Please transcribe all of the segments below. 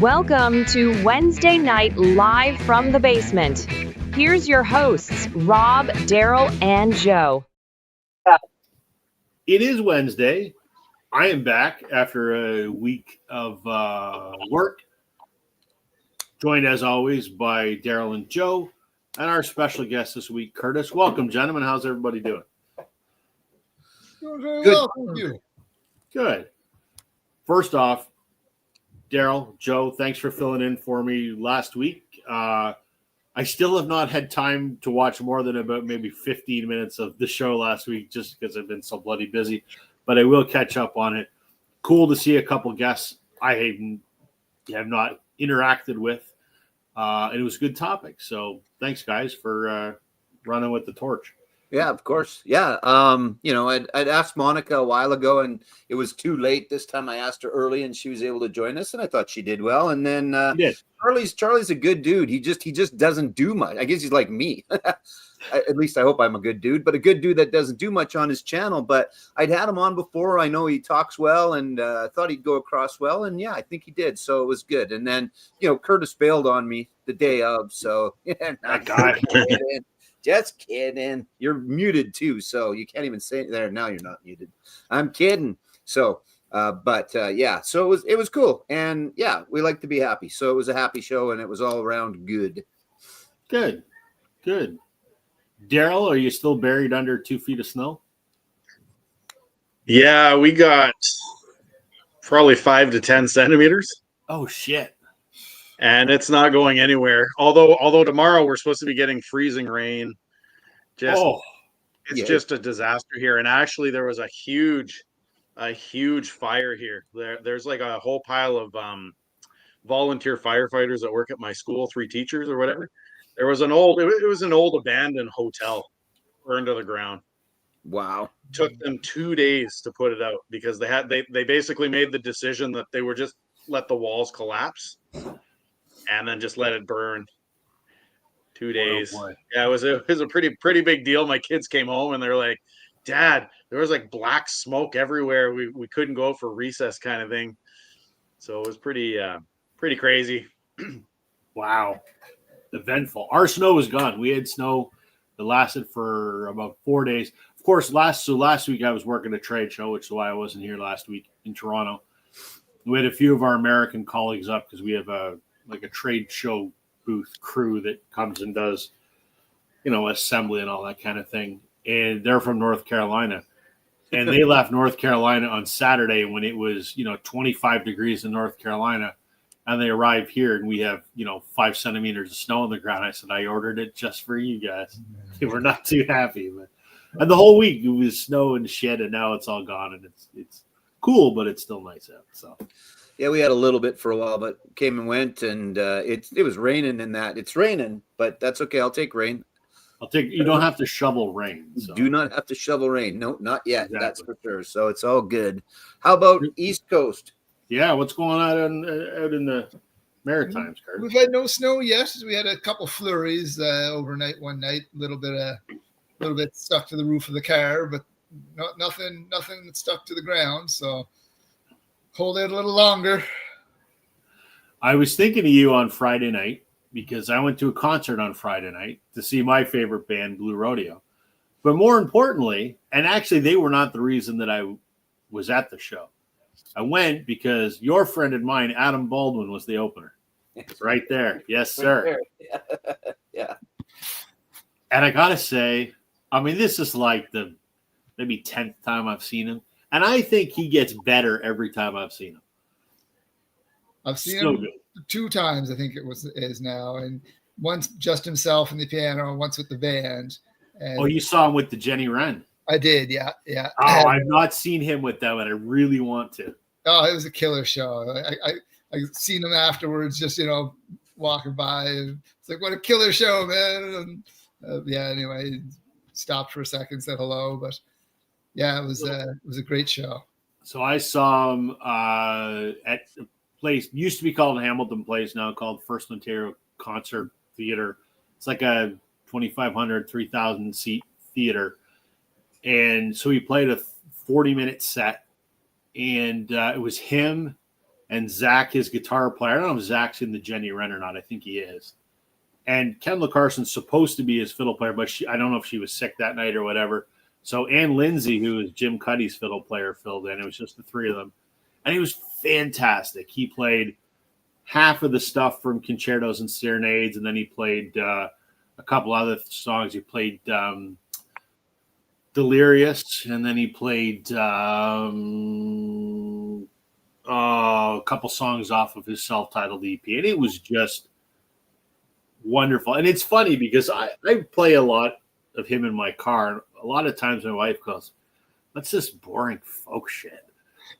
Welcome to Wednesday Night Live from the Basement. Here's your hosts, Rob, Daryl, and Joe. It is Wednesday. I am back after a week of work, joined as always by Daryl and Joe, and our special guest this week, Curtis. Welcome, gentlemen. How's everybody doing? Doing very well, thank you. Good. First off, Daryl, Joe, thanks for filling in for me last week. I still have not had time to watch more than about maybe 15 minutes of the show last week just because I've been so bloody busy, but I will catch up on it. Cool to see a couple guests I have not interacted with, and it was a good topic. So thanks, guys, for running with the torch. Yeah, of course. Yeah. I'd asked Monica a while ago and it was too late. This time I asked her early and she was able to join us and I thought she did well. And then Charlie's a good dude. He just doesn't do much. I guess he's like me. At least I hope I'm a good dude, but a good dude that doesn't do much on his channel. But I'd had him on before. I know he talks well and I thought he'd go across well. And yeah, I think he did. So it was good. And then, Curtis bailed on me the day of. So yeah, just kidding. You're muted too, so you can't even say it there. Now you're not muted. I'm kidding. So, so it was cool, and yeah, we like to be happy. So it was a happy show, and it was all around good. Good. Daryl, are you still buried under 2 feet of snow? Yeah, we got probably 5 to 10 centimeters. Oh shit. And it's not going anywhere. Although tomorrow we're supposed to be getting freezing rain. It's just a disaster here. And actually there was a huge fire here. There's like a whole pile of volunteer firefighters that work at my school, 3 teachers or whatever. There was an old abandoned hotel burned to the ground. Wow. It took them 2 days to put it out because they basically made the decision that they were just let the walls collapse and then just let it burn. 2 days. Oh, yeah, it was a pretty big deal. My kids came home and they're like, "Dad, there was like black smoke everywhere. We couldn't go for recess kind of thing." So it was pretty crazy. Wow. Eventful. Our snow was gone. We had snow that lasted for about 4 days. Of course, last week I was working a trade show, which is why I wasn't here last week in Toronto. We had a few of our American colleagues up because we have a trade show booth crew that comes and does, assembly and all that kind of thing. And they're from North Carolina. And they left North Carolina on Saturday when it was, 25 degrees in North Carolina. And they arrived here and we have, 5 centimeters of snow on the ground. I said, I ordered it just for you guys. They were not too happy. And the whole week it was snow and shit, and now it's all gone. And it's cool, but it's still nice out. So. Yeah, we had a little bit for a while, but came and went, and it was raining in that. It's raining, but that's okay. I'll take rain. You don't have to shovel rain. So. Do not have to shovel rain. No, not yet. Exactly. That's for sure. So it's all good. How about East Coast? Yeah, what's going on out in the Maritimes, Curtis? We've had no snow yet. We had a couple flurries overnight one night. A little bit stuck to the roof of the car, but nothing that stuck to the ground. So hold it a little longer. I was thinking of you on Friday night because I went to a concert on Friday night to see my favorite band, Blue Rodeo. But more importantly, and actually they were not the reason that I was at the show. I went because your friend and mine, Adam Baldwin, was the opener. Right there. Yes, sir. Yeah. And I got to say, this is like the maybe 10th time I've seen him. And I think he gets better every time I've seen him. I've seen him 2 times, I think is now. And once just himself and the piano, and once with the band. And you saw him with the Jenny Wren. I did, yeah. Oh, I've not seen him with them, and I really want to. Oh, it was a killer show. I seen him afterwards, just walking by, and it's like, what a killer show, man. And, anyway, stopped for a second, said hello, but yeah, it was a great show. So I saw him at a place used to be called Hamilton Place, now called First Ontario Concert Theater. It's like a 2,500, 3,000 seat theater. And so he played a 40-minute set, and it was him and Zach, his guitar player. I don't know if Zach's in the Jenny Wren or not. I think he is. And Kendall Carson's supposed to be his fiddle player, but I don't know if she was sick that night or whatever. So Ann Lindsay, who is Jim Cuddy's fiddle player, filled in. It was just the three of them. And he was fantastic. He played half of the stuff from Concertos and Serenades, and then he played a couple other songs. He played Delirious, and then he played a couple songs off of his self-titled EP. And it was just wonderful. And it's funny because I play a lot of him in my car. And a lot of times my wife goes, "That's this boring folk shit."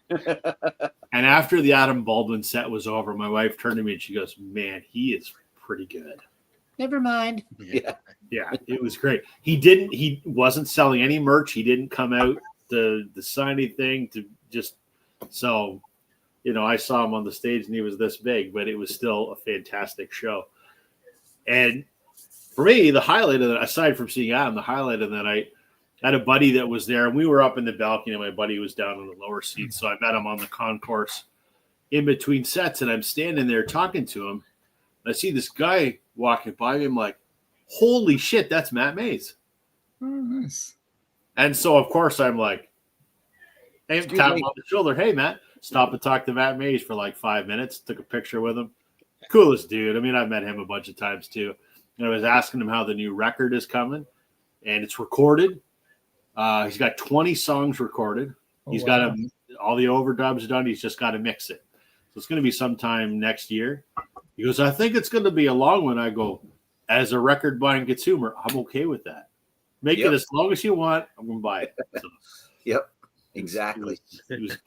And after the Adam Baldwin set was over, my wife turned to me and she goes, "Man, he is pretty good." Never mind. Yeah. Yeah, it was great. He wasn't selling any merch. He didn't come out the signing thing to just so, I saw him on the stage and he was this big, but it was still a fantastic show. And for me, the highlight of that, aside from seeing Adam, the highlight of that night, I had a buddy that was there, and we were up in the balcony, and my buddy was down in the lower seat. So I met him on the concourse in between sets, and I'm standing there talking to him. I see this guy walking by me. I'm like, holy shit, that's Matt Mays. Oh, nice. And so, of course, I'm like, hey, tap him on the shoulder. Hey, Matt. Stop and talk to Matt Mays for like 5 minutes. Took a picture with him. Coolest dude. I mean, I've met him a bunch of times, too. And I was asking him how the new record is coming, and it's recorded. He's got 20 songs recorded. He's got all the overdubs done. He's just got to mix it. So it's going to be sometime next year. He goes, I think it's going to be a long one. I go, as a record buying consumer, I'm okay with that. Make it as long as you want. I'm going to buy it. So, yep, exactly. It was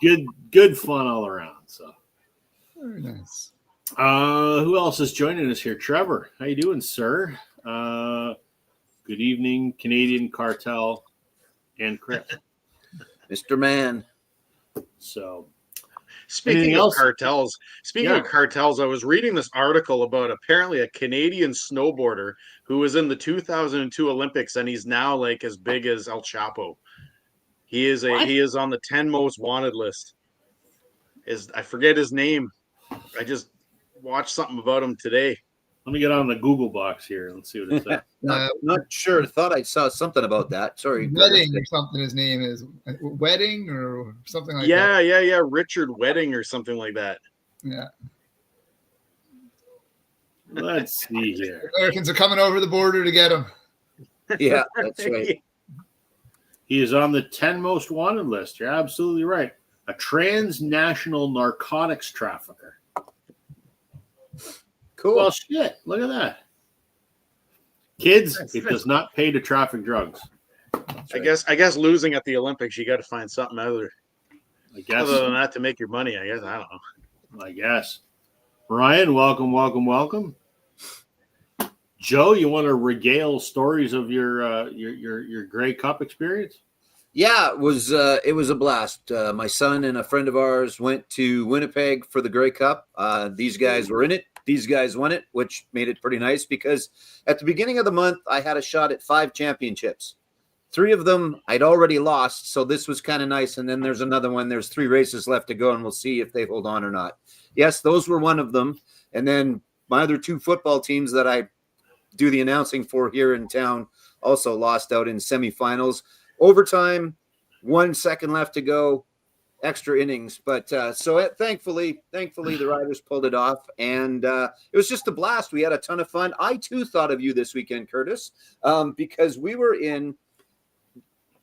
good fun all around. So very nice. Who else is joining us here? Trevor, how you doing, sir? Good evening, Canadian Cartel and Chris. Mr. Man. So speaking of cartels, I was reading this article about apparently a Canadian snowboarder who was in the 2002 Olympics, and he's now like as big as El Chapo. He is on the 10 most wanted list. I forget his name. I just watched something about him today. Let me get on the Google box here. Let's see what it says. Not sure. Thought I saw something about that. Sorry. Wedding or something. His name is Wedding or something like that. Yeah. Richard Wedding or something like that. Yeah. Let's see here. Americans are coming over the border to get him. Yeah, that's right. He is on the 10 most wanted list. You're absolutely right. A transnational narcotics trafficker. Cool. Well, shit. Look at that. Kids, it does not pay to traffic drugs. I guess losing at the Olympics, you got to find something other than that to make your money. I guess I don't know. I guess. Ryan, welcome. Joe, you want to regale stories of your Grey Cup experience? Yeah, it was a blast. My son and a friend of ours went to Winnipeg for the Grey Cup. These guys were in it. These guys won it, which made it pretty nice because at the beginning of the month, I had a shot at 5 championships. 3 of them I'd already lost, so this was kind of nice. And then there's another one. There's 3 races left to go, and we'll see if they hold on or not. Yes, those were one of them. And then my other 2 football teams that I do the announcing for here in town also lost out in semifinals. Overtime, 1 second left to go. Extra innings, but thankfully the riders pulled it off, and it was just a blast. We had a ton of fun. I too thought of you this weekend, Curtis, because we were in.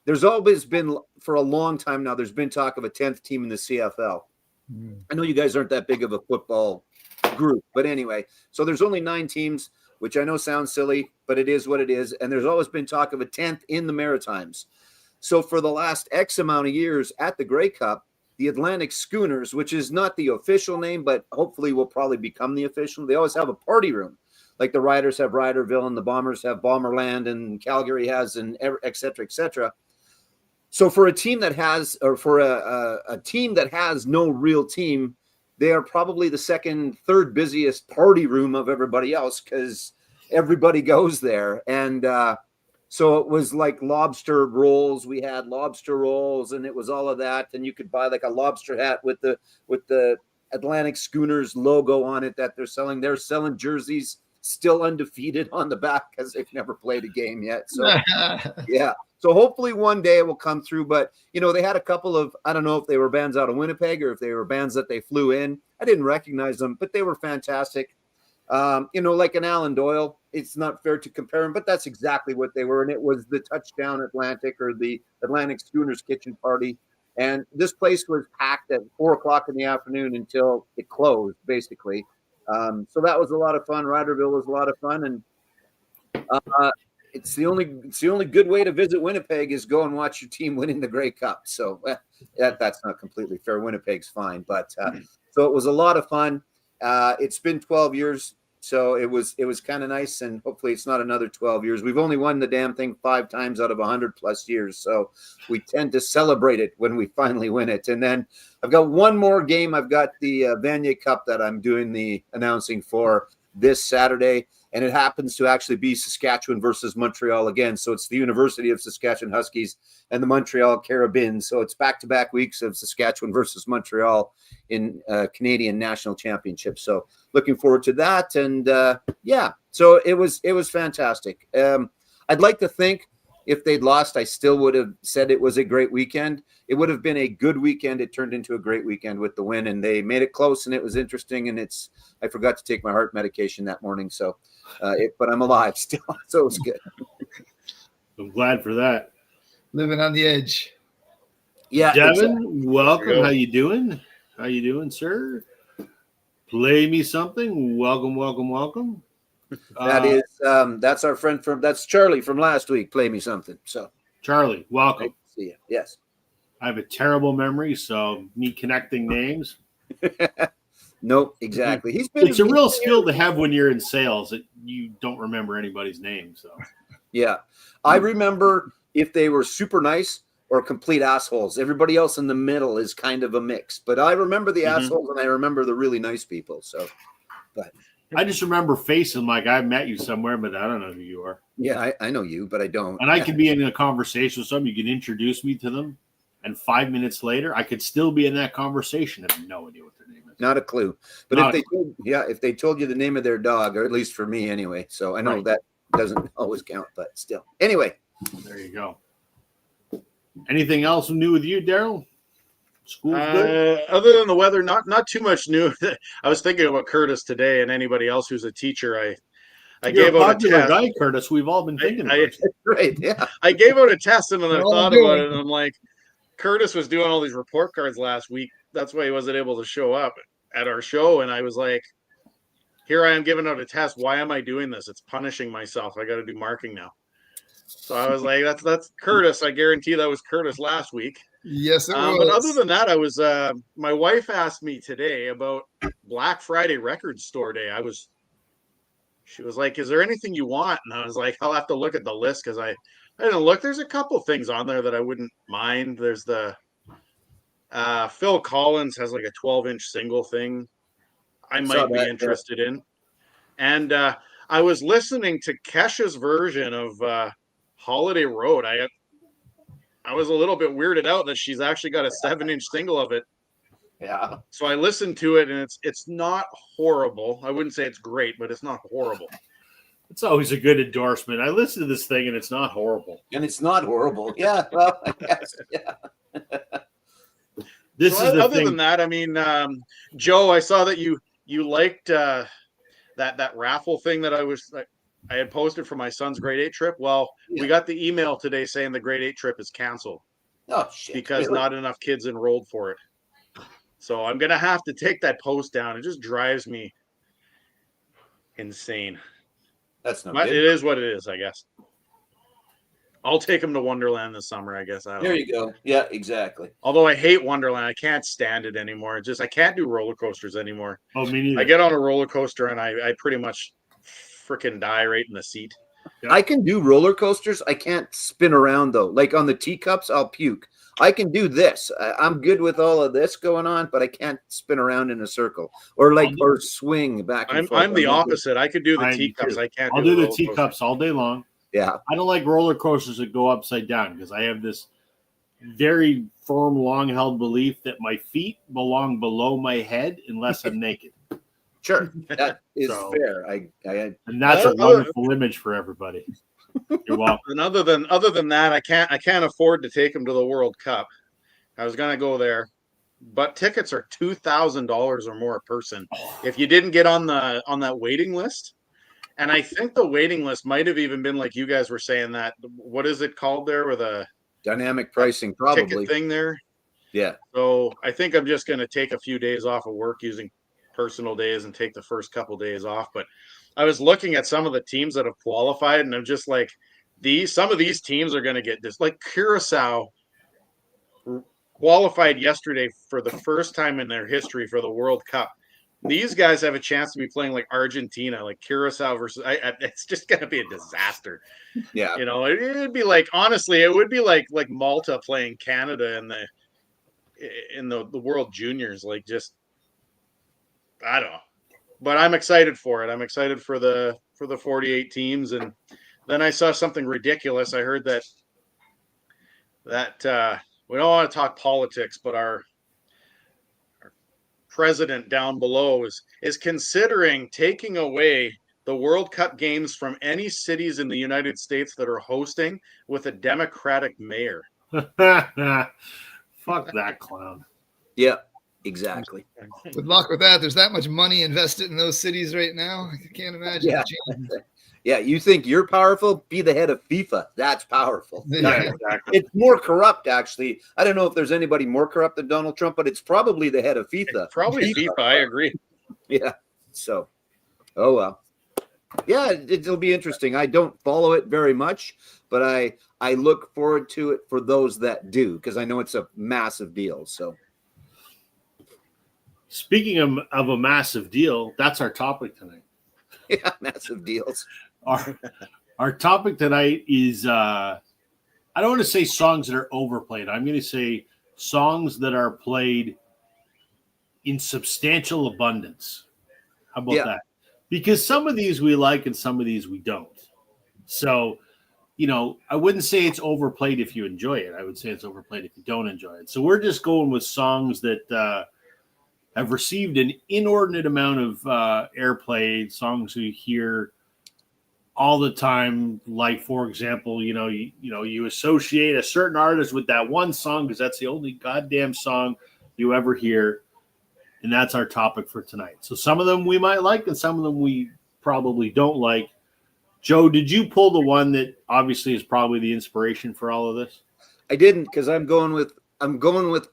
There's always been for a long time now. There's been talk of a 10th team in the CFL. I know you guys aren't that big of a football group, but anyway, so there's only 9 teams, which I know sounds silly, but it is what it is. And there's always been talk of a 10th in the Maritimes. So for the last X amount of years at the Grey Cup, the Atlantic Schooners, which is not the official name, but hopefully will probably become the official, they always have a party room. Like the Riders have Riderville and the Bombers have Bomberland and Calgary has and et cetera, et cetera. So for a team that has, or for a team that has no real team, they are probably the second, third busiest party room of everybody else because everybody goes there. And so it was like lobster rolls. We had lobster rolls, and it was all of that. And you could buy like a lobster hat with the Atlantic Schooners logo on it that they're selling. They're selling jerseys still undefeated on the back because they've never played a game yet. So yeah. So hopefully one day it will come through. But, they had a couple of, I don't know if they were bands out of Winnipeg or if they were bands that they flew in. I didn't recognize them, but they were fantastic. Like an Alan Doyle, it's not fair to compare them, but that's exactly what they were. And it was the Touchdown Atlantic or the Atlantic Schooners Kitchen Party. And this place was packed at 4:00 in the afternoon until it closed, basically. So that was a lot of fun. Riderville was a lot of fun. And it's the only good way to visit Winnipeg is go and watch your team winning the Grey Cup. So that's not completely fair. Winnipeg's fine. But so it was a lot of fun. It's been 12 years. So it was kind of nice, and hopefully it's not another 12 years. We've only won the damn thing 5 times out of 100 plus years. So we tend to celebrate it when we finally win it. And then I've got one more game. I've got the Vanier Cup that I'm doing the announcing for this Saturday. And it happens to actually be Saskatchewan versus Montreal again. So it's the University of Saskatchewan Huskies and the Montreal Carabins. So it's back-to-back weeks of Saskatchewan versus Montreal in Canadian National Championship. So looking forward to that. And so it was fantastic. I'd like to think if they'd lost, I still would have said it was a great weekend. It would have been a good weekend. It turned into a great weekend with the win, and they made it close, and it was interesting. And I forgot to take my heart medication that morning, so but I'm alive still, so it was good. I'm glad for that. Living on the edge. Yeah, Devin, welcome. How you doing? How you doing, sir? Play me something. Welcome. That's our friend that's Charlie from last week. Play me something. So Charlie, welcome. Nice to see you. Yes. I have a terrible memory, so me connecting names. Nope, exactly. It's a real skill to have when you're in sales that you don't remember anybody's name. So yeah. I remember if they were super nice or complete assholes. Everybody else in the middle is kind of a mix. But I remember the assholes and I remember the really nice people. So I just remember facing like I met you somewhere, but I don't know who you are. Yeah, I know you, but I don't. And I could be in a conversation with someone. You can introduce me to them, and 5 minutes later, I could still be in that conversation. I have no idea what their name is. Not a clue. But if they told you the name of their dog, or at least for me anyway. So I know that doesn't always count, but still. Anyway. There you go. Anything else new with you, Daryl? School's good? Other than the weather, not too much new. I was thinking about Curtis today and anybody else who's a teacher. I gave out a test. Guy, Curtis. We've all been thinking about it. Right, yeah. I gave out a test and then I thought about it and I'm like, Curtis was doing all these report cards last week. That's why he wasn't able to show up at our show. And I was like, here I am giving out a test. Why am I doing this? It's punishing myself. I got to do marking now. So I was like, that's Curtis. I guarantee that was Curtis last week. Yes, it was. But other than that, I was my wife asked me today about Black Friday Record Store Day. She was like, is there anything you want? And I was like, I'll have to look at the list because I didn't look. There's a couple things on there that I wouldn't mind. There's the Phil Collins has like a 12-inch single thing I might be interested in. And I was listening to Kesha's version of Holiday Road. I was a little bit weirded out that she's actually got a 7-inch single of it. Yeah. So I listened to it, and it's not horrible. I wouldn't say it's great, but it's not horrible. It's always a good endorsement. I listen to this thing, and it's not horrible. And it's not horrible. Yeah. Well, I guess. Yeah. Other than that, I mean, Joe, I saw that you liked that raffle thing that I had posted for my son's grade 8 trip. Well, we got the email today saying the grade 8 trip is canceled. Oh, shit. Because not enough kids enrolled for it. So I'm going to have to take that post down. It just drives me insane. That's not good. It is what it is, I guess. I'll take them to Wonderland this summer, I guess. There you go. Yeah, exactly. Although I hate Wonderland. I can't stand it anymore. I can't do roller coasters anymore. Oh, me neither. I get on a roller coaster and I pretty much freaking die right in the seat. I can do roller coasters. I can't spin around though. Like on the teacups, I'll puke. I can do this. I'm good with all of this going on, but I can't spin around in a circle or swing back and forth. I'm the opposite. I could do the teacups. I can't. I'll do the teacups all day long. Yeah. I don't like roller coasters that go upside down because I have this very firm, long-held belief that my feet belong below my head unless I'm naked. Sure, that is So- fair. And that's a wonderful image for everybody. You're welcome. And other than that, I can't afford to take him to the World Cup. I was gonna go there, but tickets are $2,000 or more a person if you didn't get on that waiting list. And I think the waiting list might have even been like you guys were saying that. What is it called there with a dynamic pricing, probably. ticket thing there? Yeah. So I think I'm just gonna take a few days off of work using personal days and take the first couple days off. But I was looking at some of the teams that have qualified, and I'm just like, some of these teams are going to get this. Like Curacao qualified yesterday for the first time in their history for the World Cup. These guys have a chance to be playing like Argentina, like Curacao versus. It's just going to be a disaster. Yeah. You know, it'd be like, honestly, it would be like Malta playing Canada in the World Juniors. Like, just, I don't know. But I'm excited for it. I'm excited for the 48 teams. And then I saw something ridiculous. I heard that we don't want to talk politics, but our president down below is considering taking away the World Cup games from any cities in the United States that are hosting with a Democratic mayor. Fuck that clown. Yeah. Exactly. Good luck with that. There's that much money invested in those cities right now. I can't imagine. Yeah. Yeah, you think you're powerful? Be the head of FIFA. That's powerful. Yeah, exactly. It's more corrupt, actually. I don't know if there's anybody more corrupt than Donald Trump, but it's probably the head of FIFA. Probably FIFA. I agree. Yeah. So, oh well. Yeah, it'll be interesting. I don't follow it very much, but I look forward to it for those that do, because I know it's a massive deal. So. Speaking of a massive deal, that's our topic tonight. Yeah, massive deals. Our topic tonight is I don't want to say songs that are overplayed. I'm going to say songs that are played in substantial abundance. How about that? Because some of these we like and some of these we don't. So, you know, I wouldn't say it's overplayed if you enjoy it. I would say it's overplayed if you don't enjoy it. So we're just going with songs that have received an inordinate amount of airplay, songs you hear all the time. Like, for example, you associate a certain artist with that one song because that's the only goddamn song you ever hear. And that's our topic for tonight. So some of them we might like and some of them we probably don't like. Joe, did you pull the one that obviously is probably the inspiration for all of this? I didn't, because I'm going with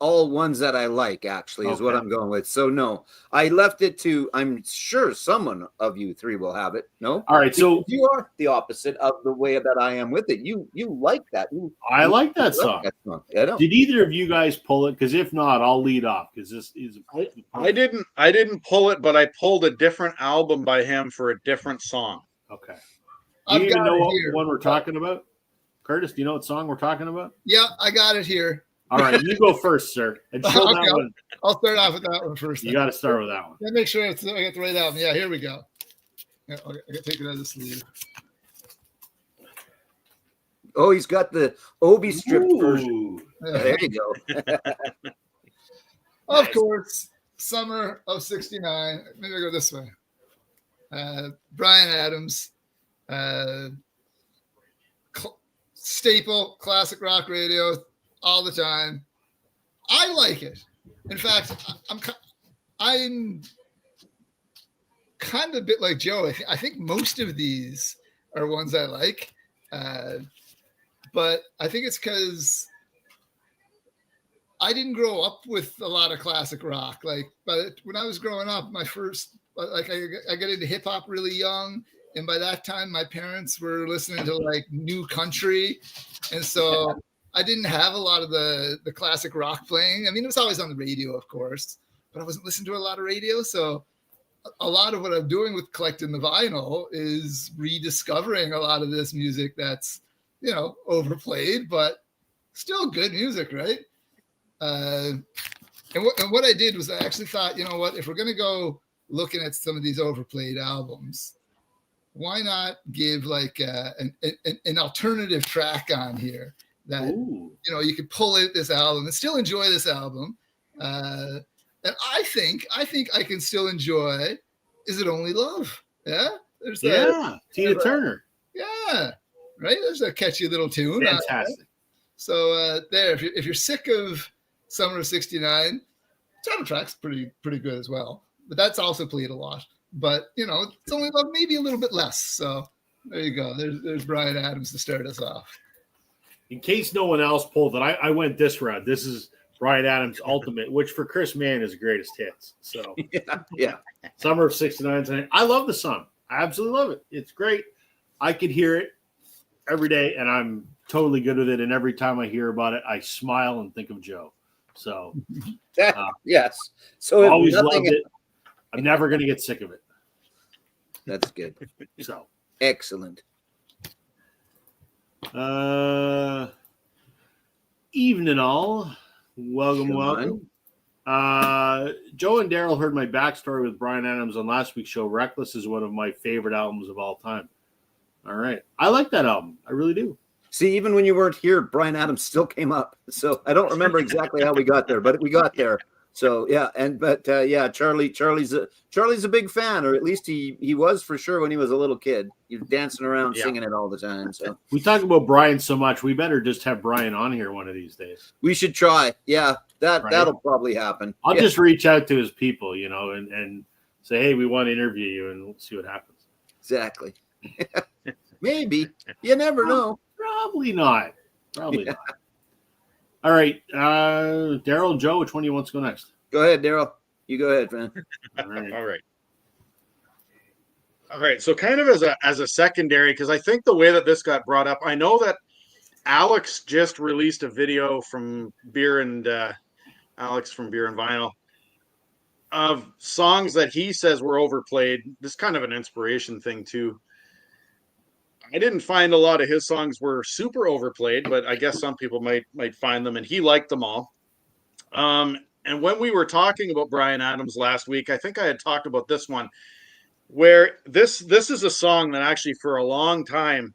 all ones that I like, actually, is what I'm going with. So, no, I left it to, I'm sure someone of you three will have it. No? All right. So you are the opposite of the way that I am with it. You like that. I like that song. I know. Did either of you guys pull it? Because if not, I'll lead off because this is. I didn't pull it, but I pulled a different album by him for a different song. Okay. Do you I've even got know it what here. one we're talking about? Curtis, do you know what song we're talking about? Yeah, I got it here. All right, you go first, sir. And show Okay, that one. I'll start off with that one first. You got to start with that one. Let me make sure I get the right album. Yeah, here we go. Yeah, I got to take it out of the sleeve. Oh, he's got the Obi stripped version. Ooh. There you go. Of Nice. course, summer of '69. Maybe I go this way. Bryan Adams, staple, classic rock radio, all the time. I like it. In fact, I'm kind of a bit like Joe. I think most of these are ones I like, but I think it's because I didn't grow up with a lot of classic rock. But when I was growing up, I got into hip hop really young. And by that time, my parents were listening to like new country. And so I didn't have a lot of the classic rock playing. I mean, it was always on the radio, of course, but I wasn't listening to a lot of radio. So a lot of what I'm doing with collecting the vinyl is rediscovering a lot of this music that's, overplayed, but still good music, right? And what I did was I actually thought, you know what, if we're going to go looking at some of these overplayed albums, why not give like an alternative track on here? that Ooh. you could pull in this album and still enjoy this album. And I think I can still enjoy Is It Only Love? Yeah. There's Tina Turner. Yeah. Right. There's a catchy little tune. Fantastic. So there, if you're sick of Summer of '69, title track's pretty good as well. But that's also played a lot. But It's Only Love, maybe a little bit less. So there you go. There's Bryan Adams to start us off. In case no one else pulled it, I went this route. This is Bryan Adams' Ultimate, which for Chris Mann is greatest hits. So yeah. Summer of '69 tonight. I love the song. I absolutely love it. It's great. I could hear it every day, and I'm totally good with it. And every time I hear about it, I smile and think of Joe. So yes. So I always loved it. I'm never going to get sick of it. That's good. So excellent. Evening all. Welcome. Joe and Daryl heard my backstory with Bryan Adams on last week's show. Reckless is one of my favorite albums of all time. All right. I like that album. I really do. See, even when you weren't here, Bryan Adams still came up. So I don't remember exactly how we got there, but we got there. So yeah, Charlie's a big fan, or at least he was for sure when he was a little kid. He was dancing around singing it all the time. So we talk about Bryan so much, we better just have Bryan on here one of these days. We should try. Yeah, that'll probably happen. I'll just reach out to his people, and say, hey, we want to interview you, and we'll see what happens. Exactly. Maybe. You never know. Probably not. Not. All right. Daryl and Joe, which one do you want to go next? Go ahead, Daryl. You go ahead, man. All right. So kind of as a secondary, because I think the way that this got brought up, I know that Alex just released a video from Alex from Beer and Vinyl of songs that he says were overplayed. This is kind of an inspiration thing too. I didn't find a lot of his songs were super overplayed, but I guess some people might find them, and he liked them all. And when we were talking about Bryan Adams last week, I think I had talked about this one, where this is a song that actually for a long time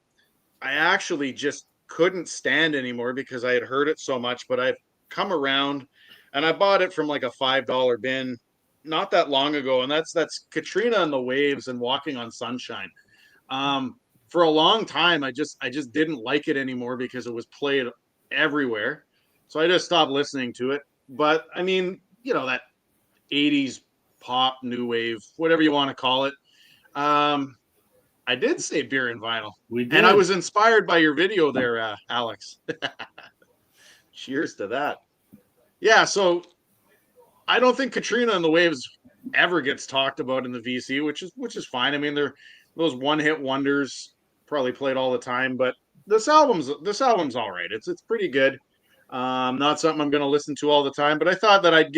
I actually just couldn't stand anymore because I had heard it so much, but I've come around and I bought it from like a $5 bin not that long ago, and that's Katrina and the Waves and Walking on Sunshine. For a long time, I just didn't like it anymore because it was played everywhere. So I just stopped listening to it. But I mean, that 80s pop, new wave, whatever you want to call it. I did say Beer and Vinyl. We did. And I was inspired by your video there, Alex. Cheers to that. Yeah, so I don't think Katrina and the Waves ever gets talked about in the VC, which is fine. I mean, they're those one-hit wonders, probably played all the time, but this album's all right. It's pretty good. Not something I'm going to listen to all the time, but I thought that I'd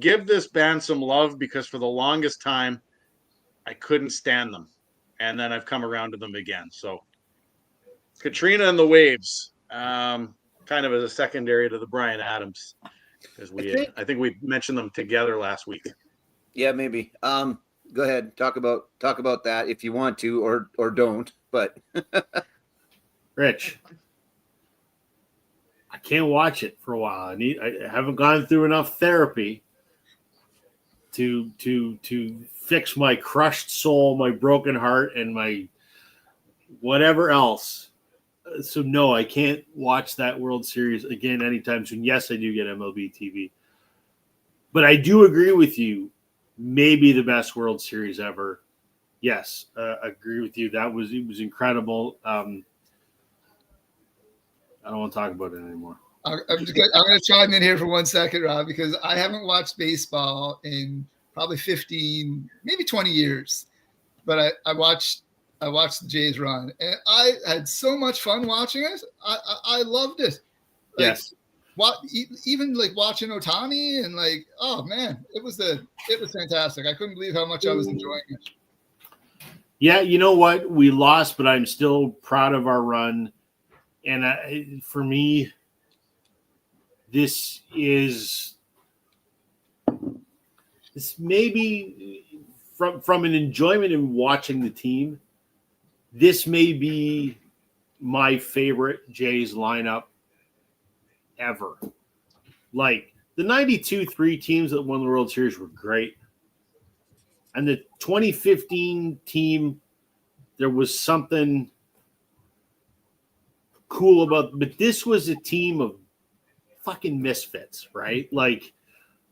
give this band some love because for the longest time I couldn't stand them, and then I've come around to them again. So Katrina and the Waves, kind of as a secondary to the Bryan Adams, because I think we mentioned them together last week. Yeah, maybe. Go ahead, talk about that if you want to, or don't. But Rich, I can't watch it for a while. I haven't gone through enough therapy to fix my crushed soul, my broken heart, and my whatever else. So no, I can't watch that World Series again anytime soon. Yes, I do get MLB TV, but I do agree with you. Maybe the best World Series ever. Yes, agree with you. It was incredible. I don't want to talk about it anymore. I'm going to chime in here for 1 second, Rob, because I haven't watched baseball in probably 15, maybe 20 years. But I watched the Jays run, and I had so much fun watching it. I loved it. Yes. Even like watching Ohtani and like, oh man, it was fantastic. I couldn't believe how much I was enjoying it. Yeah, you know what? We lost, but I'm still proud of our run. And for me, this maybe from an enjoyment in watching the team, this may be my favorite Jays lineup ever. Like the 92-3 teams that won the World Series were great. And the 2015 team, there was something cool about, but this was a team of fucking misfits, right? Like,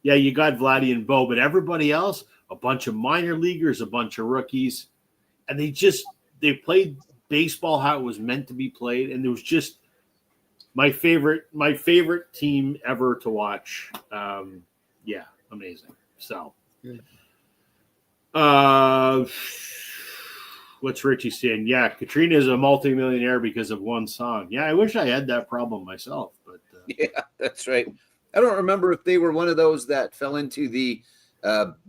yeah, you got Vladdy and Bo, but everybody else, a bunch of minor leaguers, a bunch of rookies, and they played baseball how it was meant to be played, and it was just my favorite team ever to watch. Yeah, amazing. So, what's Richie saying? Yeah, Katrina is a multimillionaire because of one song. Yeah, I wish I had that problem myself, but yeah, that's right. I don't remember if they were one of those that fell into the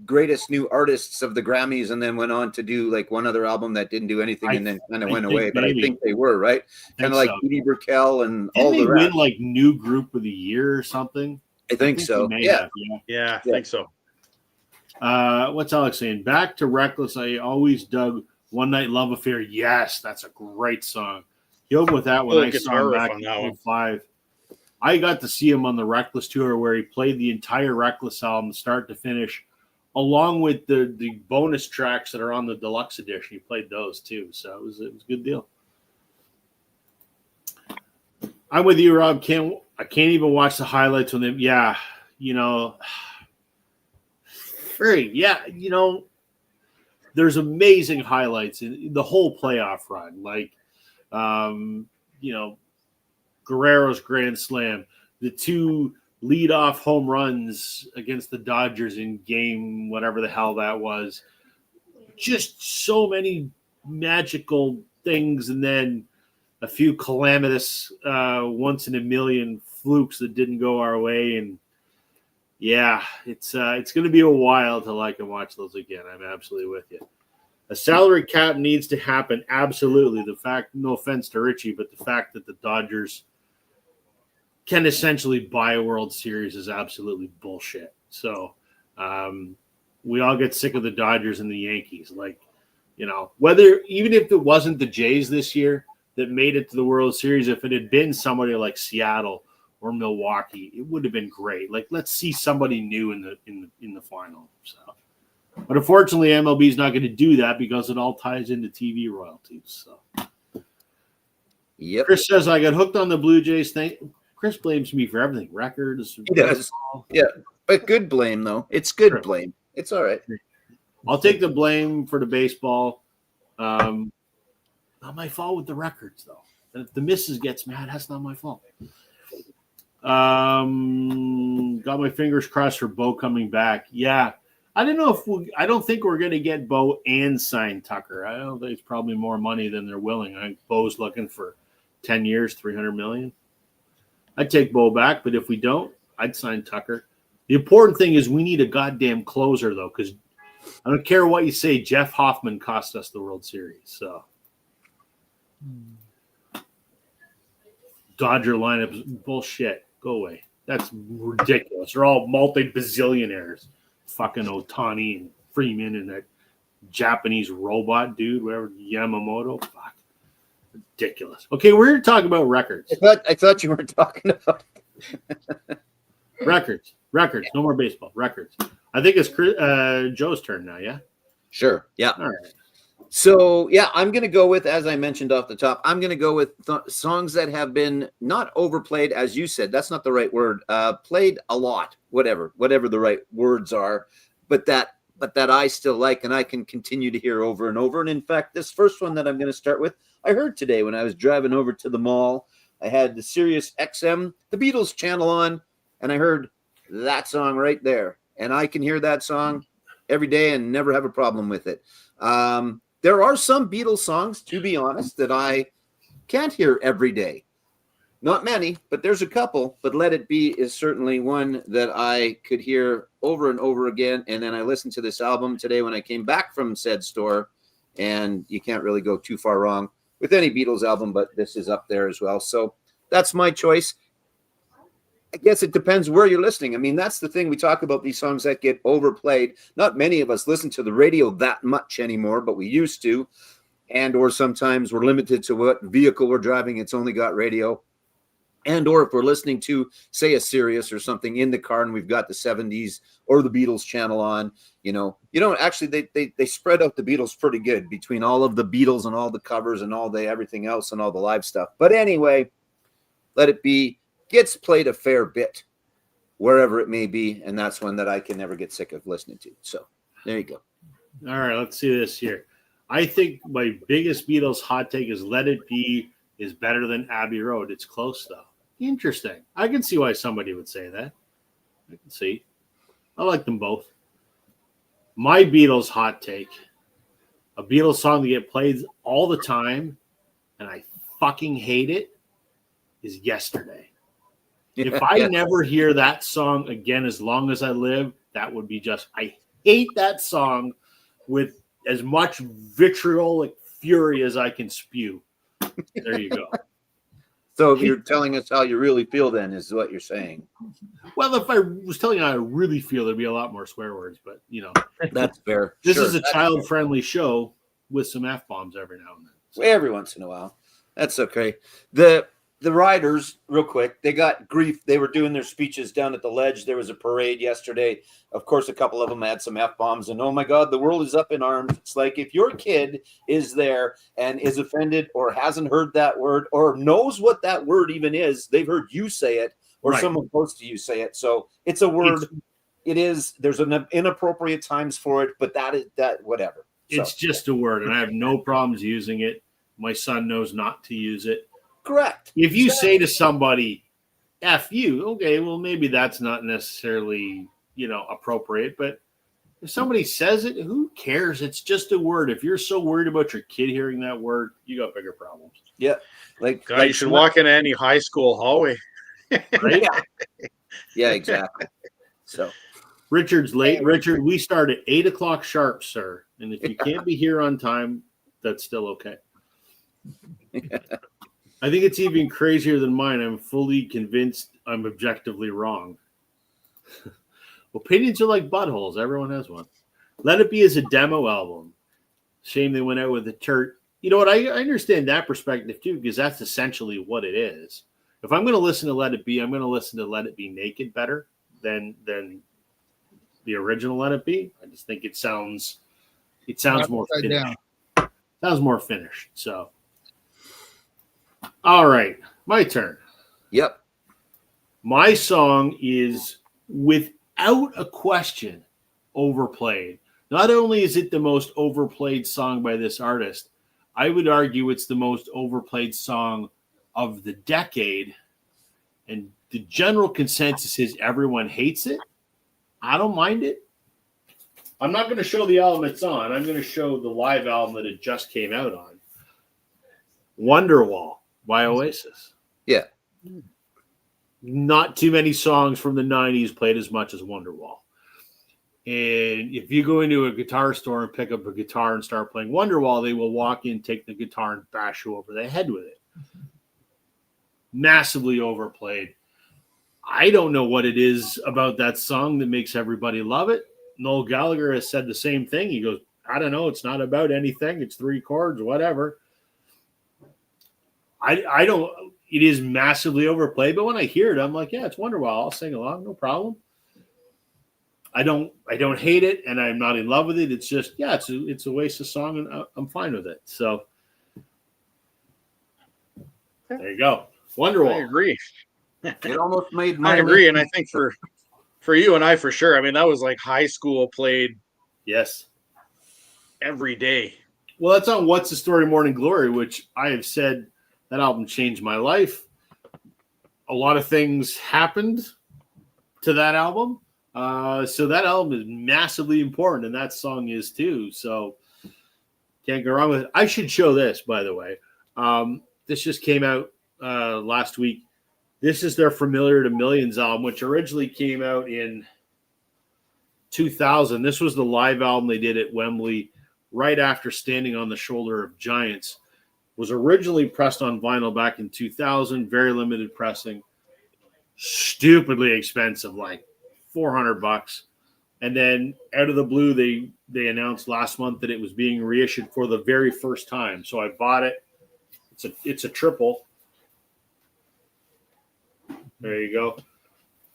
greatest new artists of the Grammys and then went on to do like one other album that didn't do anything and then kind of went away. But I think they were, right? Kind of like Edie Brickell and all the rest. Win like new group of the year or something? I think so. Yeah, I think so. What's Alex saying? Back to Reckless. I always dug One Night Love Affair. Yes, that's a great song. He opened with that when I saw him back in 05. I got to see him on the Reckless tour where he played the entire Reckless album, start to finish, along with the bonus tracks that are on the deluxe edition. He played those too, so it was a good deal. I'm with you, Rob. I can't even watch the highlights on them. Yeah, there's amazing highlights in the whole playoff run, like Guerrero's grand slam, the two leadoff home runs against the Dodgers in game whatever the hell that was. Just so many magical things, and then a few calamitous once in a million flukes that didn't go our way. And yeah, it's going to be a while till I can watch those again. I'm absolutely with you. A salary cap needs to happen. Absolutely. The fact, no offense to Richie, but the fact that the Dodgers can essentially buy a World Series is absolutely bullshit. So we all get sick of the Dodgers and the Yankees. Like, even if it wasn't the Jays this year that made it to the World Series, if it had been somebody like Seattle or Milwaukee, it would have been great. Like, let's see somebody new in the final. So, but unfortunately, MLB is not going to do that because it all ties into TV royalties. So, yep. Chris says I got hooked on the Blue Jays. Chris blames me for everything. Records. He does. Yeah, but good blame though. It's good blame. It's all right. I'll take the blame for the baseball. Not my fault with the records though. And if the missus gets mad, that's not my fault. Got my fingers crossed for Bo coming back. Yeah. I don't know I don't think we're going to get Bo and sign Tucker. I don't think it's probably more money than they're willing. I think Bo's looking for 10 years, $300 million. I'd take Bo back, but if we don't, I'd sign Tucker. The important thing is we need a goddamn closer, though, because I don't care what you say, Jeff Hoffman cost us the World Series. So Dodger lineup, bullshit. Go away. That's ridiculous. They're all multi-bazillionaires. Fucking Ohtani and Freeman and that Japanese robot dude, whatever, Yamamoto. Fuck. Ridiculous. Okay, we're here to talk about records. I thought you weren't talking about records. No more baseball. Records. I think it's Joe's turn now. Yeah. Sure. Yeah. All right. So yeah, I'm going to go with, as I mentioned off the top, I'm going to go with songs that have been not overplayed, as you said. That's not the right word. Played a lot. Whatever the right words are, but that I still like and I can continue to hear over and over. And in fact, this first one that I'm going to start with, I heard today when I was driving over to the mall. I had the Sirius XM, the Beatles channel on, and I heard that song right there. And I can hear that song every day and never have a problem with it. There are some Beatles songs, to be honest, that I can't hear every day. Not many, but there's a couple. But Let It Be is certainly one that I could hear over and over again. And then I listened to this album today when I came back from said store, and you can't really go too far wrong with any Beatles album, but this is up there as well. So that's my choice. I guess it depends where you're listening. I mean, that's the thing. We talk about these songs that get overplayed. Not many of us listen to the radio that much anymore, but we used to. And or sometimes we're limited to what vehicle we're driving. It's only got radio. And or if we're listening to, say, a Sirius or something in the car and we've got the 70s or the Beatles channel on, actually they spread out the Beatles pretty good between all of the Beatles and all the covers and all the everything else and all the live stuff. But anyway, Let It Be gets played a fair bit wherever it may be, and that's one that I can never get sick of listening to. So there you go. All right, let's see this here. I think my biggest Beatles hot take is Let It Be is better than Abbey Road. It's close, though. Interesting. I can see why somebody would say that. I can see. I like them both. My Beatles hot take, a Beatles song that gets played all the time, and I fucking hate it, is Yesterday. If I never hear that song again as long as I live, that would be just, I hate that song with as much vitriolic fury as I can spew. There you go. So if you're telling us how you really feel, then is what you're saying. Well, if I was telling you how I really feel, there'd be a lot more swear words, but that's fair. This is a child-friendly show with some F-bombs every now and then. So. Every once in a while. That's okay. The riders, real quick, they got grief. They were doing their speeches down at the Ledge. There was a parade yesterday. Of course, a couple of them had some F-bombs. And, oh, my God, the world is up in arms. It's like if your kid is there and is offended or hasn't heard that word or knows what that word even is, they've heard you say it or someone close to you say it. So it's a word. There's an inappropriate times for it, but whatever. It's just a word, and I have no problems using it. My son knows not to use it. Correct. If you say to somebody, F you, okay, well, maybe that's not necessarily, appropriate. But if somebody says it, who cares? It's just a word. If you're so worried about your kid hearing that word, you got bigger problems. Yeah. You should walk into any high school hallway. Right? Yeah, exactly. So Richard's late. Richard, we start at 8:00 sharp, sir. And if you can't be here on time, that's still okay. I think it's even crazier than mine. I'm fully convinced I'm objectively wrong. Opinions are like buttholes. Everyone has one. Let It Be is a demo album. Shame they went out with a turd. You know what? I understand that perspective too, because that's essentially what it is. If I'm going to listen to Let It Be, I'm going to listen to Let It Be naked better than the original Let It Be. I just think it sounds more finished. Sounds more finished. So. All right, my turn. Yep. My song is, without a question, overplayed. Not only is it the most overplayed song by this artist, I would argue it's the most overplayed song of the decade. And the general consensus is everyone hates it. I don't mind it. I'm not going to show the album it's on. I'm going to show the live album that it just came out on. Wonderwall by Oasis. Yeah. Not too many songs from the 90s played as much as Wonderwall. And if you go into a guitar store and pick up a guitar and start playing Wonderwall, they will walk in, take the guitar, and bash you over the head with it. Massively overplayed. I don't know what it is about that song that makes everybody love it. Noel Gallagher has said the same thing. He goes, I don't know. It's not about anything. It's 3 chords, whatever. I don't. It is massively overplayed, but when I hear it, I'm like, yeah, it's Wonderwall. I'll sing along, no problem. I don't hate it, and I'm not in love with it. It's just, yeah, it's a Oasis song, and I'm fine with it. So there you go, Wonderwall. I agree. It almost made I agree, and I think for you and I, for sure. I mean, that was like high school played. Yes. Every day. Well, that's on What's the Story Morning Glory, which I have said that album changed my life. A lot of things happened to that album. So that album is massively important, and that song is too. So can't go wrong with it. I should show this, by the way. This just came out last week. This is their Familiar to Millions album, which originally came out in 2000. This was the live album they did at Wembley right after Standing on the Shoulder of Giants. Was originally pressed on vinyl back in 2000, very limited pressing, stupidly expensive, like $400. And then out of the blue, they announced last month that it was being reissued for the very first time. So I bought it. It's a triple. There you go.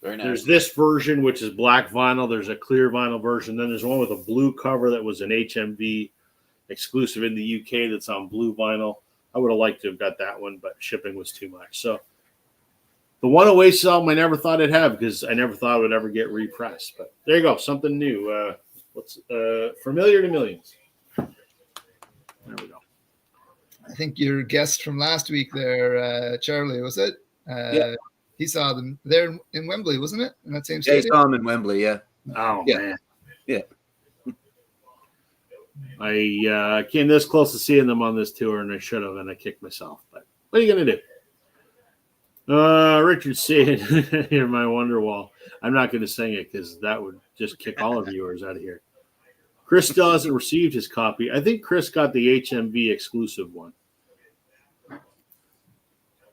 Very nice. There's this version, which is black vinyl. There's a clear vinyl version. Then there's one with a blue cover that was an HMV exclusive in the UK that's on blue vinyl. I would have liked to have got that one, but shipping was too much. So the one Oasis album I never thought I'd have because I never thought it would ever get repressed. But there you go. Something new. What's familiar to millions. There we go. I think your guest from last week there, Charlie, was it? Yeah. He saw them there in Wembley, wasn't it? In that same Yeah, he stadium? saw him in Wembley, yeah. Oh, Yeah. man. Yeah. I came this close to seeing them on this tour, and I should have, and I kicked myself. But what are you going to do? Richard saying, "Hear my Wonderwall." I'm not going to sing it because that would just kick all of viewers out of here. Chris still hasn't received his copy. I think Chris got the HMV exclusive one.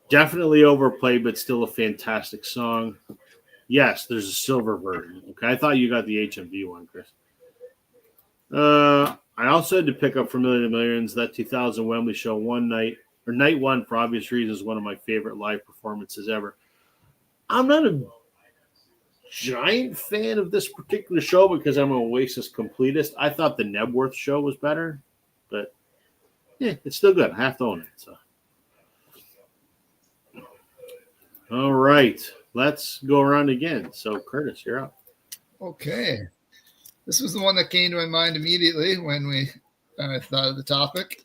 Definitely overplayed, but still a fantastic song. Yes, there's a silver version. Okay, I thought you got the HMV one, Chris. I also had to pick up Familiar to Millions. That 2000 Wembley show night one, for obvious reasons, one of my favorite live performances ever. I'm not a giant fan of this particular show because I'm an Oasis completist. I thought the Nebworth show was better, but yeah, it's still good. I have to own it. So, all right, let's go around again. So, Curtis, you're up. Okay. This was the one that came to my mind immediately when we thought of the topic,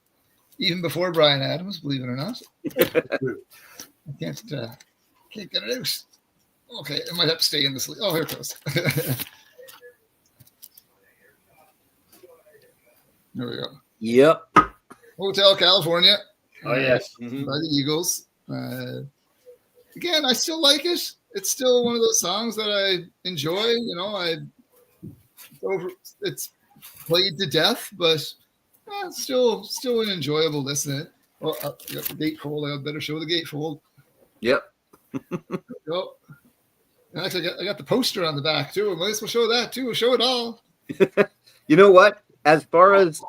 even before Bryan Adams, believe it or not. I can't get it out. Okay, I might have to stay in the sleep. Oh, here it goes. There we go. Yep. Hotel California. Oh, yes. By the Eagles. Again, I still like it. It's still one of those songs that I enjoy. You know, it's played to death, but still an enjoyable listen. Well, I got the gatefold. I better show the gatefold. Yep. Go. Actually, I got the poster on the back too. I might as well show that too. Show it all. You know what? As far as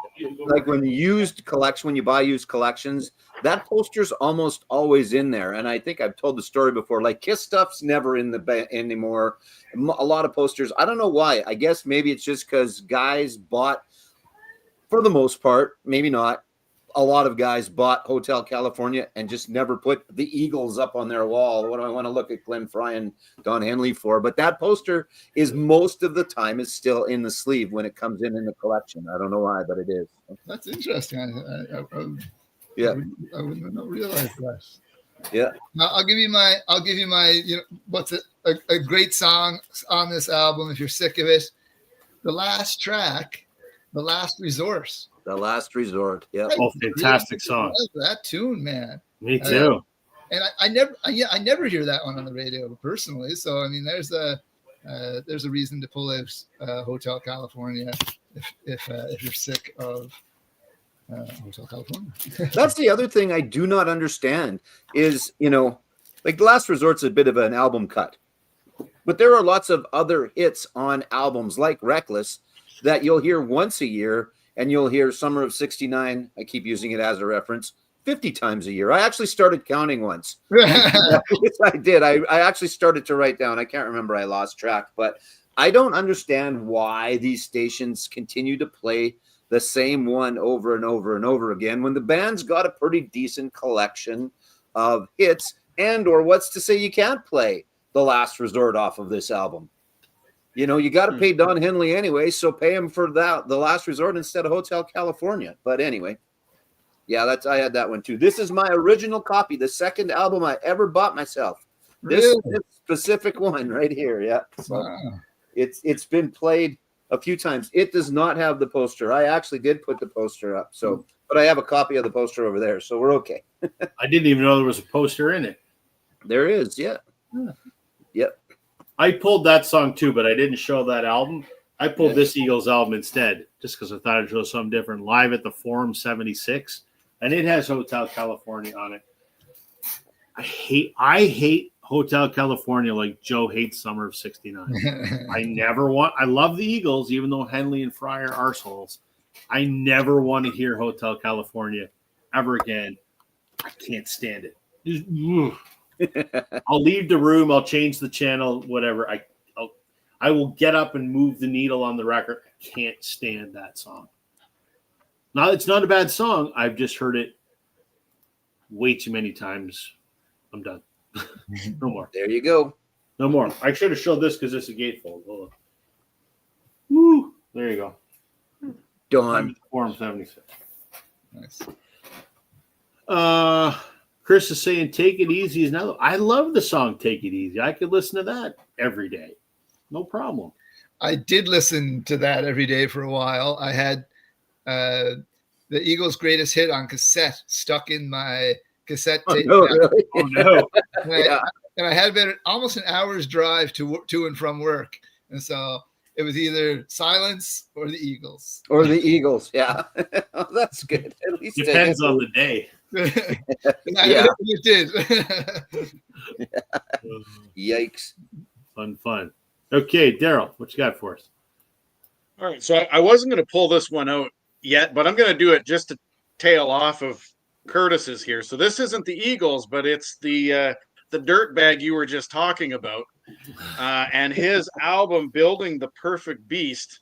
like when you buy used collections, that poster's almost always in there. And I think I've told the story before. Like Kiss stuff's never in the anymore. A lot of posters. I don't know why. I guess maybe it's just because guys bought, for the most part, maybe not. A lot of guys bought Hotel California and just never put the Eagles up on their wall. What do I want to look at Glenn Frey and Don Henley for? But that poster is most of the time is still in the sleeve when it comes in the collection. I don't know why, but it is. That's interesting. I wouldn't have realized that. Yeah. Now, I'll give you my. You know, what's a great song on this album? If you're sick of it, the last track, "The Last Resort." The Last Resort. Yeah. Oh, fantastic song. That tune, man. Me too. And I never hear that one on the radio personally. So I mean, there's a reason to pull out Hotel California if you're sick of Hotel California. That's the other thing I do not understand is, you know, like The Last Resort's a bit of an album cut, but there are lots of other hits on albums like Reckless that you'll hear once a year. And you'll hear Summer of '69. I keep using it as a reference 50 times a year. I actually started counting once. Yes, I did. I actually started to write down. I can't remember. I lost track. But I don't understand why these stations continue to play the same one over and over and over again when the band's got a pretty decent collection of hits, and or what's to say you can't play The Last Resort off of this album. You know, you got to pay Don Henley anyway, so pay him for that, The Last Resort, instead of Hotel California. But anyway, yeah, I had that one too. This is my original copy, the second album I ever bought myself. This specific one right here, yeah. So Wow. It's been played a few times. It does not have the poster. I actually did put the poster up, so but I have a copy of the poster over there, so we're okay. I didn't even know there was a poster in it. There is, yeah. Yep. I pulled that song too, but I didn't show that album. I pulled this Eagles album instead, just because I thought I'd show something different. Live at the Forum 76, and it has Hotel California on it. I hate Hotel California like Joe hates Summer of '69. I love the Eagles, even though Henley and Frey are arseholes. I never want to hear Hotel California ever again. I can't stand it. Just, I'll leave the room. I'll change the channel, whatever. I will get up and move the needle on the record. I can't stand that song. Now, it's not a bad song. I've just heard it way too many times. I'm done. No more. There you go. No more. I should have showed this because it's a gatefold. Hold on. Woo! There you go. Done. Form 76. Nice. Chris is saying "Take It Easy" is now. I love the song "Take It Easy." I could listen to that every day, no problem. I did listen to that every day for a while. I had the Eagles' greatest hit on cassette stuck in my cassette tape. No, really? Oh no! And I had been almost an hour's drive to and from work, and so it was either Silence or the Eagles. Or the Eagles, yeah. Oh, that's good. At least Depends on the day. Yeah, it did. Yikes. Fun. Okay, Daryl, what you got for us? All right, so I wasn't going to pull this one out yet, but I'm going to do it just to tail off of Curtis's here. So this isn't the Eagles, but it's the dirtbag you were just talking about, and his album "Building the Perfect Beast."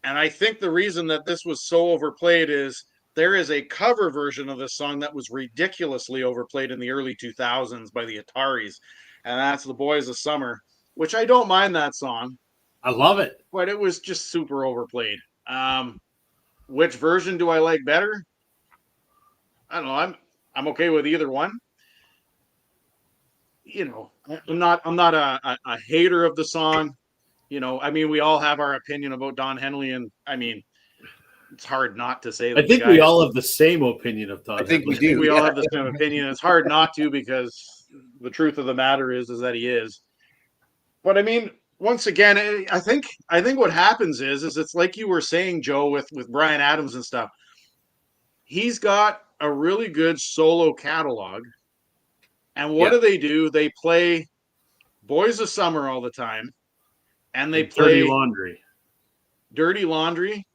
And I think the reason that this was so overplayed is there is a cover version of this song that was ridiculously overplayed in the early 2000s by the Ataris, and that's "The Boys of Summer," which I don't mind that song. I love it, but it was just super overplayed. Which version do I like better? I don't know. I'm okay with either one. You know, I'm not a hater of the song. You know, I mean, we all have our opinion about Don Henley, and I mean, it's hard not to say that. I think we all have the same opinion of Don. I think Henley. we do. We all have the same opinion. It's hard not to, because the truth of the matter is that he is. But I mean, once again, I think what happens is it's like you were saying, Joe, with Bryan Adams and stuff. He's got a really good solo catalog. And what do? They play Boys of Summer all the time. And they play Dirty Laundry.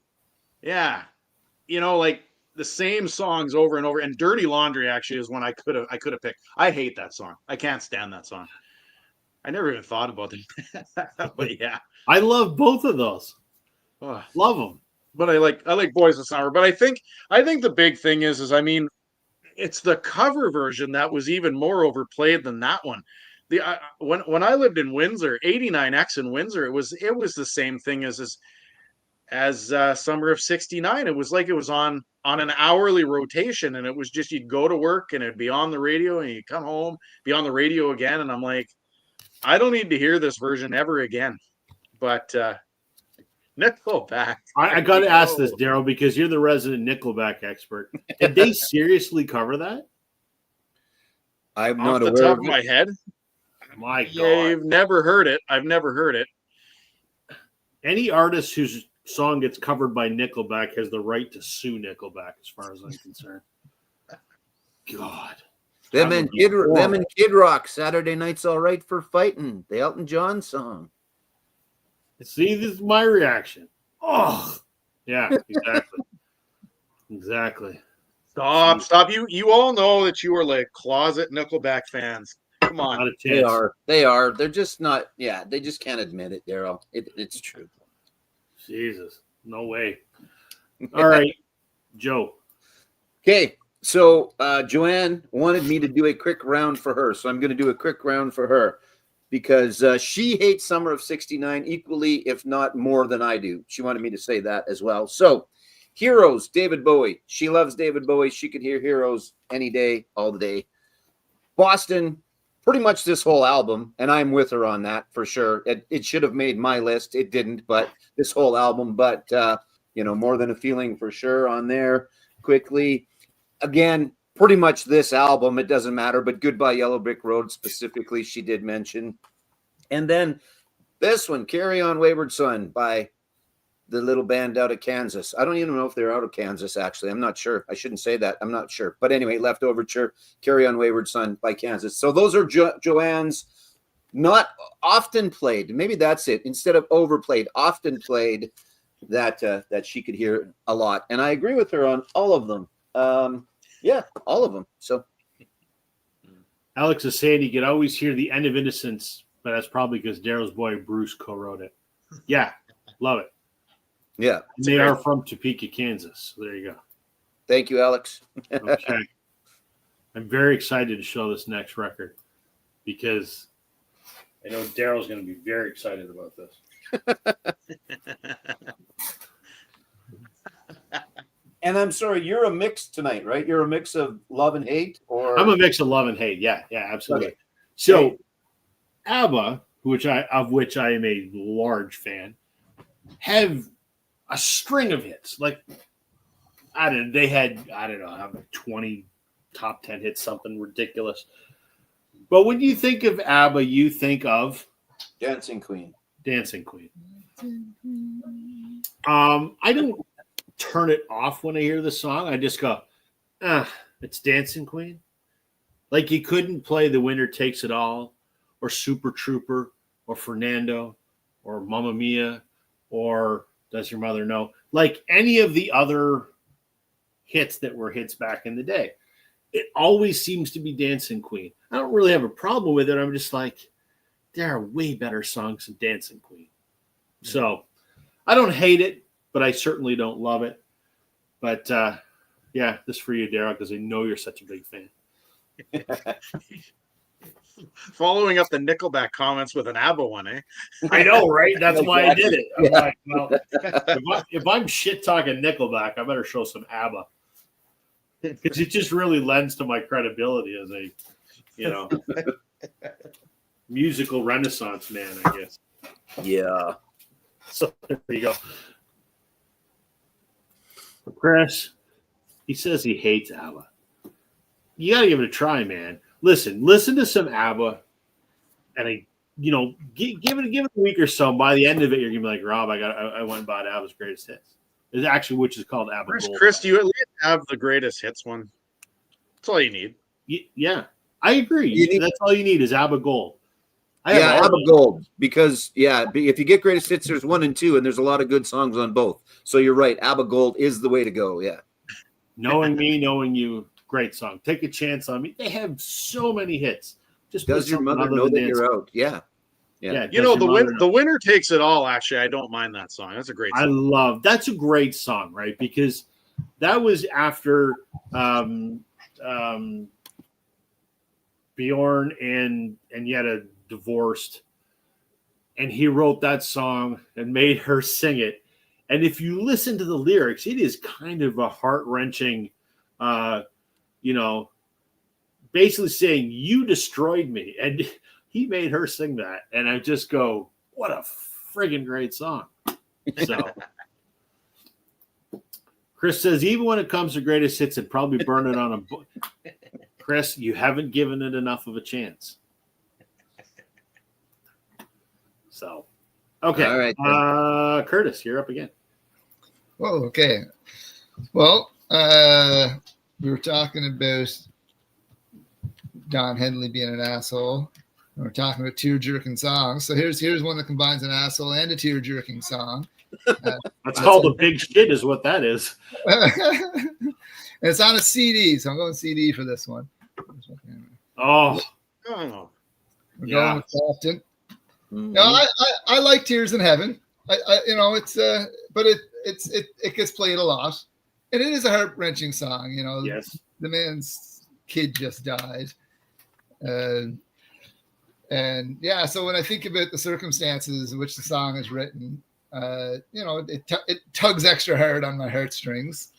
Yeah. You know, like the same songs over and over. And Dirty Laundry actually is one I could have picked. I hate that song. I can't stand that song. I never even thought about it. But yeah. I love both of those. Oh. Love them. But I like Boys of Summer. But I think the big thing is I mean, it's the cover version that was even more overplayed than that one. When I lived in Windsor, 89X in Windsor, it was the same thing as Summer of '69. It was like it was on an hourly rotation, and it was just you'd go to work and it'd be on the radio, and you'd come home, be on the radio again, and I'm like, I don't need to hear this version ever again. But Nickelback. I got to ask this, Daryl, because you're the resident Nickelback expert. Did they seriously cover that? I'm Off not the aware top of of my head. My God. I've never heard it. I've never heard it. Any artist whose song gets covered by Nickelback has the right to sue Nickelback, as far as I'm concerned. God. Them and Kid Rock, Saturday Night's All Right for Fighting, the Elton John song. See, this is my reaction. Oh, yeah, exactly. Exactly. Stop. You all know that you are like closet Nickelback fans. Come on. Not a chance. They are. They're just not, they just can't admit it, Daryl. It's true. Jesus. No way. All right, Joe. Okay. So Joanne wanted me to do a quick round for her. So I'm going to do a quick round for her because she hates Summer of '69 equally, if not more than I do. She wanted me to say that as well. So Heroes, David Bowie. She loves David Bowie. She could hear Heroes any day, all the day. Boston, pretty much this whole album, and I'm with her on that for sure. It should have made my list. It didn't, but this whole album. But, More Than a Feeling for sure on there. Quickly. Again, pretty much this album, it doesn't matter, but Goodbye Yellow Brick Road specifically, she did mention. And then this one, Carry On Wayward Son by the little band out of Kansas. I don't even know if they're out of Kansas, actually. I'm not sure. I shouldn't say that. I'm not sure. But anyway, Leftoverture, Carry On Wayward Son by Kansas. So those are Joanne's not often played. Maybe that's it. Instead of overplayed, often played that she could hear a lot. And I agree with her on all of them. All of them. So Alex is saying you could always hear the end of Innocence, but that's probably because Daryl's boy Bruce co-wrote it. Yeah, love it. Yeah. And they are from Topeka, Kansas. So there you go. Thank you, Alex. Okay. I'm very excited to show this next record because I know Daryl's going to be very excited about this. And I'm sorry, you're a mix tonight, right? You're a mix of love and hate, or I'm a mix of love and hate. Yeah, absolutely. Okay. So ABBA, of which I am a large fan, have a string of hits. Like they had 20 top 10 hits, something ridiculous. But when you think of ABBA, you think of Dancing Queen. I don't turn it off when I hear the song. I just go, it's Dancing Queen. Like you couldn't play The Winner Takes It All or Super Trooper or Fernando or Mamma Mia or Does Your Mother Know? Like any of the other hits that were hits back in the day. It always seems to be Dancing Queen. I don't really have a problem with it. I'm just like, there are way better songs than Dancing Queen. So I don't hate it, but I certainly don't love it. But yeah, this is for you, Daryl, because I know you're such a big fan. Following up the Nickelback comments with an ABBA one, eh? I know, right? That's why I did it. I'm Yeah. like, well, if I'm shit talking Nickelback, I better show some ABBA. Because it just really lends to my credibility as a, musical renaissance man, I guess. Yeah. So there you go. Chris, he says he hates ABBA. You got to give it a try, man. Listen to some ABBA, and give it a week or so. By the end of it, you're gonna be like, Rob, I went and bought ABBA's greatest hits. It's actually which is called ABBA Gold. Chris, do you at least have the greatest hits one? That's all you need. Yeah, I agree. That's all you need is ABBA Gold. ABBA Gold, because if you get greatest hits, there's 1 and 2, and there's a lot of good songs on both. So you're right, ABBA Gold is the way to go. Yeah. Knowing me, knowing you, great song. Take a chance on me. They have so many hits. Just Does Your Mother Know That You're Out? Yeah. The winner takes it all. Actually, I don't mind that song. That's a great song. That's a great song, right? Because that was after Bjorn and Yetta divorced, and he wrote that song and made her sing it. And if you listen to the lyrics, it is kind of a heart-wrenching, basically saying, you destroyed me. And he made her sing that. And I just go, what a friggin' great song. So Chris says, even when it comes to greatest hits, I'd probably burn it on a book. Chris, you haven't given it enough of a chance. So, okay. All right, Curtis, you're up again. Whoa, okay. Well, we were talking about Don Henley being an asshole. We're talking about tear-jerking songs. So here's one that combines an asshole and a tear-jerking song. That's called a big shit is what that is. It's on a CD, so I'm going CD for this one. Oh. We're going with Clapton. No, I like Tears in Heaven. But it gets played a lot, and it is a heart-wrenching song. Yes, the man's kid just died, and so when I think about the circumstances in which the song is written, it tugs extra hard on my heartstrings,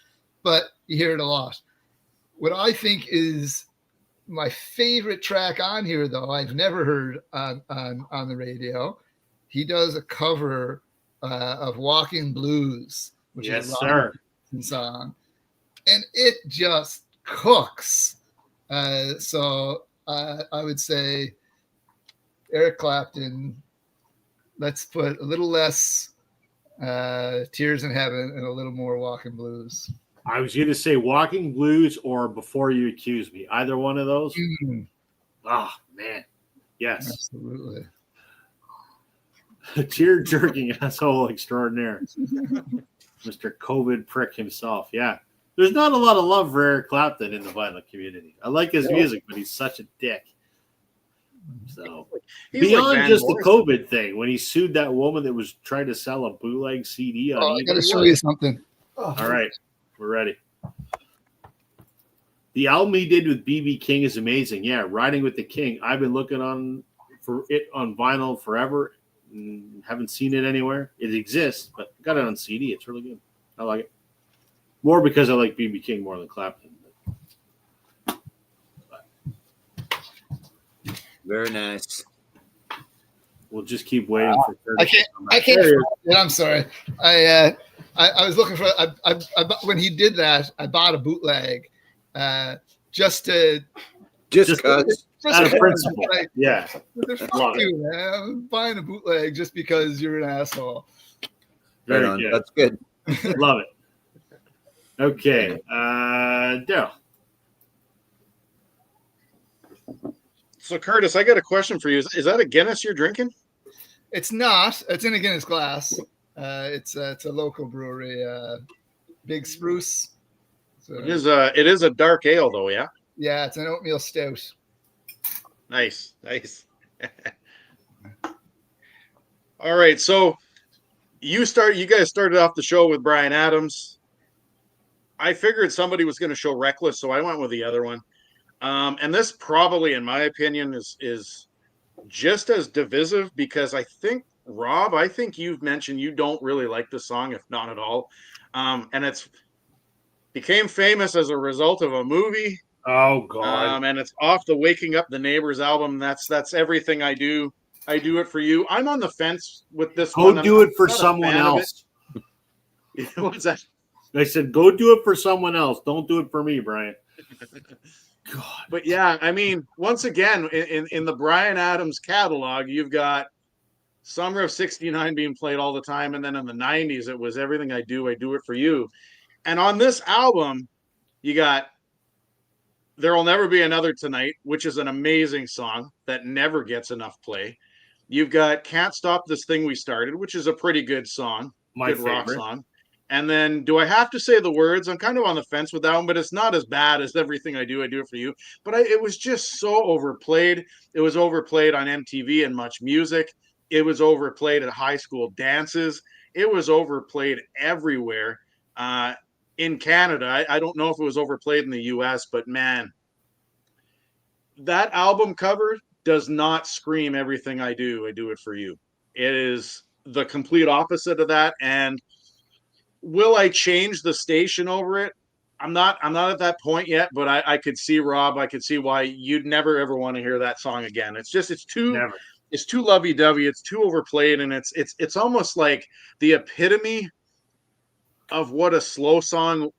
but you hear it a lot. What I think is my favorite track on here, though, I've never heard on the radio. He does a cover of Walking Blues, which is a Robert song, and it just cooks. So I would say Eric Clapton, let's put a little less Tears in Heaven and a little more Walking Blues. I was going to say Walking Blues or Before You Accuse Me. Either one of those? Oh, man. Yes. Absolutely. Tear-jerking asshole extraordinaire. Mr. COVID prick himself. Yeah. There's not a lot of love for Eric Clapton in the violent community. I like his music, but he's such a dick. So He's beyond like Van just Morrison. the COVID thing, when he sued that woman that was trying to sell a bootleg CD on I eBay. got to show you something. All right, we're ready. The album he did with BB King is amazing. Yeah, Riding with the King. I've been looking on for it on vinyl forever. Haven't seen it anywhere. It exists, but got it on CD. It's really good. I like it. More because I like BB King more than Clapton. Very nice. We'll just keep waiting for Curtis. I can't. I'm sorry. I was looking for. When he did that, I bought a bootleg, just Just Just- because. Out of principle. Like, Yeah. fuck you, man. I'm buying a bootleg just because you're an asshole. Very Right on. good. That's good. Love it. Okay. Daryl. So Curtis, I got a question for you. Is that a Guinness you're drinking? It's not. It's in a Guinness glass. It's a local brewery, Big Spruce. So, It is a dark ale though, yeah. yeah, it's an oatmeal stout. Nice. All right, so you guys started off the show with Bryan Adams. I figured somebody was going to show Reckless, so I went with the other one. And this probably, in my opinion, is just as divisive because I think, Rob, you've mentioned you don't really like the song, if not at all. And it's became famous as a result of a movie. Oh God. And it's off the Waking Up the Neighbors album. That's Everything I Do. I Do It For You. I'm on the fence with this one. Go do it for I'm not a someone fan of else. it. What's that? I said, go do it for someone else. Don't do it for me, Brian. God. But yeah, I mean, once again, in the Bryan Adams catalog, you've got Summer of '69 being played all the time, and then in the '90s, it was Everything I Do It For You. And on this album, you got There'll Never Be Another Tonight, which is an amazing song that never gets enough play. You've got Can't Stop This Thing We Started, which is a pretty good song, My good rock favorite. song. And then Do I Have to Say the Words? I'm kind of on the fence with that one, but it's not as bad as Everything I Do It For You. But it was just so overplayed. It was overplayed on MTV and Much Music. It was overplayed at high school dances. It was overplayed everywhere. In Canada, I don't know if it was overplayed in the US, but man, that album cover does not scream Everything I Do It For You. It is the complete opposite of that. And will I change the station over it? I'm not at that point yet, but I could see, Rob, I could see why you'd never ever want to hear that song again. It's too Never. It's too lovey-dovey, it's too overplayed, and it's almost like the epitome of what a slow song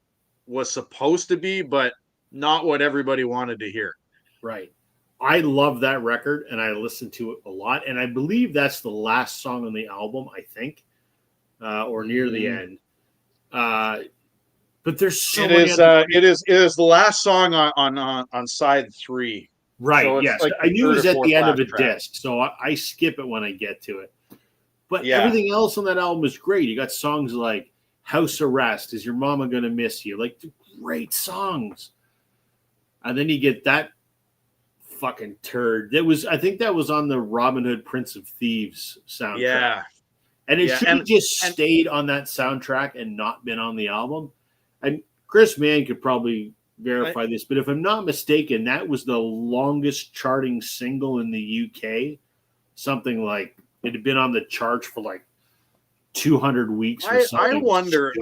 was supposed to be, but not what everybody wanted to hear. Right. I love that record, and I listen to it a lot. And I believe that's the last song on the album, I think, or near the end. But there's so It many is. other- It is the last song on side 3. Right. So it's Yes. like I knew it was third or at the fourth end of a last track. disc, so I skip it when I get to it. But Yeah. everything else on that album is great. You got songs like House Arrest, Is Your Mama Gonna Miss You? Like, great songs. And then you get that fucking turd. I think that was on the Robin Hood Prince of Thieves soundtrack. Yeah. And it Yeah, should have just stayed on that soundtrack and not been on the album. And Chris Mann could probably verify this, but if I'm not mistaken, that was the longest charting single in the UK. Something like it had been on the charts for like 200 weeks. Or I something. wonder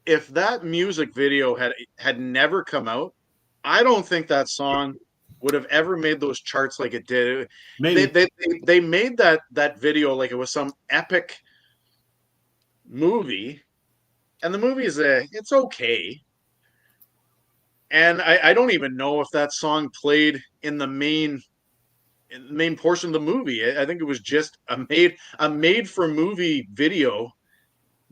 if that music video had never come out, I don't think that song would have ever made those charts like it did. Maybe They made that video like it was some epic movie, and the movie is it's okay. And I don't even know if that song played in the main portion of the movie. I think it was just a made for movie video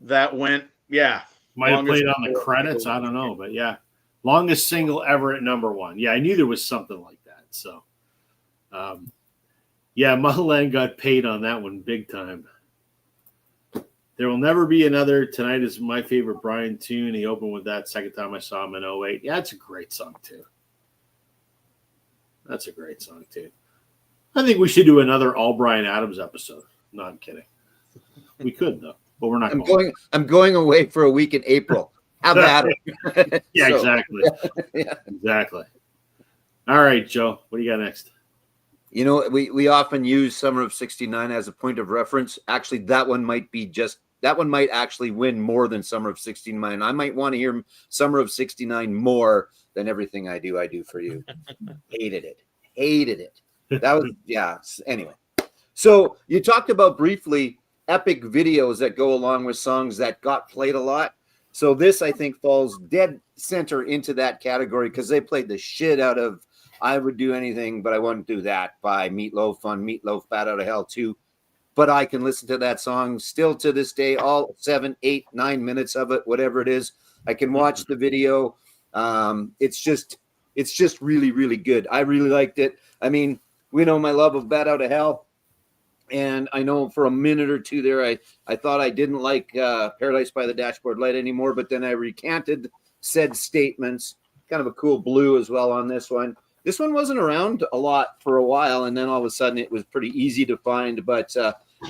that went, yeah. might have played on the credits. I don't know, but yeah, longest single ever at #1. Yeah, I knew there was something like that. So, yeah, Motherland got paid on that one big time. There Will Never Be Another Tonight is my favorite Brian tune. He opened with that Second Time I Saw Him in 08. Yeah, it's a great song too. That's a great song too. I think we should do another All Bryan Adams episode. No, I'm kidding. We could though, but we're not. I'm going away for a week in April. How about it? Yeah, exactly. Yeah. Exactly. All right, Joe. What do you got next? You know, we often use Summer of '69 as a point of reference. Actually, that one might actually win more than Summer of '69. I might want to hear Summer of '69 more than Everything I Do for You. Hated it. That was, yeah. Anyway, so you talked about briefly epic videos that go along with songs that got played a lot. So this, I think, falls dead center into that category because they played the shit out of I Would Do Anything, But I Wouldn't Do That by Meatloaf on Meatloaf Bat Out of Hell 2. But I can listen to that song still to this day, all 7, 8, 9 minutes of it, whatever it is. I can watch the video. It's just really, really good. I really liked it. I mean, we know my love of Bat Out of Hell. And I know for a minute or two there, I thought I didn't like Paradise by the Dashboard Light anymore, but then I recanted said statements. Kind of a cool blue as well on this one. This one wasn't around a lot for a while, and then all of a sudden it was pretty easy to find. But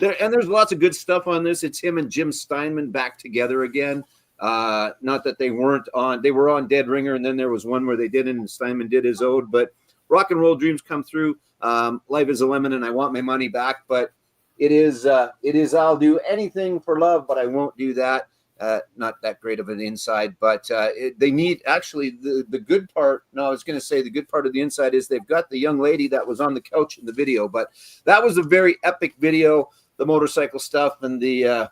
there's lots of good stuff on this. It's him and Jim Steinman back together again. Not that they weren't on. They were on Dead Ringer, and then there was one where they didn't, and Steinman did his ode. But Rock and Roll Dreams Come Through. Life is a Lemon, and I Want My Money Back. But it is I'll do anything for love, but I won't do that. Not that great of an inside, but they need actually the good part. No, I was going to say the good part of the inside is they've got the young lady that was on the couch in the video, but that was a very epic video. The motorcycle stuff and the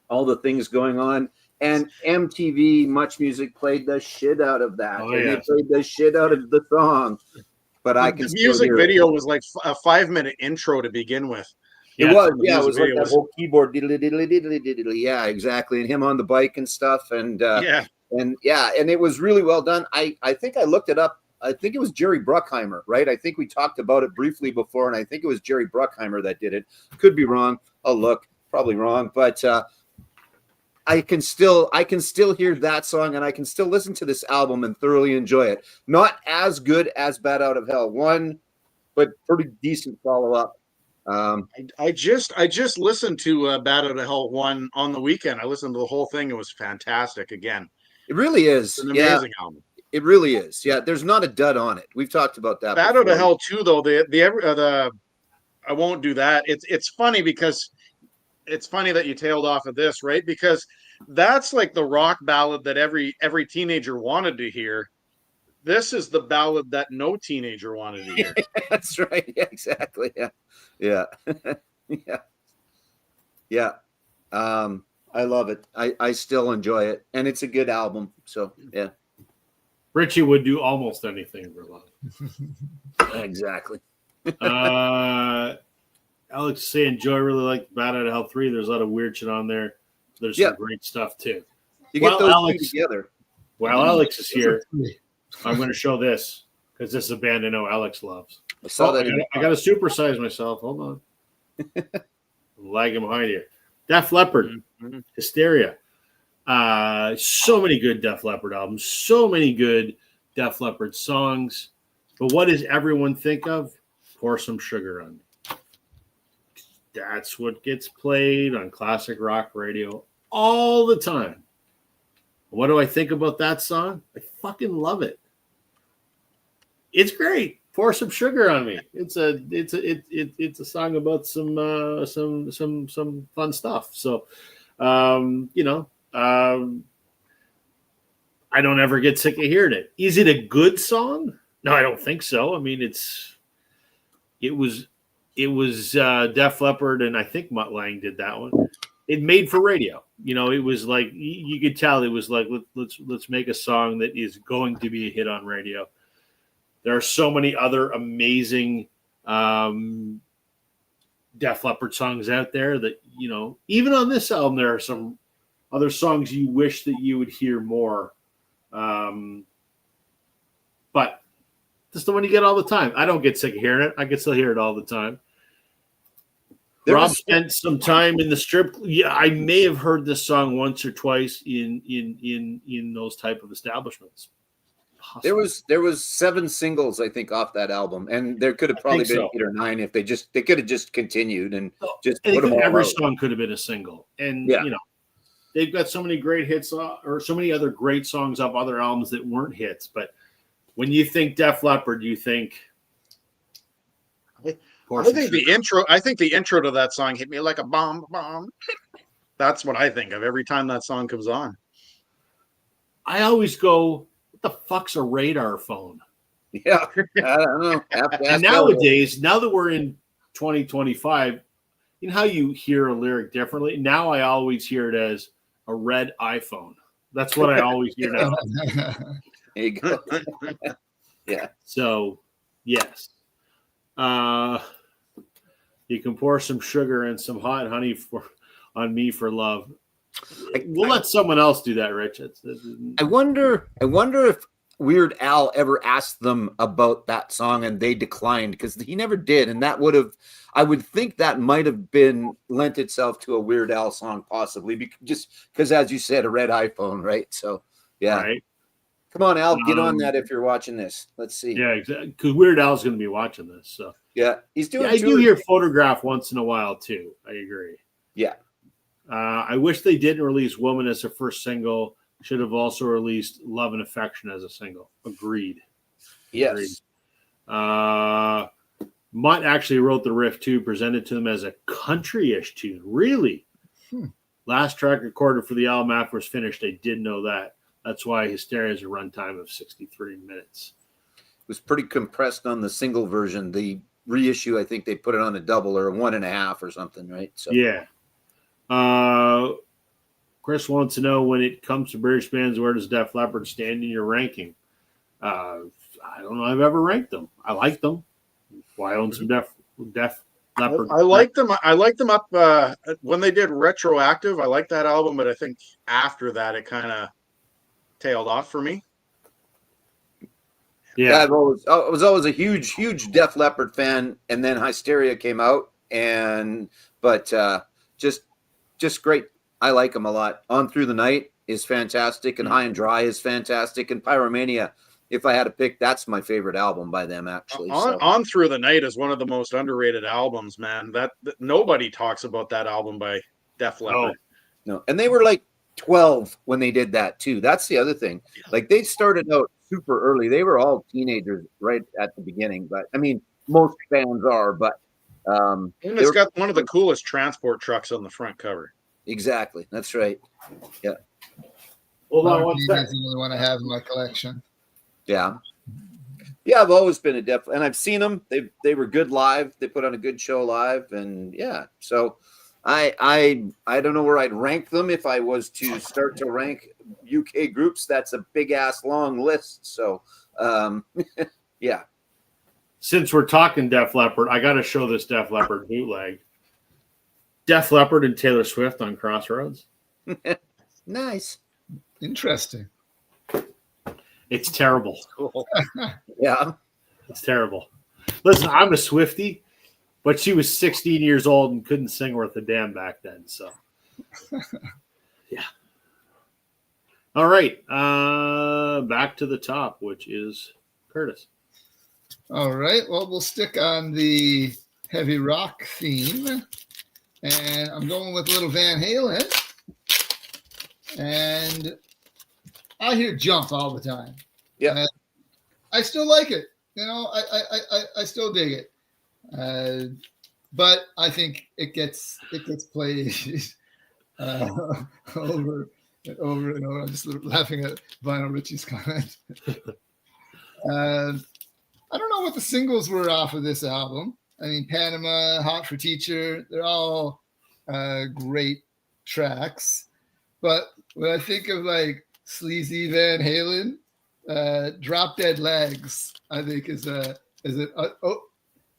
all the things going on. And MTV Much Music played the shit out of that. Oh, and yeah. they played the shit out of the song. But I can the music video was like a 5-minute intro to begin with. It was like that was whole keyboard diddly diddly diddly diddly. Yeah, exactly. And him on the bike and stuff. And and it was really well done. I think I looked it up. I think it was Jerry Bruckheimer, right? I think we talked about it briefly before, and I think it was Jerry Bruckheimer that did it. Could be wrong. I'll look. Probably wrong, but I can still hear that song, and I can still listen to this album and thoroughly enjoy it. Not as good as Bat Out of Hell 1, but pretty decent follow up. I just listened to Bat Out of Hell 1 on the weekend. I listened to the whole thing. It was fantastic. Again, it really is. It's an amazing album. It really is. Yeah, there's not a dud on it. We've talked about that. Bat Out of Hell 2, though, the I Won't Do That. It's funny because it's funny that you tailed off of this, right? Because that's like the rock ballad that every teenager wanted to hear. This is the ballad that no teenager wanted to hear. That's right. Yeah, exactly. Yeah. Yeah. I love it. I still enjoy it, and it's a good album. So yeah. Richie would do almost anything for love. Exactly. Alex is saying Joe, I really like Bat Out of Hell 3. There's a lot of weird shit on there. There's some great stuff too. You get those two together. While Alex is here, I'm going to show this because this is a band I know Alex loves. I saw that. I got to supersize myself. Hold on. I'm lagging behind here. Def Leppard, Hysteria. So many good Def Leppard albums. So many good Def Leppard songs. But what does everyone think of? Pour Some Sugar on Me. That's what gets played on classic rock radio all the time. What do I think about that song? I fucking love it. It's great. Pour Some Sugar on Me. It's a song about some fun stuff. So, I don't ever get sick of hearing it. Is it a good song? No, I don't think so. I mean, it was Def Leppard, and I think Mutt Lange did that one. It made for radio. It was like you could tell it was like let's make a song that is going to be a hit on radio. There are so many other amazing Def Leppard songs out there that even on this album there are some other songs you wish that you would hear more. But this is the one you get all the time. I don't get sick of hearing it. I can still hear it all the time. Rob spent some time in the strip. Yeah, I may have heard this song once or twice in those type of establishments. possible? There was 7 singles, I think, off that album, and there could have probably been so. 8 or 9 if they could have just continued and just I put think them all every out. song could have been a single, and Yeah. you know, they've got so many great hits or so many other great songs off other albums that weren't hits. But when you think Def Leppard, you think. I think the intro to that song hit me like a bomb. That's what I think of every time that song comes on. I always go, what the fuck's a radar phone? Yeah, I don't know. And nowadays, now that we're in 2025, you know how you hear a lyric differently? Now I always hear it as a red iPhone. That's what I always hear now. There you go. Yeah. So, yes. You can pour some sugar and some hot honey on me for love. We'll let someone else do that, Rich. I wonder if Weird Al ever asked them about that song and they declined, because he never did, and that would have. I would think that might have been lent itself to a Weird Al song, possibly, because, as you said, a red iPhone, right? So, yeah. Right. Come on, Al, get on that if you're watching this. Let's see. Yeah, exactly. Because Weird Al's going to be watching this. So yeah, he's doing. Yeah, I do hear Photograph once in a while too. I agree. Yeah. I wish they didn't release Woman as a first single. Should have also released Love and Affection as a single. Agreed. Yes. Mutt actually wrote the riff too, presented to them as a country-ish tune. Really? Last track recorded for the album after it was finished. I did know that. That's why Hysteria has a runtime of 63 minutes. It was pretty compressed on the single version. The reissue, I think they put it on a double or a 1.5 or something, right? So yeah. Chris wants to know, when it comes to British bands, where does Def Leppard stand in your ranking? I don't know. I've ever ranked them. I like them. Why own some Def Leppard? I like them. I like them up when they did Retroactive. I like that album, but I think after that it kind of tailed off for me. Yeah, I was always a huge Def Leppard fan, and then Hysteria came out, but just great. I like them a lot. On Through the Night is fantastic, and High and Dry is fantastic, and Pyromania, if I had to pick, that's my favorite album by them, actually. On Through the Night is one of the most underrated albums, man. That nobody talks about that album by Def Leppard. No, and they were like 12 when they did that too. That's the other thing. Like, they started out super early. They were all teenagers right at the beginning, but I mean, most bands are. But and it's got one of the coolest transport trucks on the front cover. Exactly, that's right. Yeah. Hold on one second. That's the only one I have in my collection. Yeah. Yeah, I've always been a Def, and I've seen them. They were good live. They put on a good show live, and yeah. So I don't know where I'd rank them if I was to start to rank UK groups. That's a big ass long list. So yeah. Since we're talking Def Leppard, I got to show this Def Leppard bootleg. Def Leppard and Taylor Swift on Crossroads. Nice. Interesting. It's terrible. Cool. Yeah. It's terrible. Listen, I'm a Swiftie, but she was 16 years old and couldn't sing worth a damn back then. So, yeah. All right. Back to the top, which is Curtis. All right. Well, we'll stick on the heavy rock theme. And I'm going with Little Van Halen. And I hear Jump all the time. Yeah. I still like it. You know, I still dig it. But I think it gets played over and over and over. I'm just laughing at Vinyl Richie's comment. I don't know what the singles were off of this album. I mean, Panama, Hot for Teacher, they're all great tracks. But when I think of like Sleazy Van Halen, Drop Dead Legs, I think is an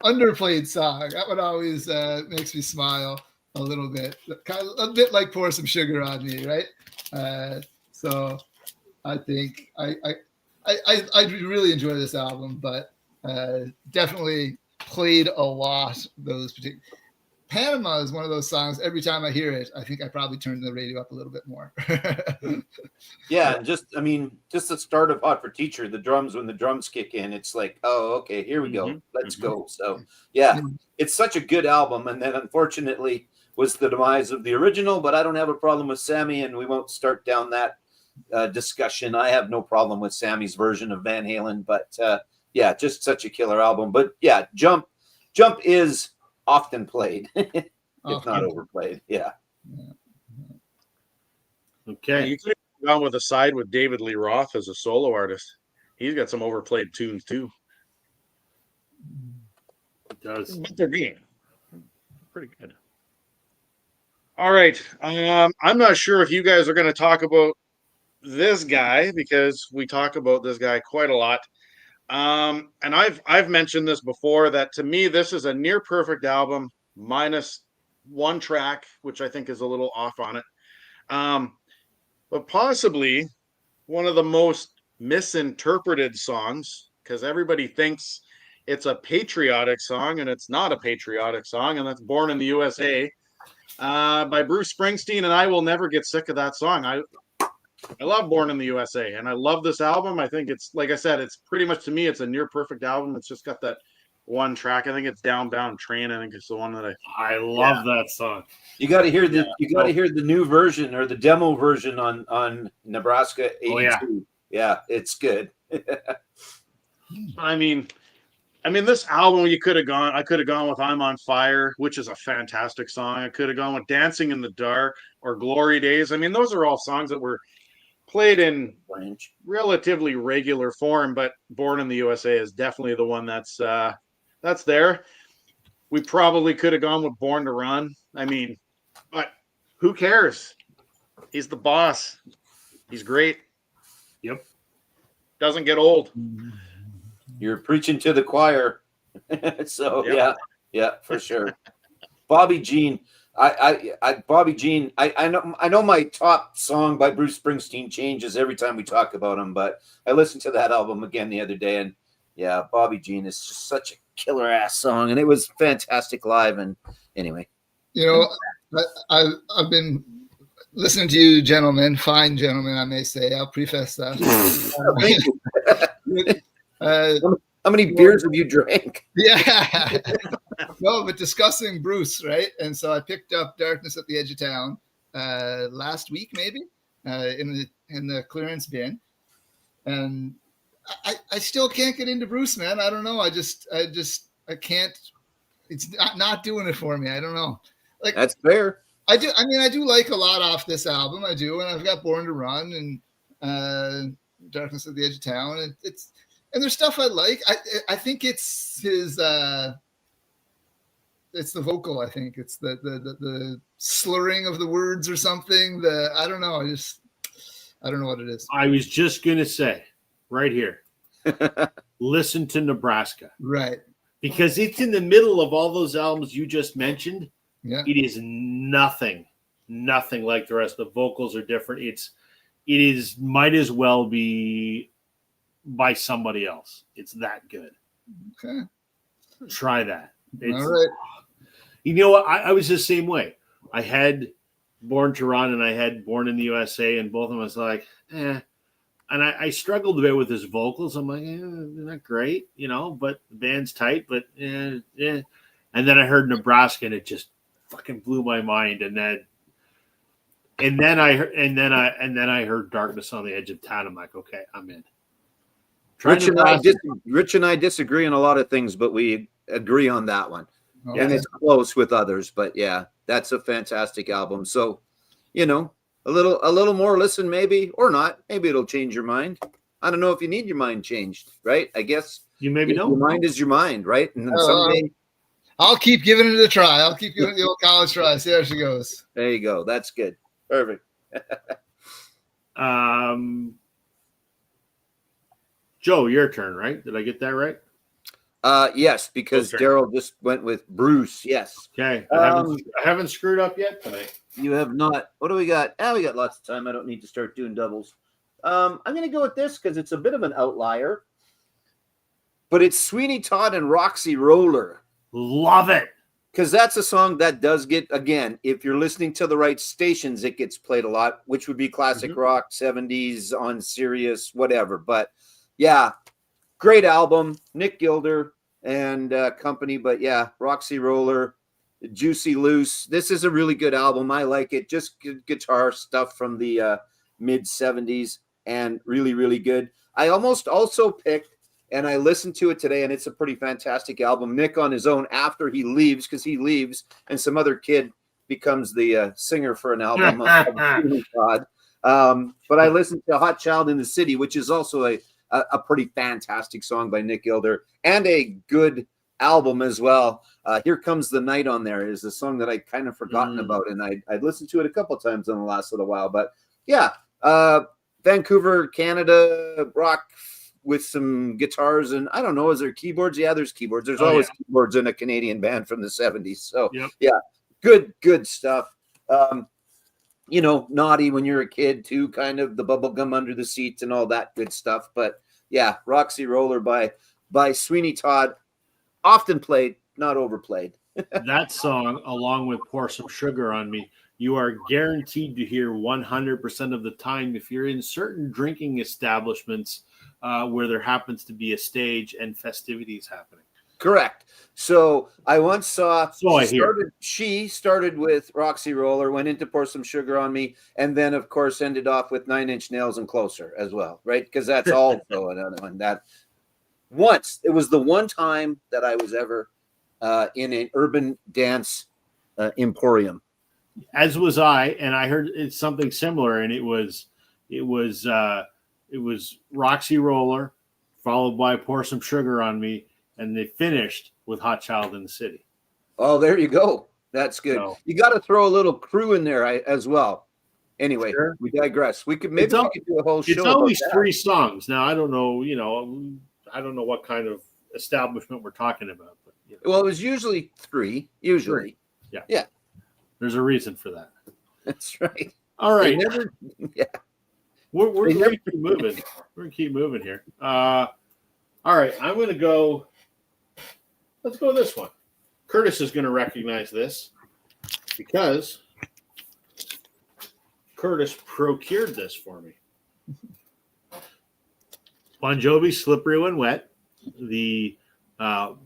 underplayed song. That one always makes me smile a little bit. Kind of a bit like Pour Some Sugar on Me, right? So I think I really enjoy this album, but definitely played a lot those particular. Panama is one of those songs. Every time I hear it, I think I probably turn the radio up a little bit more. Yeah, and just the start of Hot for Teacher, the drums, when the drums kick in, it's like, oh, okay, here we go. Let's go. So yeah, it's such a good album. And then unfortunately was the demise of the original, but I don't have a problem with Sammy, and we won't start down that discussion. I have no problem with Sammy's version of Van Halen, but yeah, just such a killer album. But yeah, Jump is often played, if not overplayed. Yeah. Okay. You could have gone with a side with David Lee Roth as a solo artist. He's got some overplayed tunes too. It does. But they're being pretty good. All right. I'm not sure if you guys are going to talk about this guy, because we talk about this guy quite a lot. And I've mentioned this before, that to me, this is a near perfect album, minus one track, which I think is a little off on it. But possibly one of the most misinterpreted songs, because everybody thinks it's a patriotic song, and it's not a patriotic song, and that's Born in the USA by Bruce Springsteen. And I will never get sick of that song. I love Born in the USA, and I love this album. I think it's, like I said, it's pretty much, to me, it's a near perfect album. It's just got that one track. I think it's Down Bound Train. I think it's the one that I love that song. You got to hear the new version, or the demo version on Nebraska 82. Yeah, it's good. I mean, this album, I could have gone with I'm on Fire, which is a fantastic song. I could have gone with Dancing in the Dark or Glory Days. I mean, those are all songs that were played in relatively regular form, but Born in the USA is definitely the one that's there. We probably could have gone with Born to Run. I mean, but who cares? He's the boss. He's great. Yep. Doesn't get old. You're preaching to the choir. So Yep. yeah, for sure. Bobby Jean. Bobby Jean. I know my top song by Bruce Springsteen changes every time we talk about him, but I listened to that album again the other day, and yeah, Bobby Jean is just such a killer ass song, and it was fantastic live. And anyway, you know, I've been listening to you, gentlemen, fine gentlemen, I may say. I'll preface that. How many beers have you drank? Yeah. No, but discussing Bruce, right? And so I picked up Darkness at the Edge of Town last week, maybe, in the clearance bin. And I still can't get into Bruce, man. I don't know. I can't. It's not doing it for me. I don't know. Like, that's fair. I do like a lot off this album. I do, and I've got Born to Run and Darkness at the Edge of Town. And there's stuff I like. I think it's his. It's the vocal. I think it's the slurring of the words or something. I don't know. I don't know what it is. I was just gonna say, right here, listen to Nebraska, right? Because it's in the middle of all those albums you just mentioned. Yeah, it is nothing like the rest. The vocals are different. It might as well be by somebody else. It's that good. Okay. Try that. All right. You know what? I was the same way. I had Born to Run and I had Born in the USA, and both of them was like, eh. And I struggled a bit with his vocals. I'm like, they're not great, but the band's tight, but yeah. And then I heard Nebraska, and it just fucking blew my mind. And then I heard Darkness on the Edge of Town. I'm like, okay, I'm in. Rich and I disagree on a lot of things, but we agree on that one. Okay. And it's close with others, but yeah, that's a fantastic album. So, a little more listen, maybe, or not. Maybe it'll change your mind. I don't know if you need your mind changed, right? I guess you maybe don't. Your mind is your mind, right? And then someday I'll keep giving it a try. I'll keep giving it the old college try. See how she goes. There you go. That's good. Perfect. Joe, your turn, right? Did I get that right? Yes, because Daryl just went with Bruce. Yes. Okay. I haven't screwed up yet tonight. You have not. What do we got? We got lots of time. I don't need to start doing doubles. I'm going to go with this because it's a bit of an outlier. But it's Sweeney Todd and Roxy Roller. Love it. because that's a song that does get, again, if you're listening to the right stations, it gets played a lot, which would be classic rock, 70s on Sirius, whatever. But yeah, great album, Nick Gilder and company. But yeah, Roxy Roller, Juicy Loose. This is a really good album. I like it. Just good guitar stuff from the mid 70s and really, really good. I almost also picked, and I listened to it today, and it's a pretty fantastic album. Nick on his own after he leaves, because he leaves, and some other kid becomes the singer for an album. But I listened to Hot Child in the City, which is also a pretty fantastic song by Nick Gilder, and a good album as well. Here Comes the Night on there is a song that I kind of forgotten about, and I'd listened to it a couple of times in the last little while. But yeah, Vancouver, Canada, rock with some guitars, and I don't know, is there keyboards? Yeah, there's keyboards. There's always keyboards in a Canadian band from the 70s. So yeah, good stuff. Naughty when you're a kid too, kind of the bubble gum under the seat and all that good stuff. But yeah, Roxy Roller by Sweeney Todd, often played, not overplayed. That song, along with Pour Some Sugar on Me, you are guaranteed to hear 100% of the time if you're in certain drinking establishments where there happens to be a stage and festivities happening. Correct. So I once saw she started with Roxy Roller, went into Pour Some Sugar on Me, and then of course ended off with 9 Inch Nails and Closer as well, right? Because that's also another one that once, it was the one time that I was ever in an urban dance emporium. As was I, and I heard it's something similar, and it was Roxy Roller, followed by Pour Some Sugar on Me, and they finished with Hot Child in the City. Oh, there you go. That's good. So, you got to throw a little crew in there as well. Anyway, we digress. We could do a whole show. It's always 3 songs. Now I don't know. I don't know what kind of establishment we're talking about. But, Well, it was usually 3. Usually, yeah. There's a reason for that. That's right. All right. We're They going to keep moving. We're going to keep moving here. All right. I'm going to go. Let's go this one. Curtis is going to recognize this because Curtis procured this for me. Bon Jovi, Slippery When Wet, the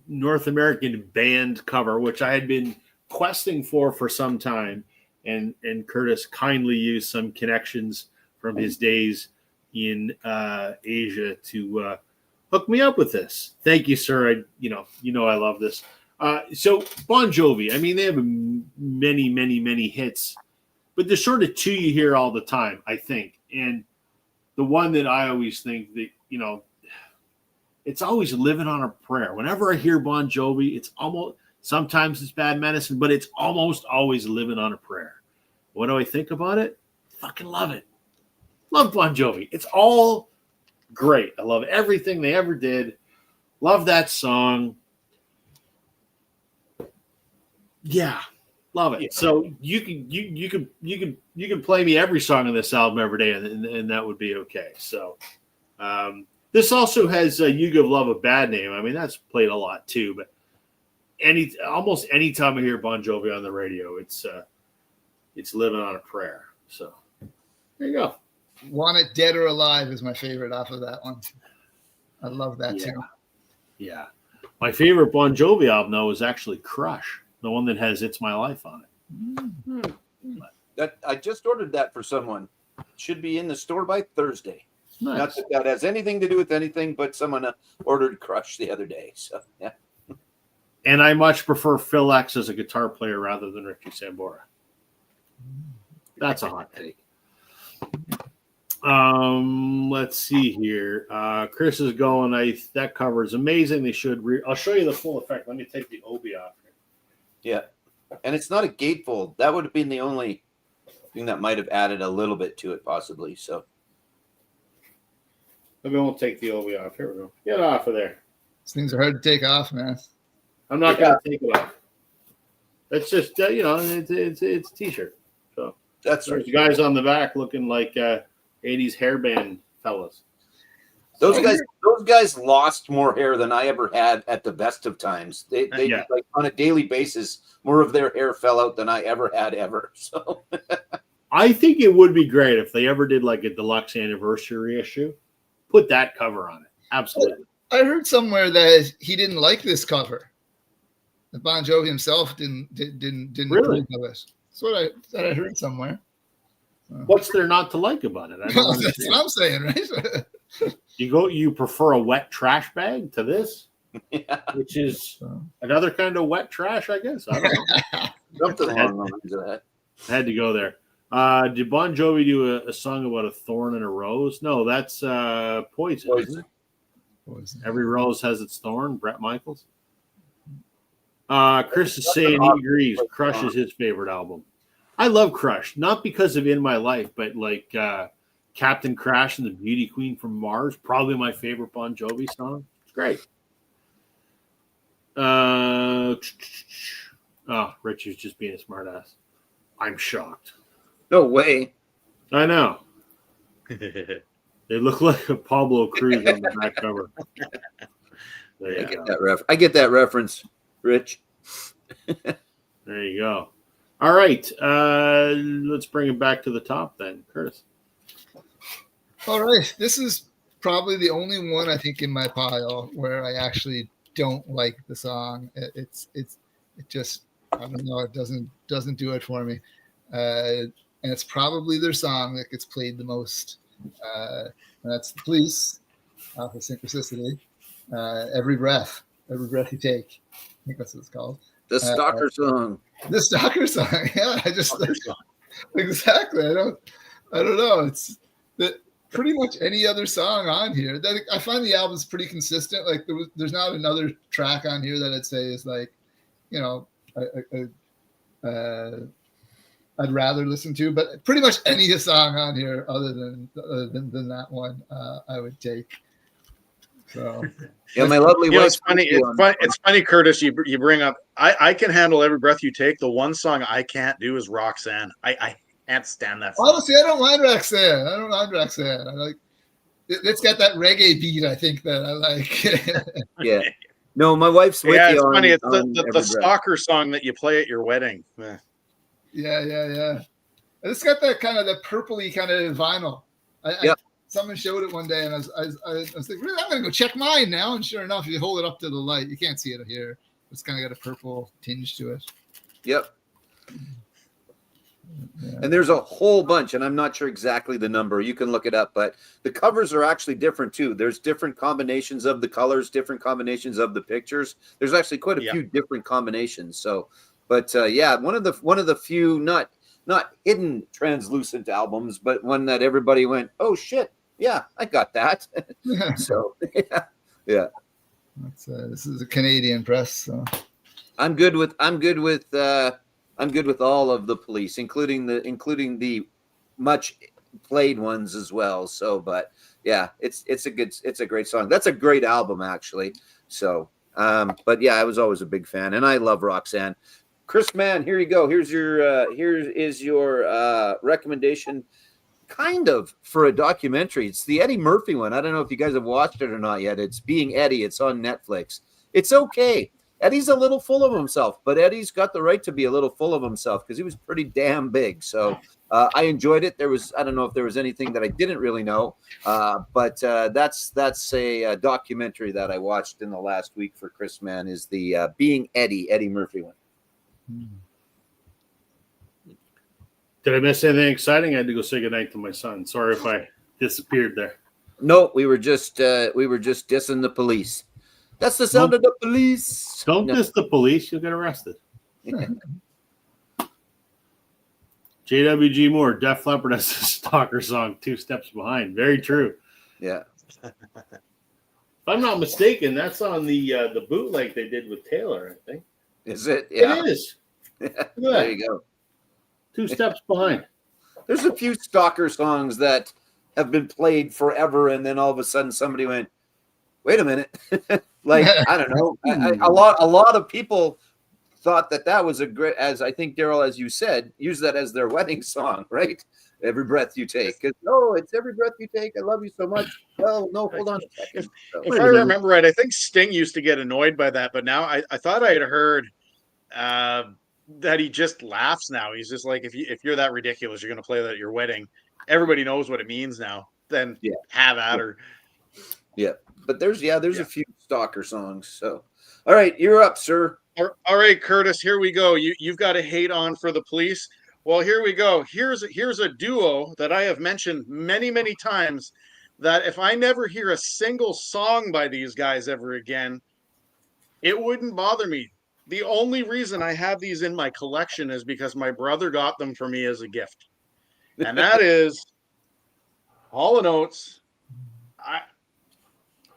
North American band cover, which I had been questing for some time, and Curtis kindly used some connections from his days in Asia to hook me up with this. Thank you, sir. I love this. So Bon Jovi, I mean, they have many hits, but there's sort of 2 you hear all the time, I think. And the one that I always think that, it's always Living on a Prayer. Whenever I hear Bon Jovi, it's almost, sometimes it's Bad Medicine, but it's almost always Living on a Prayer. What do I think about it? Fucking love it. Love Bon Jovi. It's all great. I love everything they ever did. Love that song. Yeah, love it. Yeah. So you can play me every song on this album every day, and that would be okay. So this also has "You Give Love a Bad Name." I mean, that's played a lot too. But almost any time I hear Bon Jovi on the radio, it's Living on a Prayer. So there you go. Want It Dead or Alive is my favorite off of that one. I love that too. Yeah. My favorite Bon Jovi album, though, is actually Crush, the one that has It's My Life on it. That I just ordered that for someone. Should be in the store by Thursday. Nice. Not that that has anything to do with anything, but someone ordered Crush the other day. So, yeah. And I much prefer Phil X as a guitar player rather than Richie Sambora. That's a hot take. Let's see here. Chris is going. That cover is amazing. They should. I'll show you the full effect. Let me take the Obi off here. Yeah, and it's not a gatefold. That would have been the only thing that might have added a little bit to it, possibly. So maybe I won't take the Obi off. Here we go. Get off of there. These things are hard to take off, man. I'm not gonna take it off. It's just it's a t-shirt. So that's right. The guys on the back looking like 80s hairband fellas. Those guys lost more hair than I ever had at the best of times. They like on a daily basis, more of their hair fell out than I ever had ever. So I think it would be great if they ever did like a deluxe anniversary issue. Put that cover on it. Absolutely. I heard somewhere that he didn't like this cover. That Bon Jovi himself didn't really approve of it. That's what I heard somewhere. What's there not to like about it? I don't That's what I'm saying, right? You prefer a wet trash bag to this, which is another kind of wet trash, I guess. I don't know. I had to go there. Did Bon Jovi do a song about a thorn and a rose? No, that's Poison. Every rose has its thorn. Bret Michaels. Chris is saying he agrees. Crush is his favorite album. I love Crush, not because of In My Life, but like Captain Crash and the Beauty Queen from Mars, probably my favorite Bon Jovi song. It's great. Richie's just being a smartass. I'm shocked. No way. I know. They look like a Pablo Cruz on the back cover. I get that reference, Rich. There you go. All right. Let's bring it back to the top then, Curtis. All right. This is probably the only one I think in my pile where I actually don't like the song. It just, I don't know, it doesn't do it for me. And it's probably their song that gets played the most. And that's The Police, off of Synchronicity. Every breath you take. I think that's what it's called. The Stalker song. The Stalker song. Yeah, exactly. I don't know. It's that pretty much any other song on here. I find the album's pretty consistent. Like there's not another track on here that I'd say is like, you know, I'd rather listen to. But pretty much any song on here other than that one, I would take. So yeah, my lovely wife. It's funny, Curtis. You bring up. I can handle Every Breath You Take. The one song I can't do is Roxanne. I can't stand that song. Honestly, I don't mind Roxanne. I like it's got that reggae beat. I think that I like. Yeah. No, my wife's with you. It's on, funny. It's on the Stalker song that you play at your wedding. Yeah. It's got that kind of the purpley kind of vinyl. Someone showed it one day, and I was like, really, I'm going to go check mine now. And sure enough, if you hold it up to the light, you can't see it here. It's kind of got a purple tinge to it. Yep. Yeah. And there's a whole bunch, and I'm not sure exactly the number. You can look it up, but the covers are actually different too. There's different combinations of the colors, different combinations of the pictures. There's actually quite a few different combinations. So, but one of the few not hidden translucent albums, but one that everybody went, oh shit. Yeah, I got that. So, yeah. This is a Canadian press. So. I'm good with all of the Police, including the much played ones as well. So, but yeah, it's a great song. That's a great album actually. So, but yeah, I was always a big fan, and I love Roxanne. Chris Mann, here you go. Here is your recommendation. Kind of for a documentary. It's the Eddie Murphy one. I don't know if you guys have watched it or not yet. It's Being Eddie. It's on Netflix. It's okay. Eddie's a little full of himself, but Eddie's got the right to be a little full of himself because he was pretty damn big. So I enjoyed it. I don't know if there was anything that I didn't really know, but that's a documentary that I watched in the last week for Chris Mann is the Being Eddie Murphy one. Did I miss anything exciting? I had to go say goodnight to my son. Sorry if I disappeared there. No, we were just dissing the police. That's the sound of the police. Don't diss the police. You'll get arrested. JWG Moore, Def Leppard has a Stalker song, 2 Steps Behind. Very true. Yeah. If I'm not mistaken, that's on the bootleg they did with Taylor, I think. Is it? Yeah. It is. There you go. 2 Steps Behind. There's a few Stalker songs that have been played forever, and then all of a sudden somebody went, "Wait a minute!" Like I don't know. A lot of people thought that was a great, as I think Daryl, as you said, use that as their wedding song, right? Every breath you take. No, it's every breath you take. I love you so much. Well, no, hold on a second. If I remember right, I think Sting used to get annoyed by that, but now I thought I had heard that he just laughs now. He's just like, if you're that ridiculous, you're going to play that at your wedding. Everybody knows what it means now. Then have at her. Yeah, but there's a few stalker songs. So, all right, you're up, sir. All right, Curtis, here we go. You've got a hate on for the Police. Well, here we go. Here's a duo that I have mentioned many, many times that if I never hear a single song by these guys ever again, it wouldn't bother me. The only reason I have these in my collection is because my brother got them for me as a gift. And that is Hall & Oates.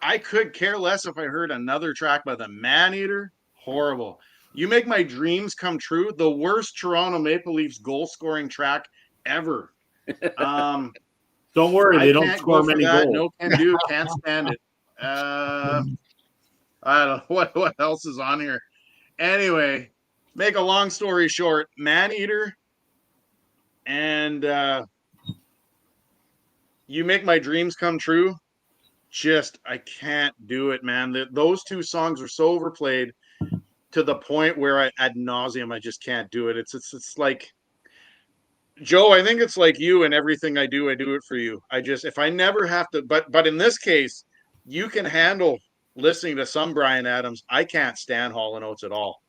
I could care less if I heard another track by the Maneater. Horrible. You Make My Dreams Come True. The worst Toronto Maple Leafs goal-scoring track ever. Don't worry, they don't score many goals. No can do. Can't stand it. I don't know what else is on here. Anyway, make a long story short, Maneater and You Make My Dreams Come True. Just, I can't do it, man. Those two songs are so overplayed to the point where ad nauseum, I just can't do it. It's like, Joe, I think it's like you, and everything I do it for you. If I never have to, but in this case, you can handle listening to some Bryan Adams. I can't stand Hall & Oates at all.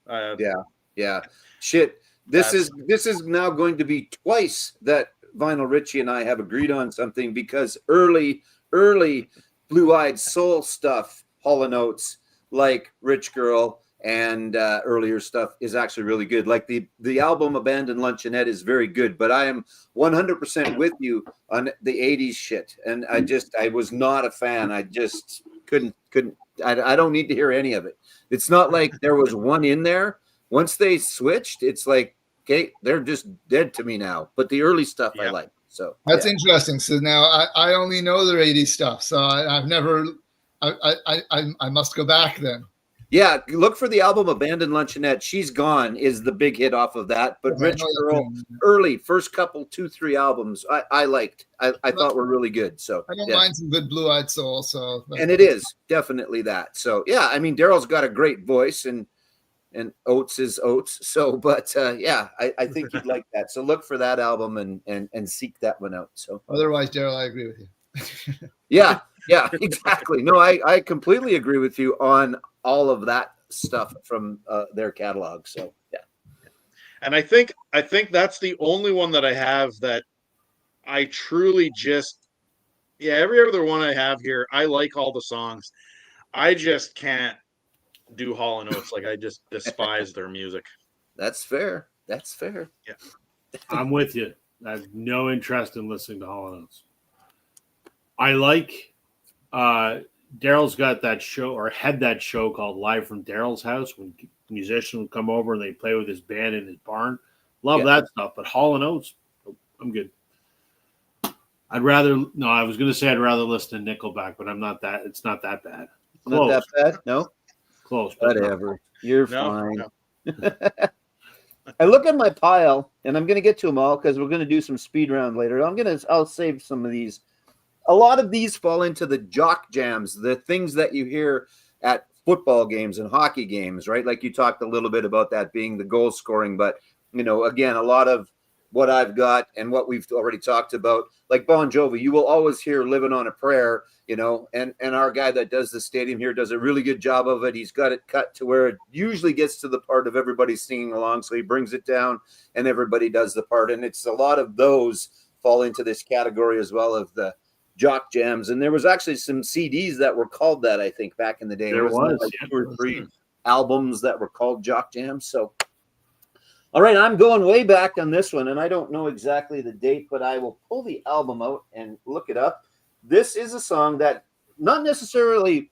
Yeah. Shit. This is now going to be twice that Vinyl Richie and I have agreed on something, because early Blue-Eyed Soul stuff, Hall & Oates, like Rich Girl and earlier stuff is actually really good. Like the album Abandoned Luncheonette is very good, but I am 100% with you on the 80s shit. And I was not a fan. I just couldn't. I don't need to hear any of it. It's not like there was one in there. Once they switched, it's like, okay, they're just dead to me now. But the early stuff I like. So that's interesting. So now I only know their 80s stuff. So I've never. I must go back then. Yeah, look for the album Abandoned Luncheonette. She's Gone is the big hit off of that. But Rich Girl, early, first couple, 2-3 albums, I liked. I thought were really good. So I don't mind some good Blue-Eyed Soul. So and it is definitely that. So yeah, I mean, Daryl's got a great voice, and Oates is Oates. So, but I think you'd like that. So look for that album and seek that one out. So otherwise, Daryl, I agree with you. Yeah, exactly. No, I completely agree with you on all of that stuff from their catalog. So yeah. And I think that's the only one that I have that I truly every other one I have here, I like all the songs. I just can't do Hall & Oates. Like, I just despise their music. That's fair. Yeah. I'm with you. I have no interest in listening to Hall & Oates. I like Daryl's got that show, or had that show called Live from Daryl's House, when musicians would come over and they play with his band in his barn. Love that stuff. But Hall & Oates, I'm good. I was going to say I'd rather listen to Nickelback, but it's not that bad. Close. Not that bad? No? Close. Whatever. You're fine. No. I look at my pile, and I'm going to get to them all because we're going to do some speed round later. I'll save some of these. A lot of these fall into the jock jams, the things that you hear at football games and hockey games, right? Like you talked a little bit about that being the goal scoring, but again, a lot of what I've got and what we've already talked about, like Bon Jovi, you will always hear Living on a Prayer, and our guy that does the stadium here does a really good job of it. He's got it cut to where it usually gets to the part of everybody singing along. So he brings it down and everybody does the part. And it's a lot of those fall into this category as well, of the jock jams. And there was actually some CDs that were called that, I think, back in the day. There was like 2 or 3 albums that were called jock jams. So, all right, I'm going way back on this one, and I don't know exactly the date, but I will pull the album out and look it up. This is a song that not necessarily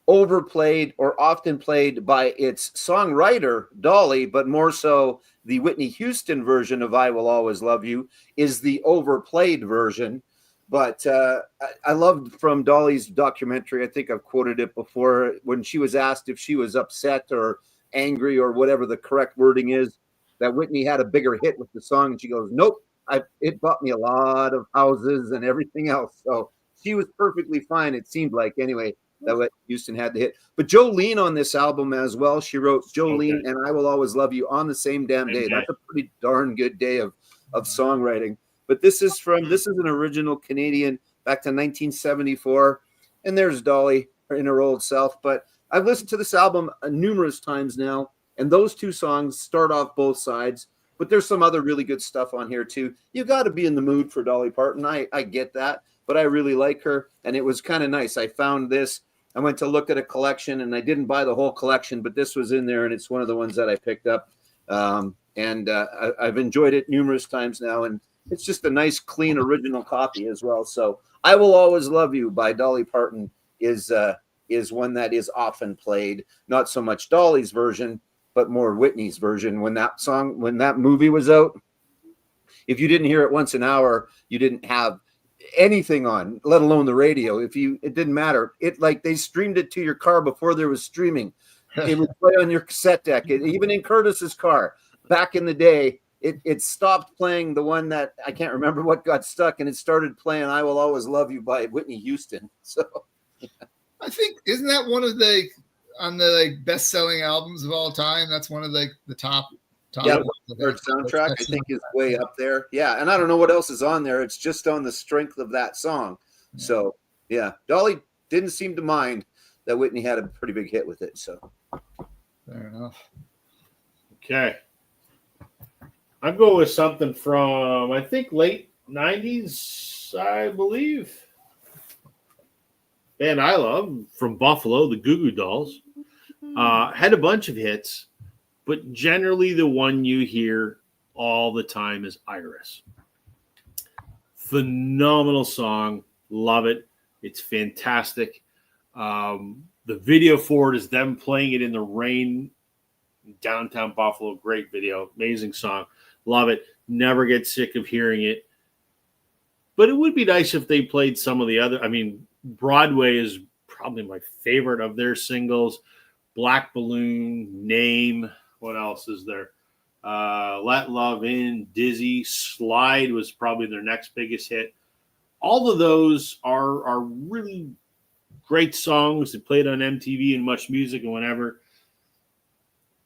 overplayed or often played by its songwriter, Dolly, but more so the Whitney Houston version of I Will Always Love You is the overplayed version. But I loved from Dolly's documentary, I think I've quoted it before, when she was asked if she was upset or angry or whatever the correct wording is, that Whitney had a bigger hit with the song. And she goes, nope, it bought me a lot of houses and everything else. So she was perfectly fine. It seemed like anyway that what Houston had to hit. But Jolene on this album as well. She wrote Jolene and I Will Always Love You on the same damn day. That's a pretty darn good day of songwriting. But this is an original Canadian back to 1974. And there's Dolly in her old self. But I've listened to this album numerous times now. And those two songs start off both sides. But there's some other really good stuff on here too. You got to be in the mood for Dolly Parton. I get that. But I really like her. And it was kind of nice. I found this. I went to look at a collection and I didn't buy the whole collection, but this was in there and it's one of the ones that I picked up. I've enjoyed it numerous times now. And it's just a nice, clean, original copy as well. So I Will Always Love You by Dolly Parton is one that is often played. Not so much Dolly's version, but more Whitney's version. When that movie was out, if you didn't hear it once an hour, you didn't have anything on, let alone the radio. It didn't matter. It like they streamed it to your car before there was streaming. It would play on your cassette deck. Even in Curtis's car back in the day, it stopped playing the one that I can't remember what got stuck, and it started playing I Will Always Love You by Whitney Houston. So yeah. I think, isn't that one of the on the like best-selling albums of all time? That's one of the top. Yeah, the soundtrack I think is way up there. Yeah, and I don't know what else is on there. It's just on the strength of that song. Yeah. So yeah, Dolly didn't seem to mind that Whitney had a pretty big hit with it. So fair enough. Okay, I'll go with something from I think late '90s, I believe. Band I love from Buffalo, the Goo Goo Dolls, had a bunch of hits. But generally, the one you hear all the time is Iris. Phenomenal song. Love it. It's fantastic. The video for it is them playing it in the rain in downtown Buffalo. Great video. Amazing song. Love it. Never get sick of hearing it. But it would be nice if they played some of the other. I mean, Broadway is probably my favorite of their singles. Black Balloon, Name. What else is there? Let Love In, Dizzy, Slide was probably their next biggest hit. All of those are really great songs. They played on MTV and Much Music and whatever.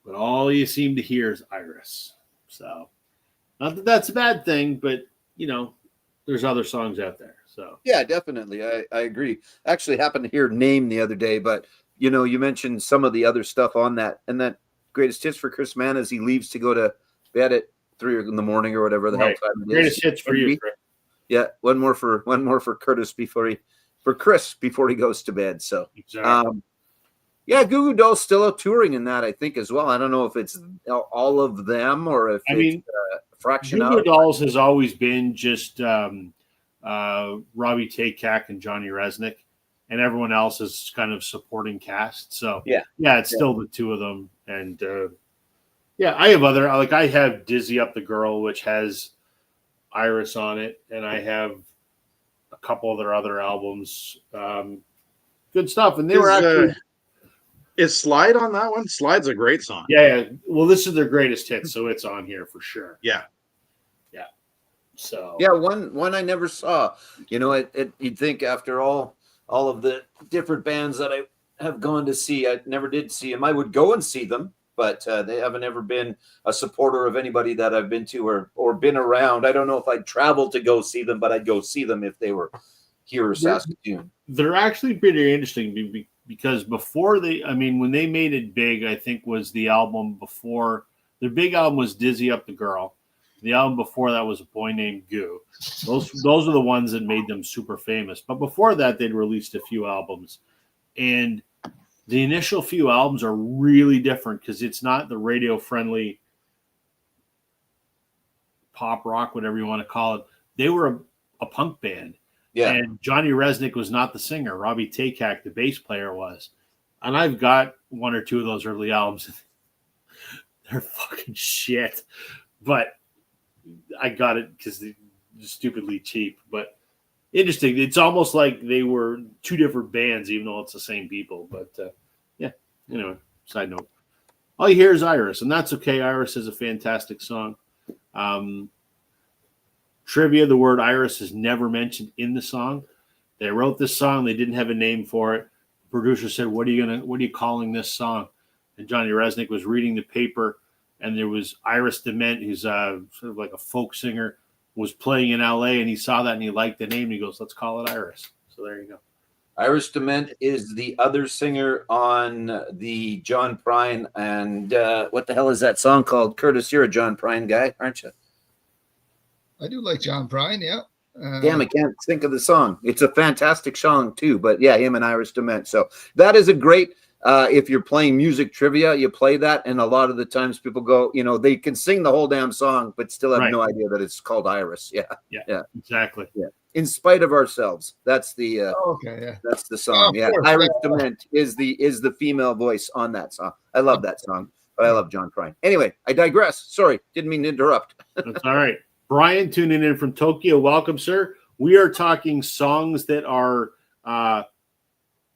But all you seem to hear is Iris. So, not that that's a bad thing, but, there's other songs out there. So yeah, definitely. I agree. I actually happened to hear Name the other day, but, you mentioned some of the other stuff on that. And that Greatest Hits for Chris Mann as he leaves to go to bed at 3 in the morning or whatever the hell time it is. Greatest Hits for you, Chris. Yeah, one more for Curtis before he goes to bed. So exactly. Yeah, Goo Goo Dolls still out touring in that, I think, as well. I don't know if it's all of them or if it's a fraction of. Goo Goo Dolls has always been just Robbie Takak and Johnny Resnick. And everyone else is kind of supporting cast. So yeah, it's still the two of them. And I have I have Dizzy Up the Girl, which has Iris on it, and I have a couple of their other albums. Good stuff. And they were actually is Slide on that one? Slide's a great song. Yeah. Well, this is their greatest hit, so it's on here for sure. Yeah. So one I never saw. You'd think after all of the different bands that I have gone to see, I never did see them. I would go and see them, but they haven't ever been a supporter of anybody that I've been to or been around. I don't know if I'd travel to go see them, but I'd go see them if they were here or Saskatoon. They're actually pretty interesting because before when they made it big, I think was the album before. Their big album was Dizzy Up the Girl. The album before that was A Boy Named Goo. Those are the ones that made them super famous. But before that, they'd released a few albums. And the initial few albums are really different because it's not the radio-friendly pop rock, whatever you want to call it. They were a punk band. Yeah. And Johnny Resnick was not the singer. Robbie Takak, the bass player, was. And I've got one or two of those early albums. They're fucking shit. But I got it because they're stupidly cheap, but interesting. It's almost like they were two different bands, even though it's the same people. But anyway, side note. All you hear is Iris, and that's okay. Iris is a fantastic song. trivia, the word Iris is never mentioned in the song. They wrote this song. They didn't have a name for it. The producer said, what are you calling this song? And Johnny Resnick was reading the paper, and there was Iris DeMent, who's sort of like a folk singer, was playing in LA, and he saw that and he liked the name. And he goes, let's call it Iris. So there you go. Iris DeMent is the other singer on the John Prine, and what the hell is that song called? Curtis, you're a John Prine guy, aren't you? I do like John Prine, yeah. Damn, I can't think of the song. It's a fantastic song too, but yeah, him and Iris DeMent. So that is a great, if you're playing music trivia, you play that, and a lot of the times people go, they can sing the whole damn song, but still have no idea that it's called Iris. Yeah, exactly. Yeah. In spite of ourselves. That's the that's the song. Yeah. Iris DeMent is the female voice on that song. I love that song, but I love John Prine. Anyway, I digress. Sorry, didn't mean to interrupt. That's all right. Brian tuning in from Tokyo. Welcome, sir. We are talking songs that are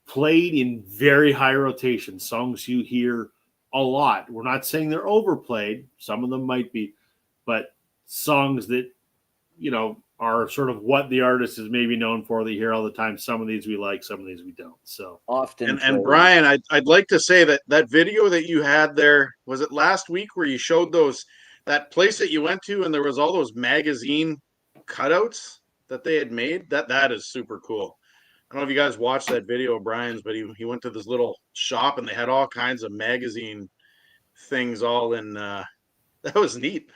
played in very high rotation, songs you hear a lot. We're not saying they're overplayed. Some of them might be, but songs that, are sort of what the artist is maybe known for. They hear all the time. Some of these we like, some of these we don't. So often. And Brian, I'd like to say that video that you had there, was it last week where you showed that place that you went to and there was all those magazine cutouts that they had made? That is super cool. I don't know if you guys watched that video of Brian's, but he went to this little shop and they had all kinds of magazine things all in. That was neat.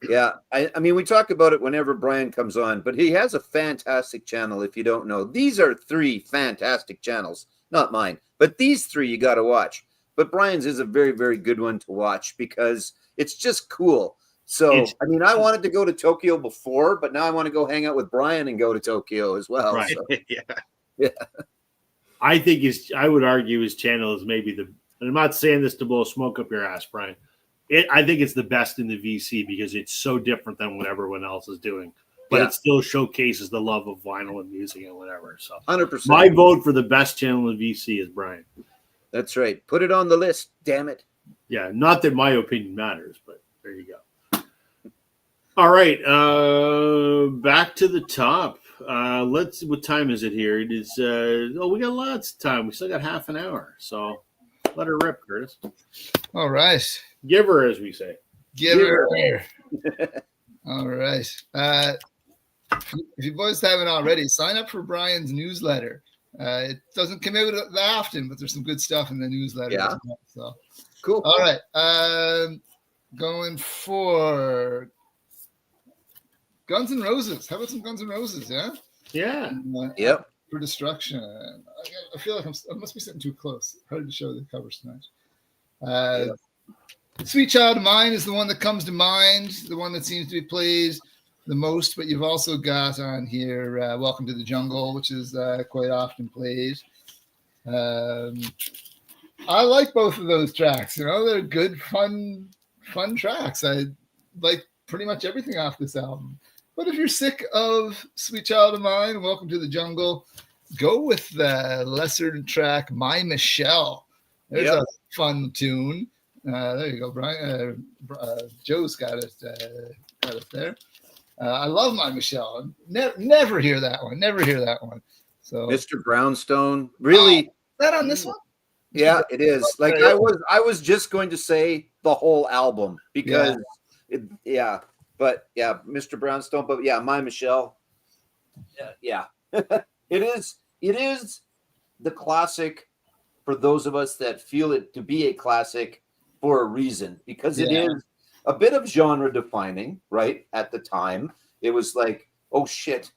Yeah, I mean, we talk about it whenever Brian comes on, but he has a fantastic channel. If you don't know, these are 3 fantastic channels, not mine, but these 3 you got to watch. But Brian's is a very, very good one to watch because it's just cool. So, I mean, I wanted to go to Tokyo before, but now I want to go hang out with Brian and go to Tokyo as well. Right. So. Yeah. I think I would argue his channel is maybe and I'm not saying this to blow smoke up your ass, Brian. I think it's the best in the VC because it's so different than what everyone else is doing. But it still showcases the love of vinyl and music and whatever. So 100%. My vote for the best channel in VC is Brian. That's right. Put it on the list, damn it. Yeah, not that my opinion matters, but there you go. All right, back to the top. What time is it here? It is, we got lots of time. We still got half an hour. So let her rip, Curtis. All right. Give her, as we say. Give her. All right. If you boys haven't already, sign up for Brian's newsletter. It doesn't come out that often, but there's some good stuff in the newsletter. Yeah. So cool. All right. Going for Guns N' Roses. How about some Guns N' Roses? Yeah. Yeah. Yep. For Destruction. I feel like I must be sitting too close. Hard to show the covers tonight. Sweet Child of Mine is the one that comes to mind, the one that seems to be played the most, but you've also got on here Welcome to the Jungle, which is quite often played. I like both of those tracks. They're good, fun tracks. I like pretty much everything off this album. But if you're sick of Sweet Child of Mine and Welcome to the Jungle, go with the lesser track My Michelle. There's a fun tune. There you go, Brian. Joe's got it there. I love My Michelle. Never hear that one. Never hear that one. So Mr. Brownstone, really? Is that on this one? Yeah, it is. Like I was just going to say the whole album because but Mr. Brownstone, but My Michelle. Yeah. It is the classic for those of us that feel it to be a classic for a reason, because it is a bit of genre defining, right? At the time, it was like, oh shit,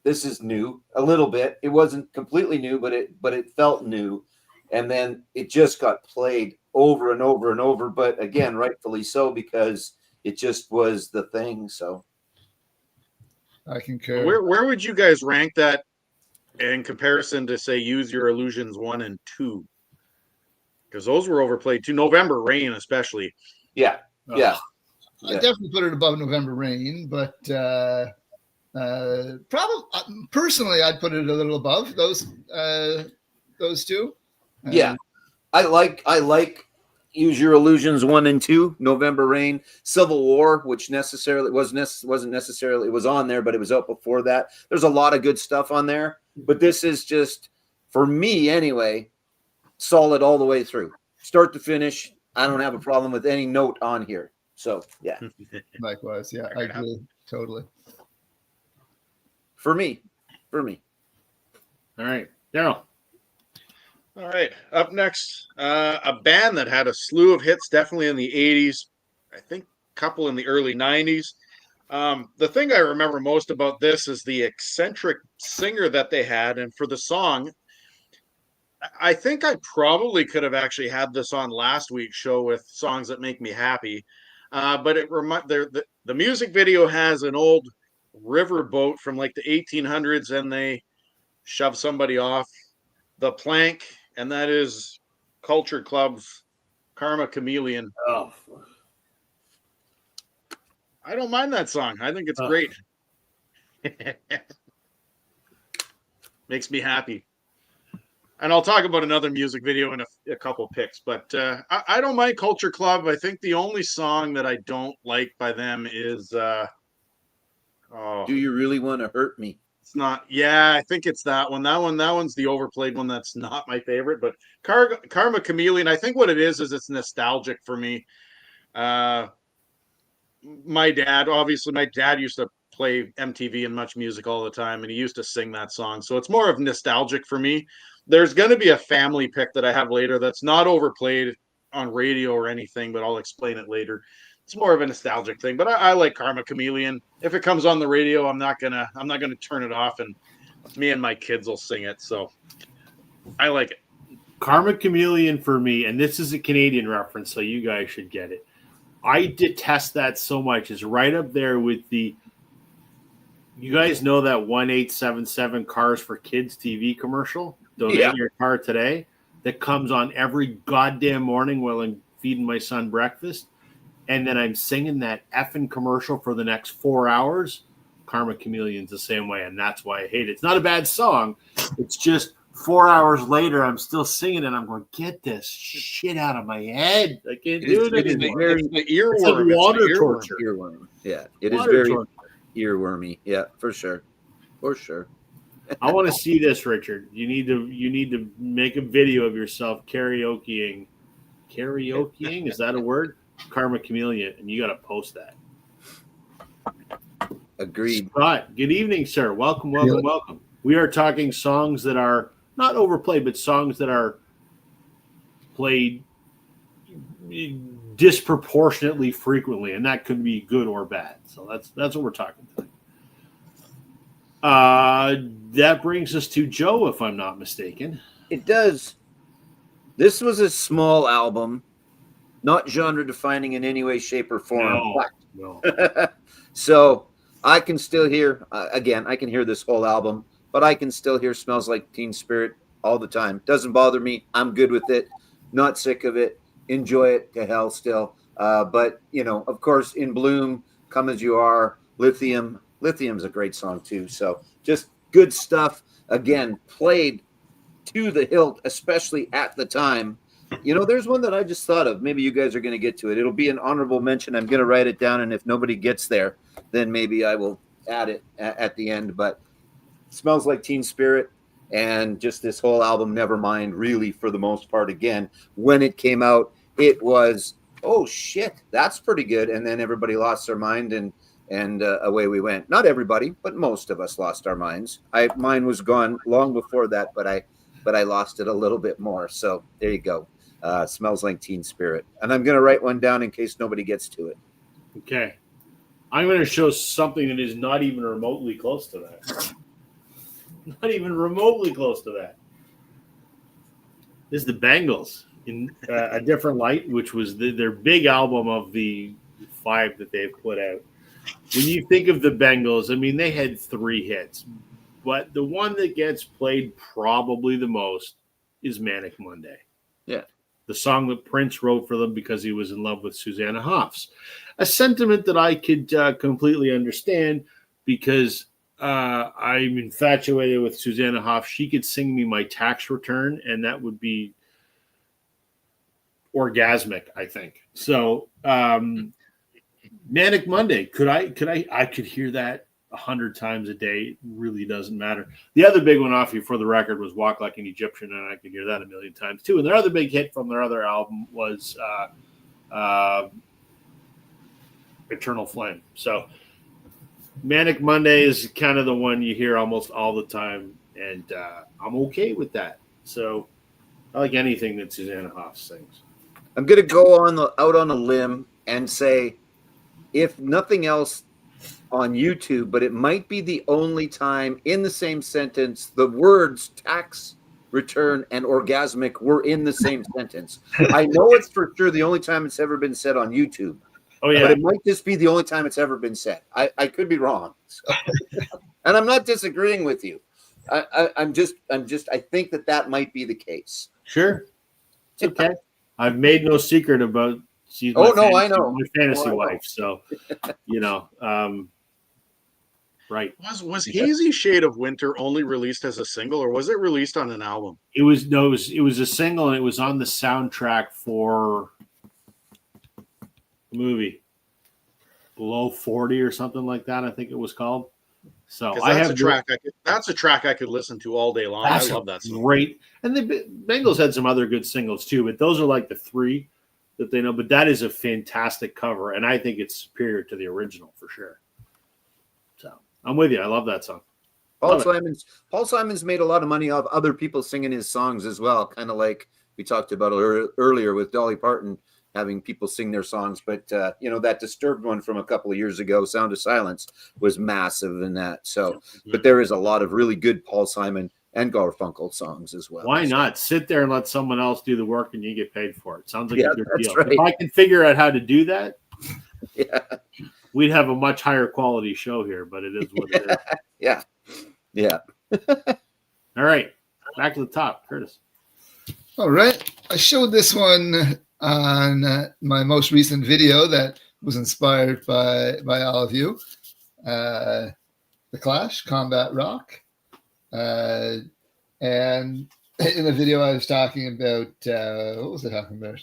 this is new a little bit. It wasn't completely new, but it felt new. And then it just got played over and over and over. But again, rightfully so, because it just was the thing. So I concur. Where would you guys rank that in comparison to, say, Use Your Illusions 1 and 2? Because those were overplayed too. November Rain, especially. Yeah. I definitely put it above November Rain, but probably personally, I'd put it a little above those two. I like Use Your Illusions 1 and 2, November Rain, Civil War, which wasn't necessarily, it was on there, but it was out before that. There's a lot of good stuff on there, but this is just, for me anyway, solid all the way through, start to finish. I don't have a problem with any note on here. So yeah, Likewise, yeah, I agree totally. For me. All right, Daryl. All right, up next, a band that had a slew of hits, definitely in the 80s, I think a couple in the early 90s. The thing I remember most about this is the eccentric singer that they had. And for the song, I think I probably could have actually had this on last week's show with songs that make me happy. But the music video has an old river boat from like the 1800s, and they shove somebody off the plank, and that is Culture Club's Karma Chameleon. Oh, I don't mind that song. I think it's great. Makes me happy. And I'll talk about another music video in a couple picks, but I don't mind Culture Club. I think the only song that I don't like by them is Do You Really Want to Hurt Me? It's not. Yeah, I think it's that one. That one's the overplayed one. That's not my favorite. But Karma Chameleon, I think what it is it's nostalgic for me. My dad used to play MTV and Much Music all the time, and he used to sing that song. So it's more of nostalgic for me. There's going to be a family pick that I have later that's not overplayed on radio or anything, but I'll explain it later. It's more of a nostalgic thing, but I like Karma Chameleon. If it comes on the radio, I'm not gonna turn it off, and me and my kids will sing it. So I like it. Karma Chameleon for me, and this is a Canadian reference, so you guys should get it. I detest that so much. It's right up there with the. You guys know that 1877 Cars for Kids TV commercial? Donate your car today. That comes on every goddamn morning while I'm feeding my son breakfast. And then I'm singing that effing commercial for the next 4 hours. Karma Chameleon's the same way, and that's why I hate it. It's not a bad song. It's just 4 hours later, I'm still singing, and I'm going, get this shit out of my head. I can't do it anymore. It's the earworm. It's water torture. Earworm. Yeah, it is very earwormy. Yeah, for sure. I want to see this, Richard. You need to make a video of yourself karaokeing. Karaokeing? Is that a word? Karma Chameleon, and you got to post that. Agreed. Scott, good evening, sir. Welcome. We are talking songs that are not overplayed, but songs that are played disproportionately frequently, and that could be good or bad. So that's what we're talking tonight. That brings us to Joe, if I'm not mistaken. It does. This was a small album. Not genre defining in any way, shape, or form. No. So I can still hear, I can hear this whole album, but I can still hear Smells Like Teen Spirit all the time. Doesn't bother me. I'm good with it. Not sick of it. Enjoy it to hell still. But, of course, In Bloom, Come As You Are, Lithium. Lithium's a great song, too. So just good stuff. Again, played to the hilt, especially at the time. There's one that I just thought of. Maybe you guys are going to get to it. It'll be an honorable mention. I'm going to write it down, and if nobody gets there, then maybe I will add it at the end. But Smells Like Teen Spirit and just this whole album, Nevermind, really, for the most part, again, when it came out, it was, oh, shit, that's pretty good. And then everybody lost their mind, and away we went. Not everybody, but most of us lost our minds. Mine was gone long before that, but I lost it a little bit more. So there you go. Smells Like Teen Spirit. And I'm going to write one down in case nobody gets to it. Okay. I'm going to show something that is not even remotely close to that. Not even remotely close to that. This is the Bangles in A Different Light, which was their big album of the 5 that they've put out. When you think of the Bangles, I mean, they had 3 hits. But the one that gets played probably the most is Manic Monday. Yeah. The song that Prince wrote for them because he was in love with Susanna Hoffs. A sentiment that I could completely understand because I'm infatuated with Susanna Hoffs. She could sing me my tax return, and that would be orgasmic, I think. So Manic Monday, I could hear that 100 times a day. It really doesn't matter. The other big one off you for the record was Walk Like an Egyptian, and I could hear that a million times too. And their other big hit from their other album was Eternal Flame. So Manic Monday is kind of the one you hear almost all the time, and I'm okay with that. So I like anything that Susanna Hoffs sings. I'm going to go out on a limb and say, if nothing else, on YouTube, but it might be the only time in the same sentence the words tax return and orgasmic were in the same sentence. I know it's for sure the only time it's ever been said on YouTube. Oh yeah, but it might just be the only time it's ever been said. I could be wrong, so. And I'm not disagreeing with you. I'm just I think that might be the case. Sure, it's okay. I've made no secret about. She's I know my fantasy wife. So, right. Was Hazy Shade of Winter only released as a single, or was it released on an album? It was a single, and it was on the soundtrack for the movie Below 40 or something like that. I think it was called. So that's a track I could listen to all day long. I love that song. Great. And the Bengals had some other good singles too, but those are like the three that they know. But that is a fantastic cover, and I think it's superior to the original for sure. So I'm with you. I love that song. Paul Simon's made a lot of money off other people singing his songs as well, kind of like we talked about earlier with Dolly Parton having people sing their songs. But that Disturbed one from a couple of years ago, Sound of Silence, was massive in that. So, but there is a lot of really good Paul Simon and Garfunkel songs as well. Why not sit there and let someone else do the work and you get paid for it? Sounds like a good deal. Right. If I can figure out how to do that, we'd have a much higher quality show here, but it is what it is. Yeah. All right. Back to the top. Curtis. All right. I showed this one on my most recent video that was inspired by all of you. The Clash, Combat Rock. And in the video I was talking about, what was I talking about?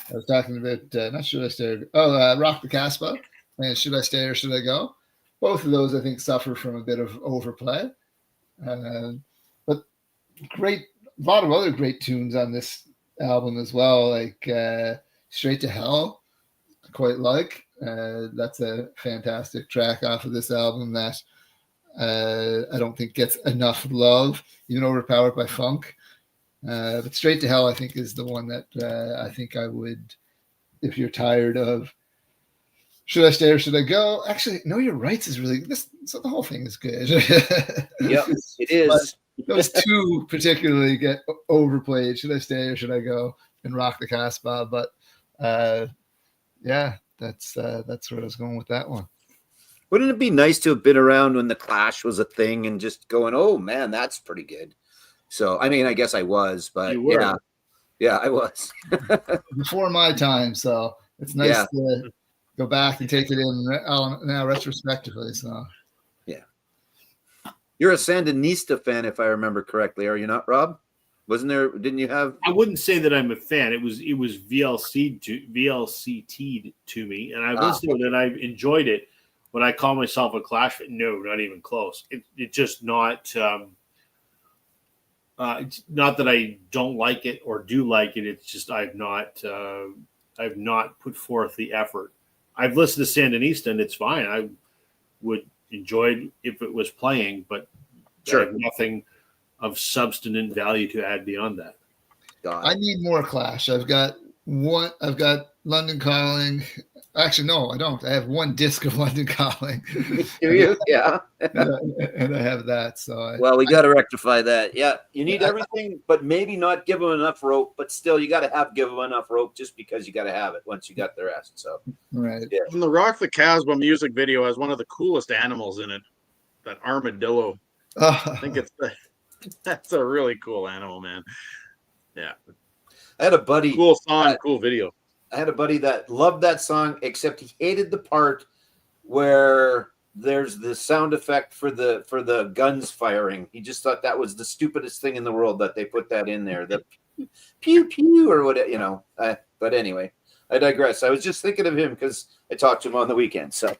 I was talking about, not Should I Stay? Rock the Casbah and Should I Stay or Should I Go? Both of those, I think, suffer from a bit of overplay. But a lot of other great tunes on this album as well, like Straight to Hell, I quite like. That's a fantastic track off of this album that I don't think gets enough love, even overpowered by funk. But Straight to Hell, I think, is the one that I think I would, if you're tired of Should I Stay or Should I Go? Actually, Know Your Rights is really this. So the whole thing is good. Yep, it is. But those two particularly get overplayed. Should I Stay or Should I Go? And Rock the Casbah. But that's where I was going with that one. Wouldn't it be nice to have been around when the Clash was a thing and just going, oh man, that's pretty good. So, I mean, I guess I was, but yeah, I was. Before my time, so it's nice to go back and take it in now retrospectively. So, yeah. You're a Sandinista fan, if I remember correctly, are you not, Rob? Didn't you have? I wouldn't say that I'm a fan. It was VLC'd to me, and I listened to it and I enjoyed it. Would I call myself a Clash fan? No, not even close. It's just not. It's not that I don't like it or do like it. It's just I've not put forth the effort. I've listened to Sandinista and it's fine. I would enjoy it if it was playing, but I have nothing of substantive value to add beyond that. I need more Clash. I've got London Calling. Actually, no, I don't. I have one disc of London Calling. Do you? Yeah. and I have that. So we got to rectify that. Yeah, you need everything, but maybe not give them enough rope. But still, you got to give them enough rope just because you got to have it once you got the rest. So right. Yeah. And the Rock the Casbah music video has one of the coolest animals in it, that armadillo. I think that's a really cool animal, man. Yeah. I had a buddy. Cool song, cool video. I had a buddy that loved that song, except he hated the part where there's the sound effect for the guns firing. He just thought that was the stupidest thing in the world that they put that in there. The pew pew or whatever, But anyway, I digress. I was just thinking of him because I talked to him on the weekend. So.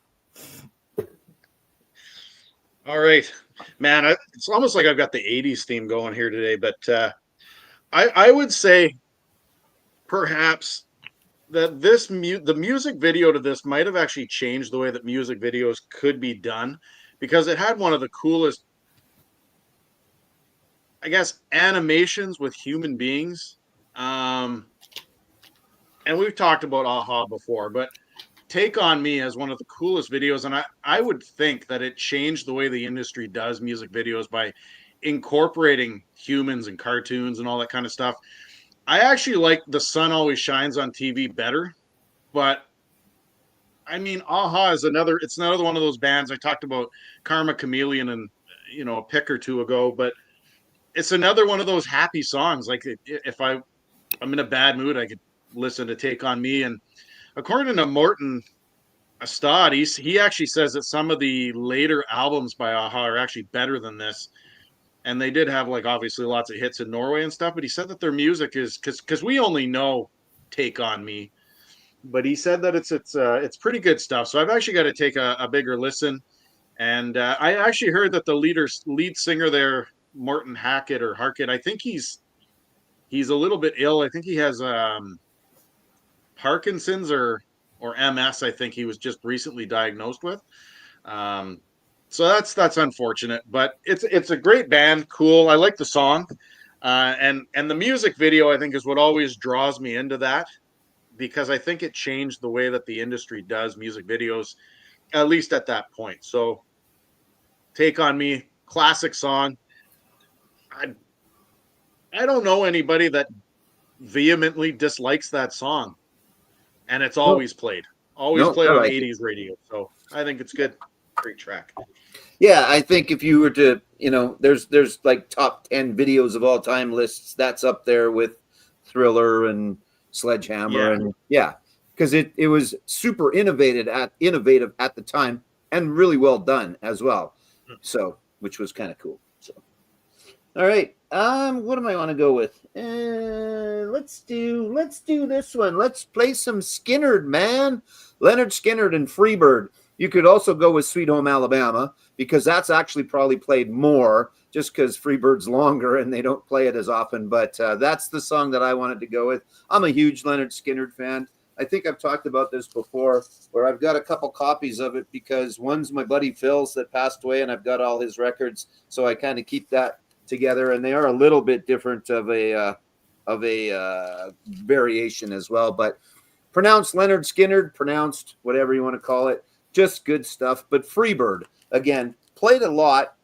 All right, man. It's almost like I've got the '80s theme going here today, but I would say perhaps that the music video to this might have actually changed the way that music videos could be done, because it had one of the coolest, I guess, animations with human beings. And we've talked about Aha before, but Take on Me as one of the coolest videos, and I would think that it changed the way the industry does music videos by incorporating humans and cartoons and all that kind of stuff. I actually like The Sun Always Shines on TV better, but I mean, Aha is another one of those bands. I talked about Karma Chameleon and a pick or two ago, but it's another one of those happy songs. Like if I'm in a bad mood, I could listen to Take on Me. And according to Morten Astad, he actually says that some of the later albums by Aha are actually better than this. And they did have, like, obviously lots of hits in Norway and stuff, but he said that their music is, because we only know Take on Me, but he said that it's pretty good stuff. So I've actually got to take a bigger listen. And I actually heard that the lead singer there, Morten Harket, I think he's a little bit ill. I think he has Parkinson's or MS. I think he was just recently diagnosed with. So that's unfortunate, but it's a great band. Cool. I like the song, and the music video, I think, is what always draws me into that, because I think it changed the way that the industry does music videos, at least at that point. So Take on Me, classic song. I don't know anybody that vehemently dislikes that song, and it's always played on 80s radio. So I think it's good. Great track. Yeah, I think if you were to, there's like top 10 videos of all time lists, that's up there with Thriller and Sledgehammer. And because it was super innovative at the time and really well done as well. So, which was kind of cool. So, all right. What do I want to go with? Let's do this one. Let's play some Skynyrd, man. Lynyrd Skynyrd and Freebird. You could also go with Sweet Home Alabama, because that's actually probably played more, just because Freebird's longer and they don't play it as often. But that's the song that I wanted to go with. I'm a huge Lynyrd Skynyrd fan. I think I've talked about this before, where I've got a couple copies of it, because one's my buddy Phil's that passed away, and I've got all his records, so I kind of keep that together. And they are a little bit different of a variation as well, but pronounced Lynyrd Skynyrd, pronounced whatever you want to call it. Just good stuff. But Freebird, again, played a lot,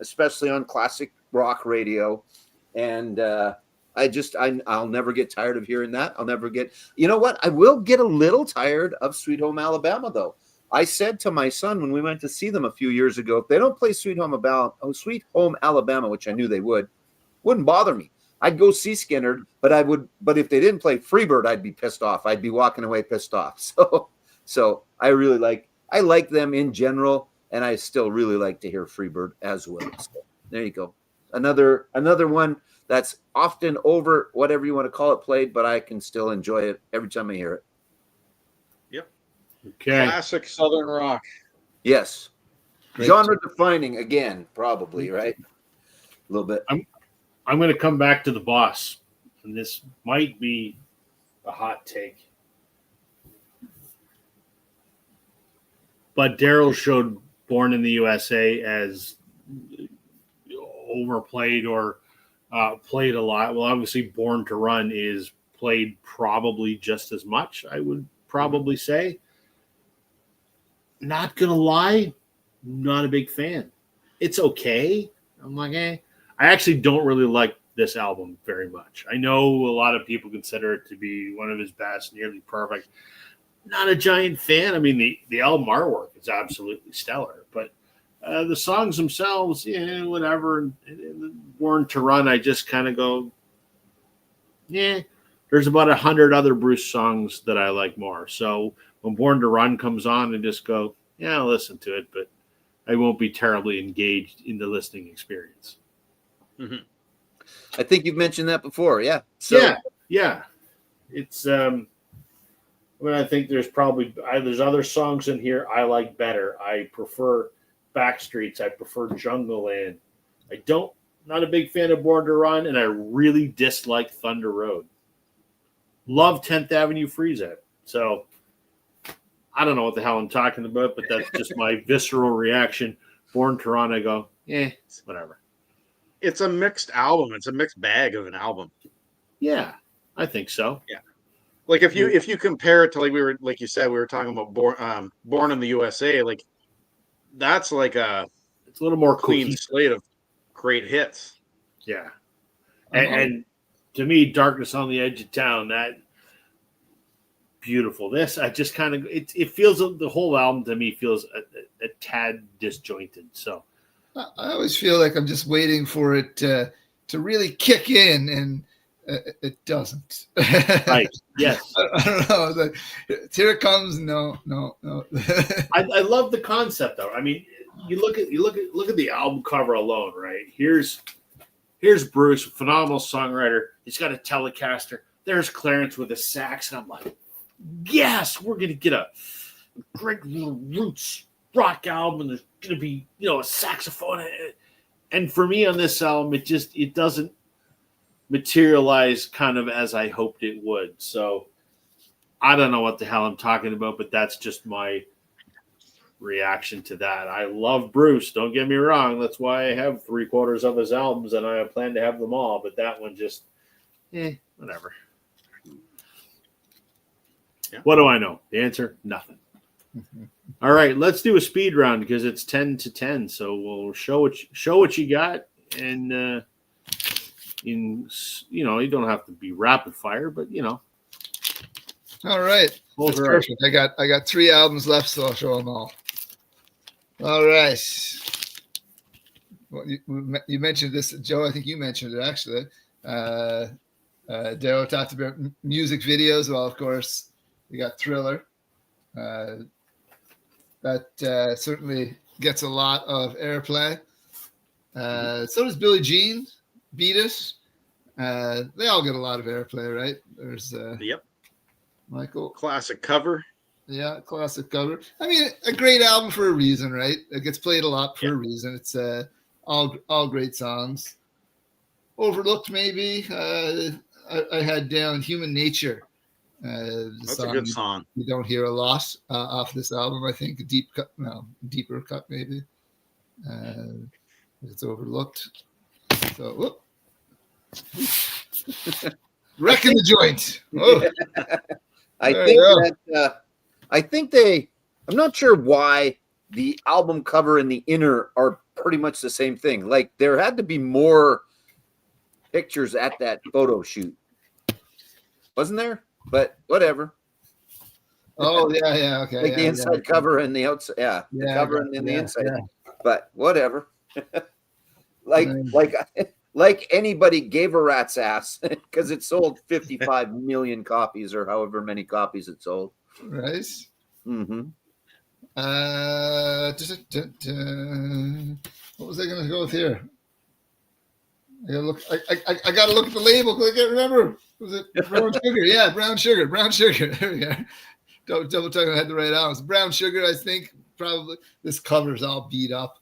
especially on classic rock radio. And I'll never get tired of hearing that. You know what? I will get a little tired of Sweet Home Alabama, though. I said to my son when we went to see them a few years ago, if they don't play Sweet Home Alabama, which I knew they wouldn't bother me. I'd go see Skynyrd, but if they didn't play Freebird, I'd be pissed off. I'd be walking away pissed off. So I really like them in general, and I still really like to hear Freebird as well. So there you go. Another one that's often over, whatever you want to call it, played, but I can still enjoy it every time I hear it. Yep. Okay. Classic Southern rock. Yes. Genre defining again, probably, right? A little bit. I'm going to come back to the Boss, and this might be a hot take. But Daryl showed Born in the USA as overplayed or played a lot. Well, obviously, Born to Run is played probably just as much, I would probably say. Not going to lie, not a big fan. It's okay. I'm like, I actually don't really like this album very much. I know a lot of people consider it to be one of his best, nearly perfect. Not a giant fan. I mean, the album artwork is absolutely stellar, but the songs themselves, whatever. Born to Run, I just kind of go, there's about 100 other Bruce songs that I like more. So when Born to Run comes on, I just go, I'll listen to it, but I won't be terribly engaged in the listening experience. Mm-hmm. I think you've mentioned that before. Yeah. So, yeah. it's I think there's probably there's other songs in here I like better. I prefer Backstreets. I prefer Jungle Land. Not a big fan of Born to Run, and I really dislike Thunder Road. Love 10th Avenue Freeze Out. So I don't know what the hell I'm talking about, but that's just my visceral reaction. Born to Run, I go, whatever. It's a mixed album. It's a mixed bag of an album. Yeah, I think so. Yeah. Like if you compare it to like you said, we were talking about Born in the USA, like that's like it's a little more clean cohesive slate of great hits. Yeah. And to me, Darkness on the Edge of Town, that beautiful. This, I just kind of, it feels, the whole album to me feels a tad disjointed. So I always feel like I'm just waiting for it to really kick in, and it doesn't. Right. Yes. I don't know. Here it comes. No. I love the concept though. I mean, you look at the album cover alone, right? Here's Bruce, phenomenal songwriter. He's got a Telecaster. There's Clarence with a sax, and I'm like, yes, we're gonna get a great little roots rock album, and there's gonna be a saxophone. And for me on this album, it doesn't materialize kind of as I hoped it would. So I don't know what the hell I'm talking about, but that's just my reaction to that. I love Bruce, don't get me wrong. That's why I have 3/4 of his albums, and I plan to have them all, but that one just whatever. Yeah. What do I know? The answer, nothing. All right, let's do a speed round because it's 10 to 10. So we'll show what you got, and you don't have to be rapid fire, but All right, that's perfect. I got 3 albums left, so I'll show them all. All right. Well, you mentioned this, Joe. I think you mentioned it actually. Darryl talked about music videos. Well, of course, we got Thriller. That certainly gets a lot of airplay. So does Billie Jean, Beat It. They all get a lot of airplay, right? There's Michael. Classic cover. Yeah, classic cover. I mean, a great album for a reason, right? It gets played a lot for a reason. It's all great songs. Overlooked, maybe. I had down Human Nature. That's a good song. You don't hear a lot off this album. I think a deeper cut maybe. It's overlooked. So, whoop. Wrecking the joint. Oh. I think I'm not sure why the album cover and the inner are pretty much the same thing. Like there had to be more pictures at that photo shoot. Wasn't there? But whatever. Oh yeah, okay. Like the inside cover and the outside, the cover and then the inside. Yeah. But whatever. like anybody gave a rat's ass because it sold 55 million copies or however many copies it sold. Right. Mm-hmm. What was I going to go with here? I gotta look. I got to look at the label. I can't remember. Was it Brown Sugar? Yeah, Brown Sugar. Brown Sugar. There we go. Double checking I had the right albums. Brown Sugar. I think probably this cover's all beat up.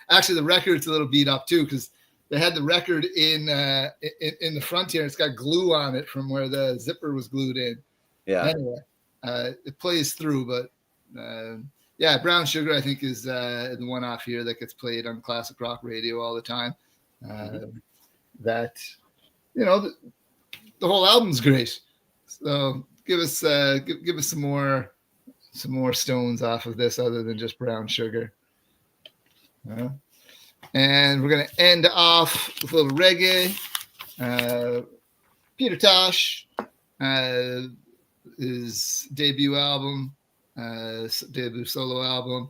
Actually, the record's a little beat up too because they had the record in the front here. It's got glue on it from where the zipper was glued in. Yeah. Anyway, it plays through, but Brown Sugar I think is the one off here that gets played on classic rock radio all the time. That the whole album's great. So give us some more Stones off of this other than just Brown Sugar. And we're gonna end off with a little reggae. Peter Tosh, his debut album, debut solo album.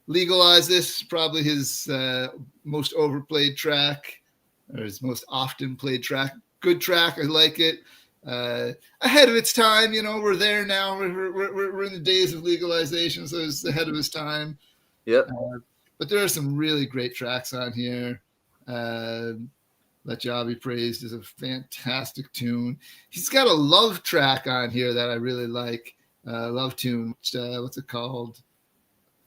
Legalize This, probably his most overplayed track, or his most often played track. Good track, I like it. Ahead of its time, we're there now. We're in the days of legalization, so it's ahead of its time. Yep. But there are some really great tracks on here. Let Jah Be Praised is a fantastic tune. He's got a love track on here that I really like. Love tune. What's it called?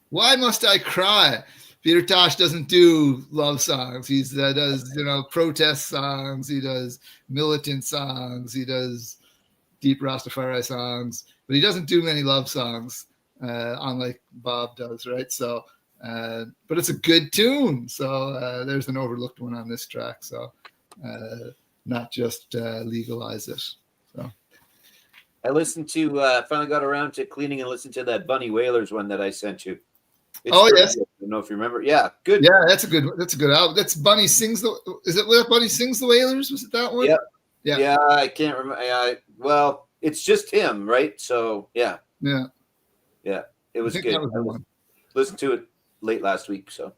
Why Must I Cry? Peter Tosh doesn't do love songs. He does, protest songs. He does militant songs. He does deep Rastafari songs, but he doesn't do many love songs, unlike Bob does, right? So, but it's a good tune. So there's an overlooked one on this track. So not just Legalize It. So I listened to, finally got around to cleaning and listened to that Bunny Whalers one that I sent you. Yes. I don't know if you remember. Yeah, good. Yeah, that's a good album. That's Bunny Sings the. Is it where Bunny Sings the Whalers? Was it that one? Yep. Yeah. Yeah, I can't remember. Well, it's just him, right? So yeah. Yeah. Yeah, it was good. I listened to it late last week. So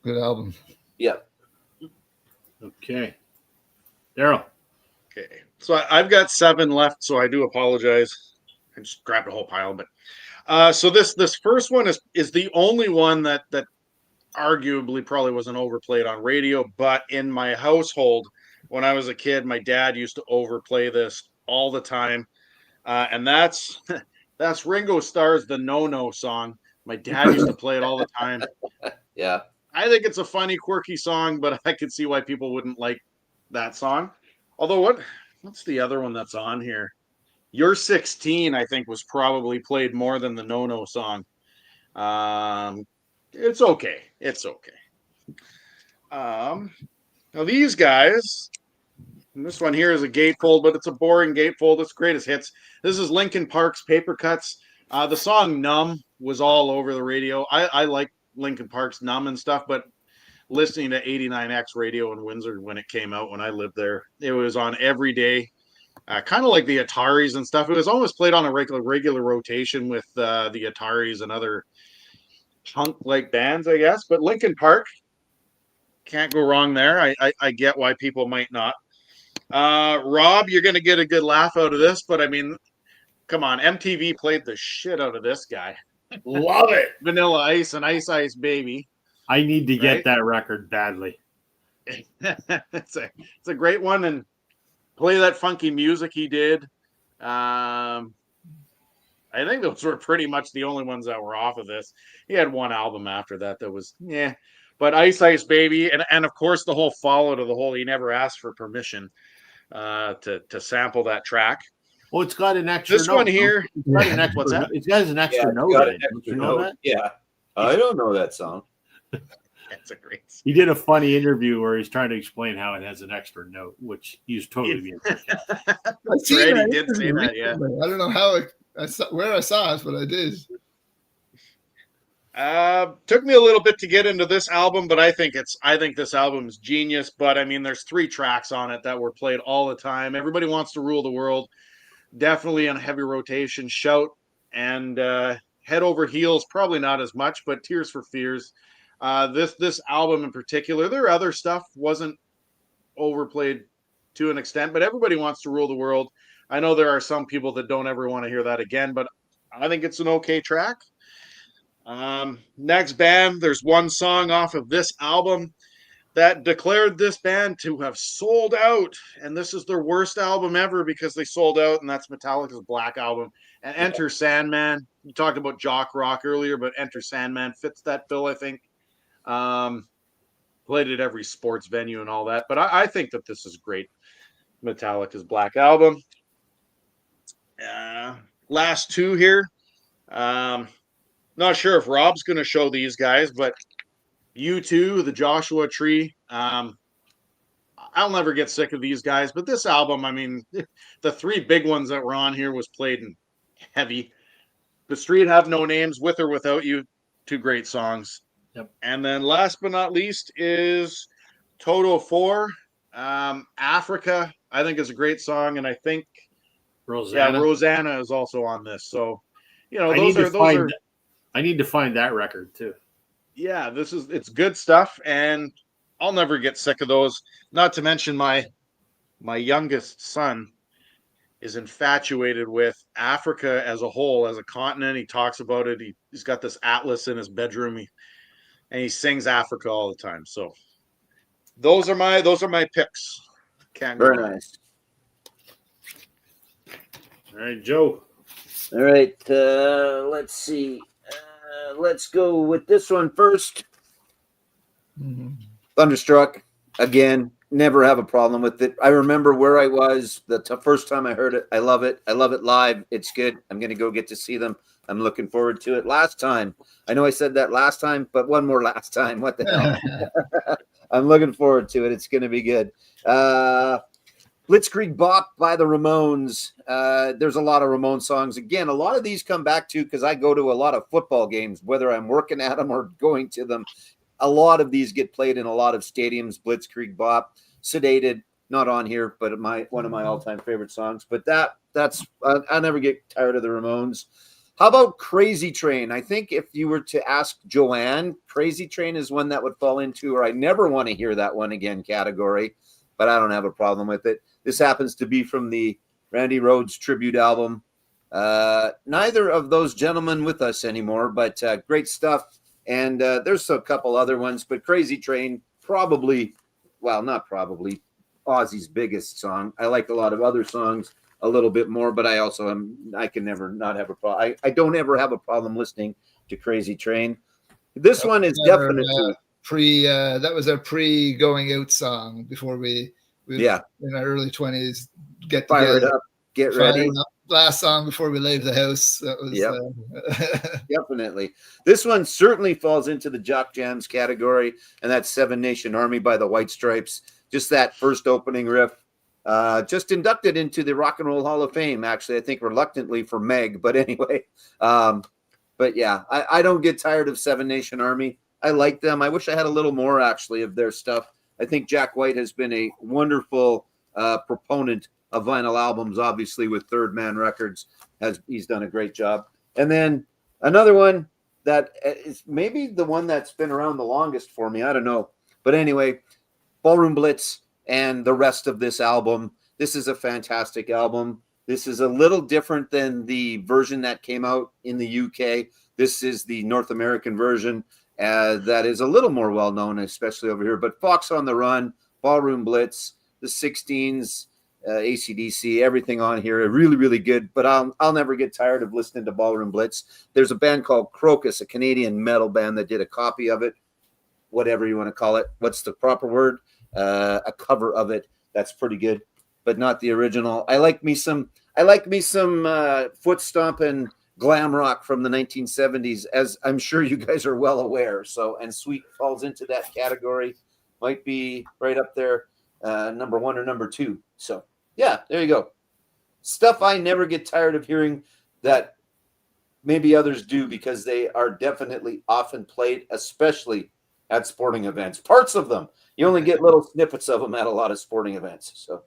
good album. Yeah. Okay, Daryl. Okay, so I've got 7 left, so I do apologize. I just grabbed a whole pile, but so this first one is the only one that arguably probably wasn't overplayed on radio, but in my household when I was a kid, my dad used to overplay this all the time, and that's Ringo Starr's "The No No" song. My dad used to play it all the time. Yeah, I think it's a funny, quirky song, but I could see why people wouldn't like that song. Although, what's the other one that's on here? You're 16, I think, was probably played more than the No No song. It's okay. It's okay. Now these guys, and this one here is a gatefold, but it's a boring gatefold. It's greatest hits. This is Linkin Park's Paper Cuts. The song "Numb" was all over the radio. I like Linkin Park's "Numb" and stuff, but listening to 89X radio in Windsor when it came out, when I lived there, it was on every day. Kind of like the Ataris and stuff. It was almost played on a regular rotation with the Ataris and other punk-like bands, I guess. But Linkin Park, can't go wrong there. I get why people might not. Rob, you're going to get a good laugh out of this, but I mean, come on. MTV played the shit out of this guy. Love it. Vanilla Ice and Ice Ice Baby. I need to get that record badly. It's a great one, and play that funky music he did. I think those were pretty much the only ones that were off of this. He had one album after that was, yeah. But Ice Ice Baby, and of course the whole follow to the whole, he never asked for permission to sample that track. Oh, it's got an extra this note. One here. What's that? It's got an extra note. You know that? Yeah. I don't know that song. That's a great song. He did a funny interview where he's trying to explain how it has an extra note, which he's totally being. That's right. He did say that. Yeah. I don't know how where I saw it, but I did. Took me a little bit to get into this album, but I think this album is genius. But I mean, there's 3 tracks on it that were played all the time. Everybody Wants to Rule the World, definitely on heavy rotation. Shout and Head Over Heels, probably not as much, but Tears for Fears. This album in particular, their other stuff wasn't overplayed to an extent, but Everybody Wants to Rule the World. I know there are some people that don't ever want to hear that again, but I think it's an okay track. Next band, there's one song off of this album that declared this band to have sold out, and this is their worst album ever because they sold out, and that's Metallica's Black Album. And Enter Sandman, you talked about jock rock earlier, but Enter Sandman fits that bill, I think. Played at every sports venue and all that, but I think that this is great. Metallica's Black Album. Last 2 here. Not sure if Rob's going to show these guys, but U2, the Joshua Tree. I'll never get sick of these guys, but this album, I mean, the 3 big ones that were on here was played in heavy. The Street Have No Names, With or Without You, 2 great songs. Yep. And then last but not least is Toto 4. Africa, I think, is a great song, and I think Rosanna is also on this. So, you know, I need to find that record too. Yeah, it's good stuff, and I'll never get sick of those. Not to mention my youngest son is infatuated with Africa as a whole, as a continent. He talks about it. He's got this atlas in his bedroom, and he sings Africa all the time. So those are my picks. Can't go Very wrong. nice. All right, Joe. All right, let's see. Let's go with this one first. Thunderstruck, again, never have a problem with it. I remember where I was the first time I heard it. I love it. I love it live. It's good. I'm going to go get to see them. I'm looking forward to it. Last time, I know I said that last time, but one more last time. What the hell? I'm looking forward to it. It's going to be good. Blitzkrieg Bop by the Ramones. There's a lot of Ramones songs. Again, a lot of these come back to because I go to a lot of football games, whether I'm working at them or going to them. A lot of these get played in a lot of stadiums. Blitzkrieg Bop, Sedated, not on here, but one of my all-time favorite songs. But that's I never get tired of the Ramones. How about Crazy Train? I think if you were to ask Joanne, Crazy Train is one that would fall into, or I never want to hear that one again category, but I don't have a problem with it. This happens to be from the Randy Rhoads tribute album. Neither of those gentlemen with us anymore, but great stuff. And there's a couple other ones, but Crazy Train, not probably, Ozzy's biggest song. I like a lot of other songs a little bit more, but I can never not have a problem. I don't ever have a problem listening to Crazy Train. This one is definitely that was our pre-going out song before we in our early 20s get fire it up, get ready. Last song before we leave the house. That was Definitely. This one certainly falls into the Jock Jams category, and that's Seven Nation Army by the White Stripes. Just that first opening riff. Just inducted into the Rock and Roll Hall of Fame, actually, I think reluctantly for Meg, but anyway. But yeah, I don't get tired of Seven Nation Army. I like them. I wish I had a little more, actually, of their stuff. I think Jack White has been a wonderful proponent of vinyl albums, obviously, with Third Man Records. He's done a great job. And then another one that is maybe the one that's been around the longest for me. I don't know. But anyway, Ballroom Blitz and the rest of this album. This is a fantastic album. This is a little different than the version that came out in the UK. This is the North American version that is a little more well-known, especially over here. But Fox on the Run, Ballroom Blitz, the 16s, AC/DC, everything on here, really, really good. But I'll never get tired of listening to Ballroom Blitz. There's a band called Crocus, a Canadian metal band that did a copy of it, whatever you want to call it. What's the proper word? A cover of it. That's pretty good, but not the original. I like me some foot stomping glam rock from the 1970s, as I'm sure you guys are well aware. So, and Sweet falls into that category. Might be right up there, number 1 or number 2. So, yeah, there you go. Stuff I never get tired of hearing that maybe others do, because they are definitely often played, especially at sporting events. Parts of them. You only get little snippets of them at a lot of sporting events. So,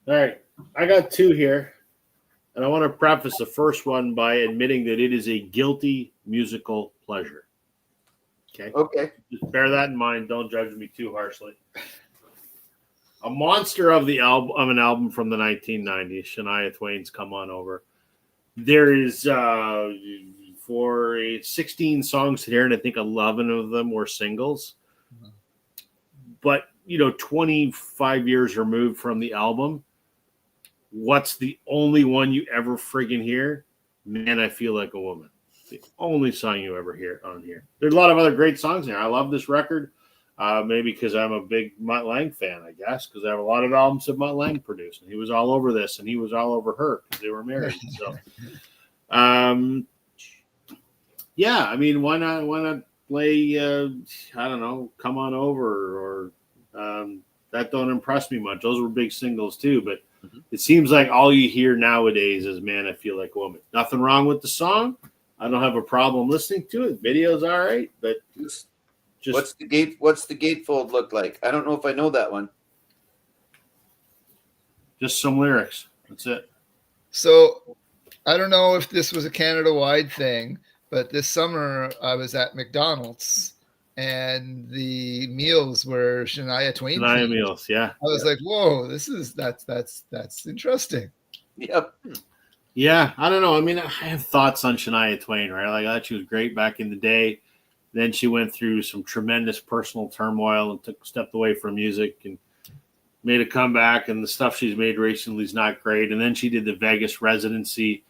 all right, I got 2 here, and I want to preface the first one by admitting that it is a guilty musical pleasure. Okay. Just bear that in mind. Don't judge me too harshly. A monster of an album from the 1990s. Shania Twain's "Come On Over." There is 16 songs here, and I think 11 of them were singles. But 25 years removed from the album, what's the only one you ever friggin' hear? Man, I Feel Like a Woman. The only song you ever hear on here. There's a lot of other great songs here. I love this record. Maybe because I'm a big Mutt Lange fan, I guess, because I have a lot of albums that Mutt Lange produced, and he was all over this, and he was all over her because they were married. So, yeah, I mean, why not play? I don't know, "Come On Over" or "That Don't Impress Me Much." Those were big singles too, but it seems like all you hear nowadays is "Man, I Feel Like a Woman." Nothing wrong with the song. I don't have a problem listening to it. Video's all right, but just what's the gatefold look like? I don't know if I know that one. Just some lyrics. That's it. So I don't know if this was a Canada-wide thing, but this summer I was at McDonald's and the meals were Shania Twain. Shania meals, yeah. I was like, whoa, that's interesting. Yep. Yeah, I don't know. I mean, I have thoughts on Shania Twain, right? Like, I thought she was great back in the day. Then she went through some tremendous personal turmoil and stepped away from music and made a comeback. And the stuff she's made recently is not great. And then she did the Vegas residency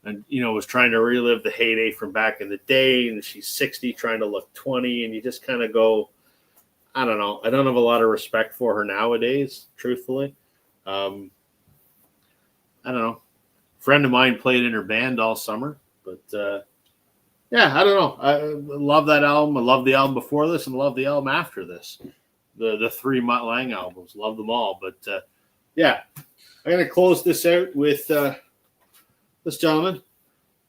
and, was trying to relive the heyday from back in the day. And she's 60, trying to look 20. And you just kind of go, I don't know. I don't have a lot of respect for her nowadays, truthfully. I don't know. A friend of mine played in her band all summer, but I don't know. I love that album. I love the album before this and love the album after this. The 3 Mutt Lange albums. Love them all. But I'm going to close this out with this gentleman,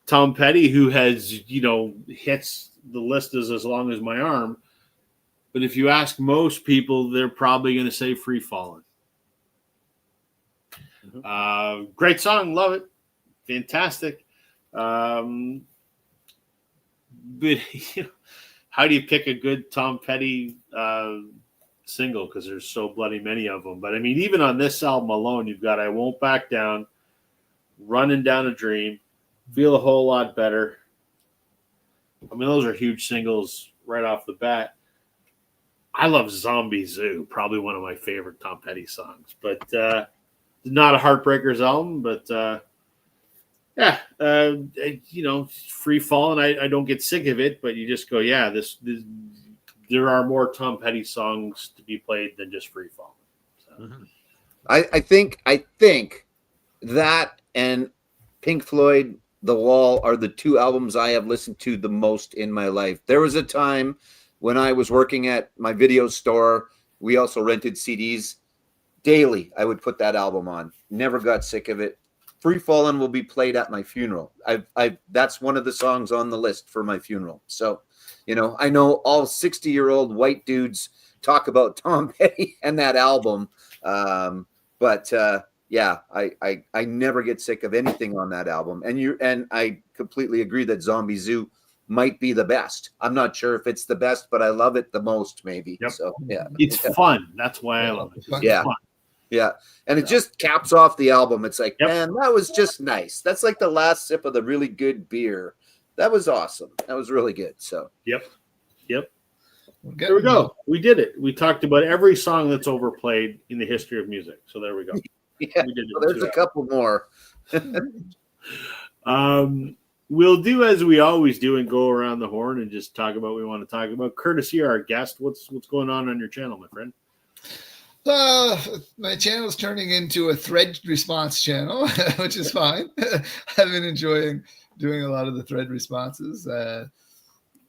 Tom Petty, who has, hits the list as long as my arm. But if you ask most people, they're probably going to say Free Fallin'. Great song. Love it. Fantastic. But how do you pick a good Tom Petty single? Because there's so bloody many of them. But I mean, even on this album alone, you've got I Won't Back Down, Running Down a Dream, Feel a Whole Lot Better. I mean, those are huge singles right off the bat. I love Zombie Zoo, probably one of my favorite Tom Petty songs. But not a Heartbreakers album, but Free Fallin', I don't get sick of it, but you just go, this there are more Tom Petty songs to be played than just Free Fallin'. So. I think that and Pink Floyd, The Wall are the 2 albums I have listened to the most in my life. There was a time when I was working at my video store, we also rented CDs. Daily, I would put that album on. Never got sick of it. Free Fallin' will be played at my funeral. That's one of the songs on the list for my funeral. So, I know all 60-year-old white dudes talk about Tom Petty and that album. But I never get sick of anything on that album. And I completely agree that Zombie Zoo might be the best. I'm not sure if it's the best, but I love it the most, maybe. Yep. So it's fun. That's why I love it. Yeah. Fun. Yeah. And it just caps off the album. It's like, man, that was just nice. That's like the last sip of the really good beer. That was awesome. That was really good. So Yep. There we go. We did it. We talked about every song that's overplayed in the history of music. So there we go. Yeah. We did it. There's a couple more. We'll do as we always do and go around the horn and just talk about what we want to talk about. Curtis, you're our guest. What's going on your channel, my friend? My channel's turning into a thread response channel, which is fine. I've been enjoying doing a lot of the thread responses. So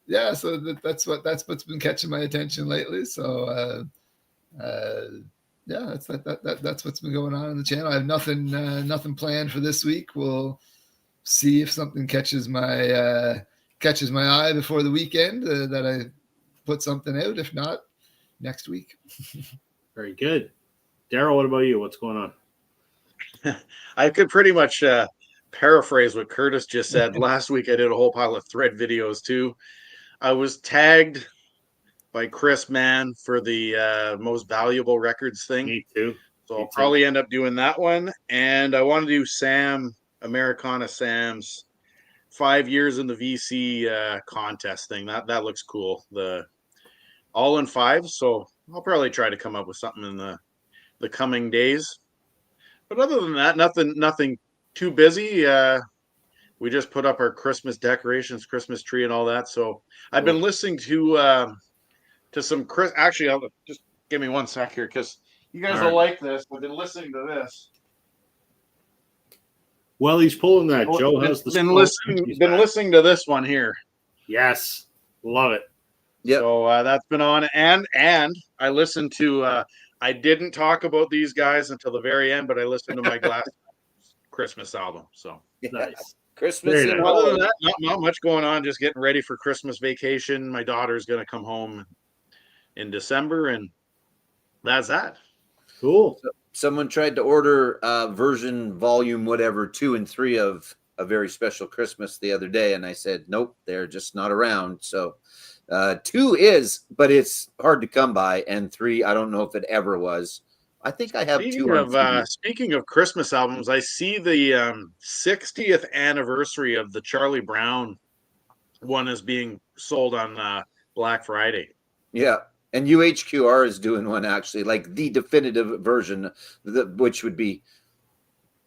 that's what's been catching my attention lately. So that's what's been going on in the channel. I have nothing planned for this week. We'll see if something catches my eye before the weekend that I put something out. If not, next week. Very good. Daryl, what about you? What's going on? I could pretty much paraphrase what Curtis just said. Last week I did a whole pile of thread videos too. I was tagged by Chris Mann for the most valuable records thing. Me too. So I'll probably end up doing that one. And I want to do Americana Sam's 5 years in the VC contest thing. That looks cool. The all in 5. So I'll probably try to come up with something in the coming days. But other than that, nothing too busy. We just put up our Christmas decorations, Christmas tree, and all that. So I've been listening to some Chris. Actually, I'll just give me one sec here because you guys will like this. I've been listening to this. Well, he's pulling that. Joe has been listening to this one here. Yes, love it. Yeah. So that's been on, and I listened to. I didn't talk about these guys until the very end, but I listened to my Glass Christmas album. So nice. Christmas. Very nice. Other than that, not much going on. Just getting ready for Christmas vacation. My daughter's going to come home in December, and that's that. Cool. Someone tried to order version volume whatever 2 and 3 of A Very Special Christmas the other day, and I said nope, they're just not around. So 2 is, but it's hard to come by, and 3 I don't know if it ever was. I think I have Speaking of Christmas albums, I see the 60th anniversary of the Charlie Brown one is being sold on Black Friday. Yeah. And UHQR is doing one actually, like the definitive version, which would be,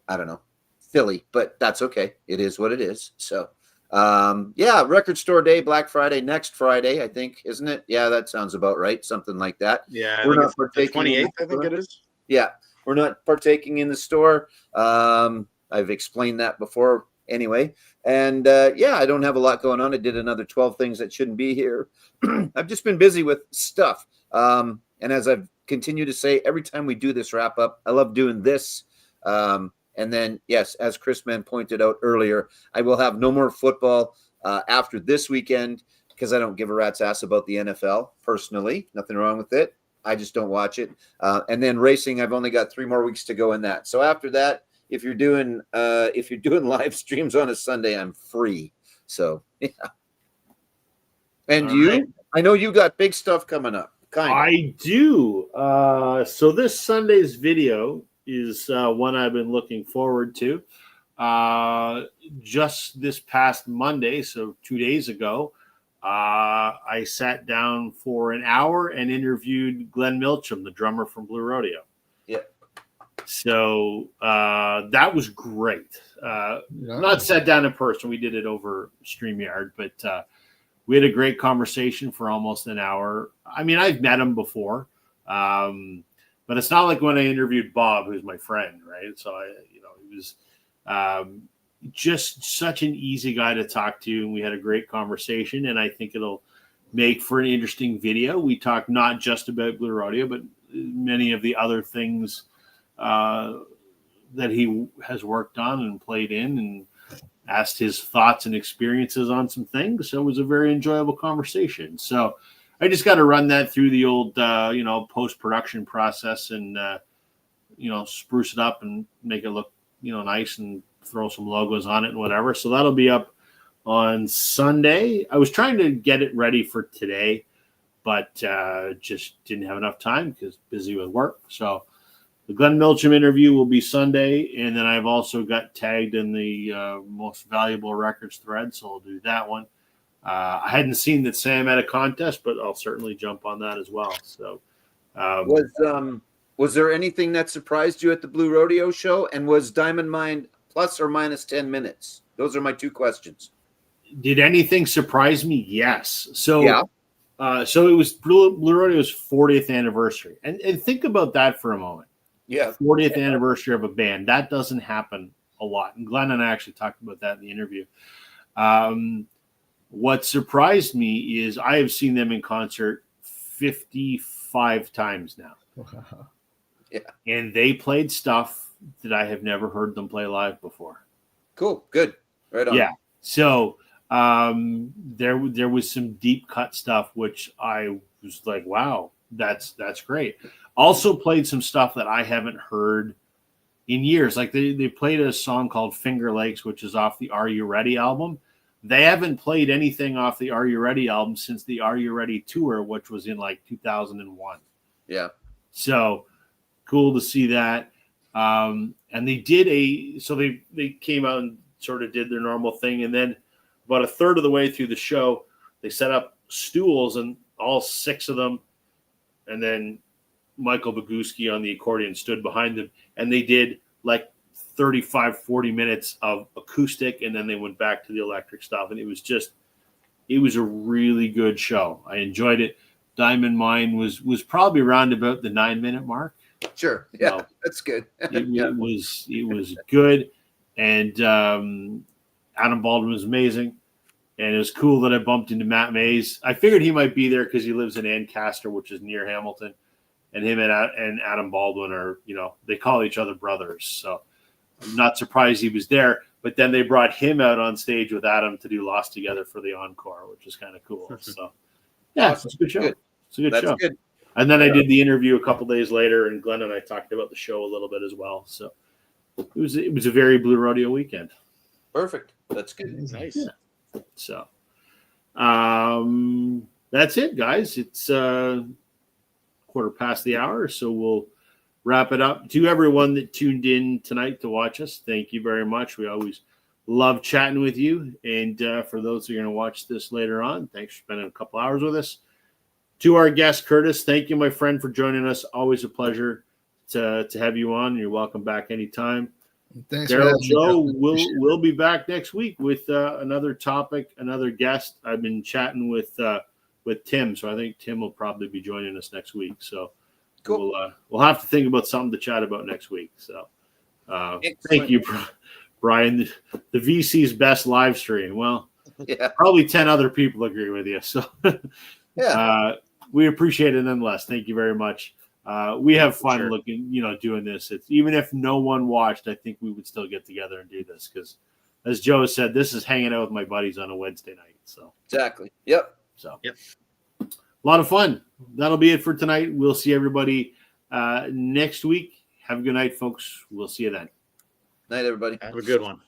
I don't know, Philly, but that's okay. It is what it is. So, yeah, Record Store Day, Black Friday, next Friday, I think, isn't it? Yeah, that sounds about right. Something like that. Yeah, We're I think not it's the partaking 28th, I think it is. Yeah, we're not partaking in the store. I've explained that before anyway. And yeah, I don't have a lot going on. I did another 12 things that shouldn't be here. I've just been busy with stuff. And as I've continued to say, every time we do this wrap up, I love doing this. And then, yes, as Chris Mann pointed out earlier, I will have no more football after this weekend because I don't give a rat's ass about the NFL personally. Nothing wrong with it. I just don't watch it. And then racing, I've only got 3 more weeks to go in that. So after that, if you're doing live streams on a Sunday, I'm free. So yeah. And All you, right. I know you got big stuff coming up. I do. So this Sunday's video is one I've been looking forward to. Just this past Monday, so 2 days ago, I sat down for an hour and interviewed Glenn Milcham, the drummer from Blue Rodeo. Yeah. So that was great. Not sat down in person. We did it over StreamYard, but we had a great conversation for almost an hour. I mean, I've met him before, but it's not like when I interviewed Bob, who's my friend, right? So he was just such an easy guy to talk to, and we had a great conversation. And I think it'll make for an interesting video. We talked not just about Blue Rodeo, but many of the other things that he has worked on and played in, and asked his thoughts and experiences on some things. So it was a very enjoyable conversation. So I just got to run that through the old, post-production process and, spruce it up and make it look, nice and throw some logos on it and whatever. So that'll be up on Sunday. I was trying to get it ready for today, but just didn't have enough time because busy with work. So the Glenn Milcham interview will be Sunday, and then I've also got tagged in the most valuable records thread, so I'll do that one. I hadn't seen that Sam had a contest, but I'll certainly jump on that as well. So, was there anything that surprised you at the Blue Rodeo show? And was Diamond Mine plus or minus 10 minutes? Those are my 2 questions. Did anything surprise me? Yes. So, yeah. So it was Blue Rodeo's 40th anniversary, and think about that for a moment. Yeah. 40th anniversary of a band. That doesn't happen a lot. And Glenn and I actually talked about that in the interview. What surprised me is I have seen them in concert 55 times now. Wow. Yeah. And they played stuff that I have never heard them play live before. Cool. Good. Right on. Yeah. So there was some deep cut stuff, which I was like, wow, that's great. Also played some stuff that I haven't heard in years. Like they played a song called Finger Lakes, which is off the Are You Ready album. They haven't played anything off the Are You Ready album since the Are You Ready tour, which was in like 2001. Yeah. So cool to see that. And they did they came out and sort of did their normal thing. And then about a third of the way through the show, they set up stools, and all 6 of them, and then Michael Boguski on the accordion stood behind them, and they did like 35-40 minutes of acoustic, and then they went back to the electric stuff, and it was a really good show. I enjoyed it. Diamond Mine was probably around about the 9-minute mark. Sure. Yeah, that's good. It was good, and Adam Baldwin was amazing, and it was cool that I bumped into Matt Mays. I figured he might be there because he lives in Ancaster, which is near Hamilton. And him and Adam Baldwin are, they call each other brothers. So I'm not surprised he was there. But then they brought him out on stage with Adam to do Lost Together for the encore, which is kind of cool. So, yeah, awesome. It's a good show. Good. It's a good That's show. Good. And then I did the interview a couple days later, and Glenn and I talked about the show a little bit as well. So it was a very Blue Rodeo weekend. Perfect. That's good. Nice. Yeah. So that's it, guys. It's 1:15 the hour, so we'll wrap it up. To everyone that tuned in tonight to watch us, thank you very much. We always love chatting with you. And for those who are going to watch this later on, thanks for spending a couple hours with us. To our guest, Curtis, thank you, my friend, for joining us. Always a pleasure to have you on. You're welcome back anytime. Thanks, Daryl, Joe, we'll be back next week with another topic, another guest. I've been chatting with Tim, so I think Tim will probably be joining us next week. So cool. We'll have to think about something to chat about next week. So thank you, Brian. The VC's best live stream. Well, yeah, probably 10 other people agree with you. So yeah, we appreciate it nonetheless. Thank you very much. We have fun looking, doing this. It's even if no one watched, I think we would still get together and do this because, as Joe said, this is hanging out with my buddies on a Wednesday night. So exactly. Yep. So a lot of fun. That'll be it for tonight. We'll see everybody next week. Have a good night, folks. We'll see you then. Night, everybody. Have a good one.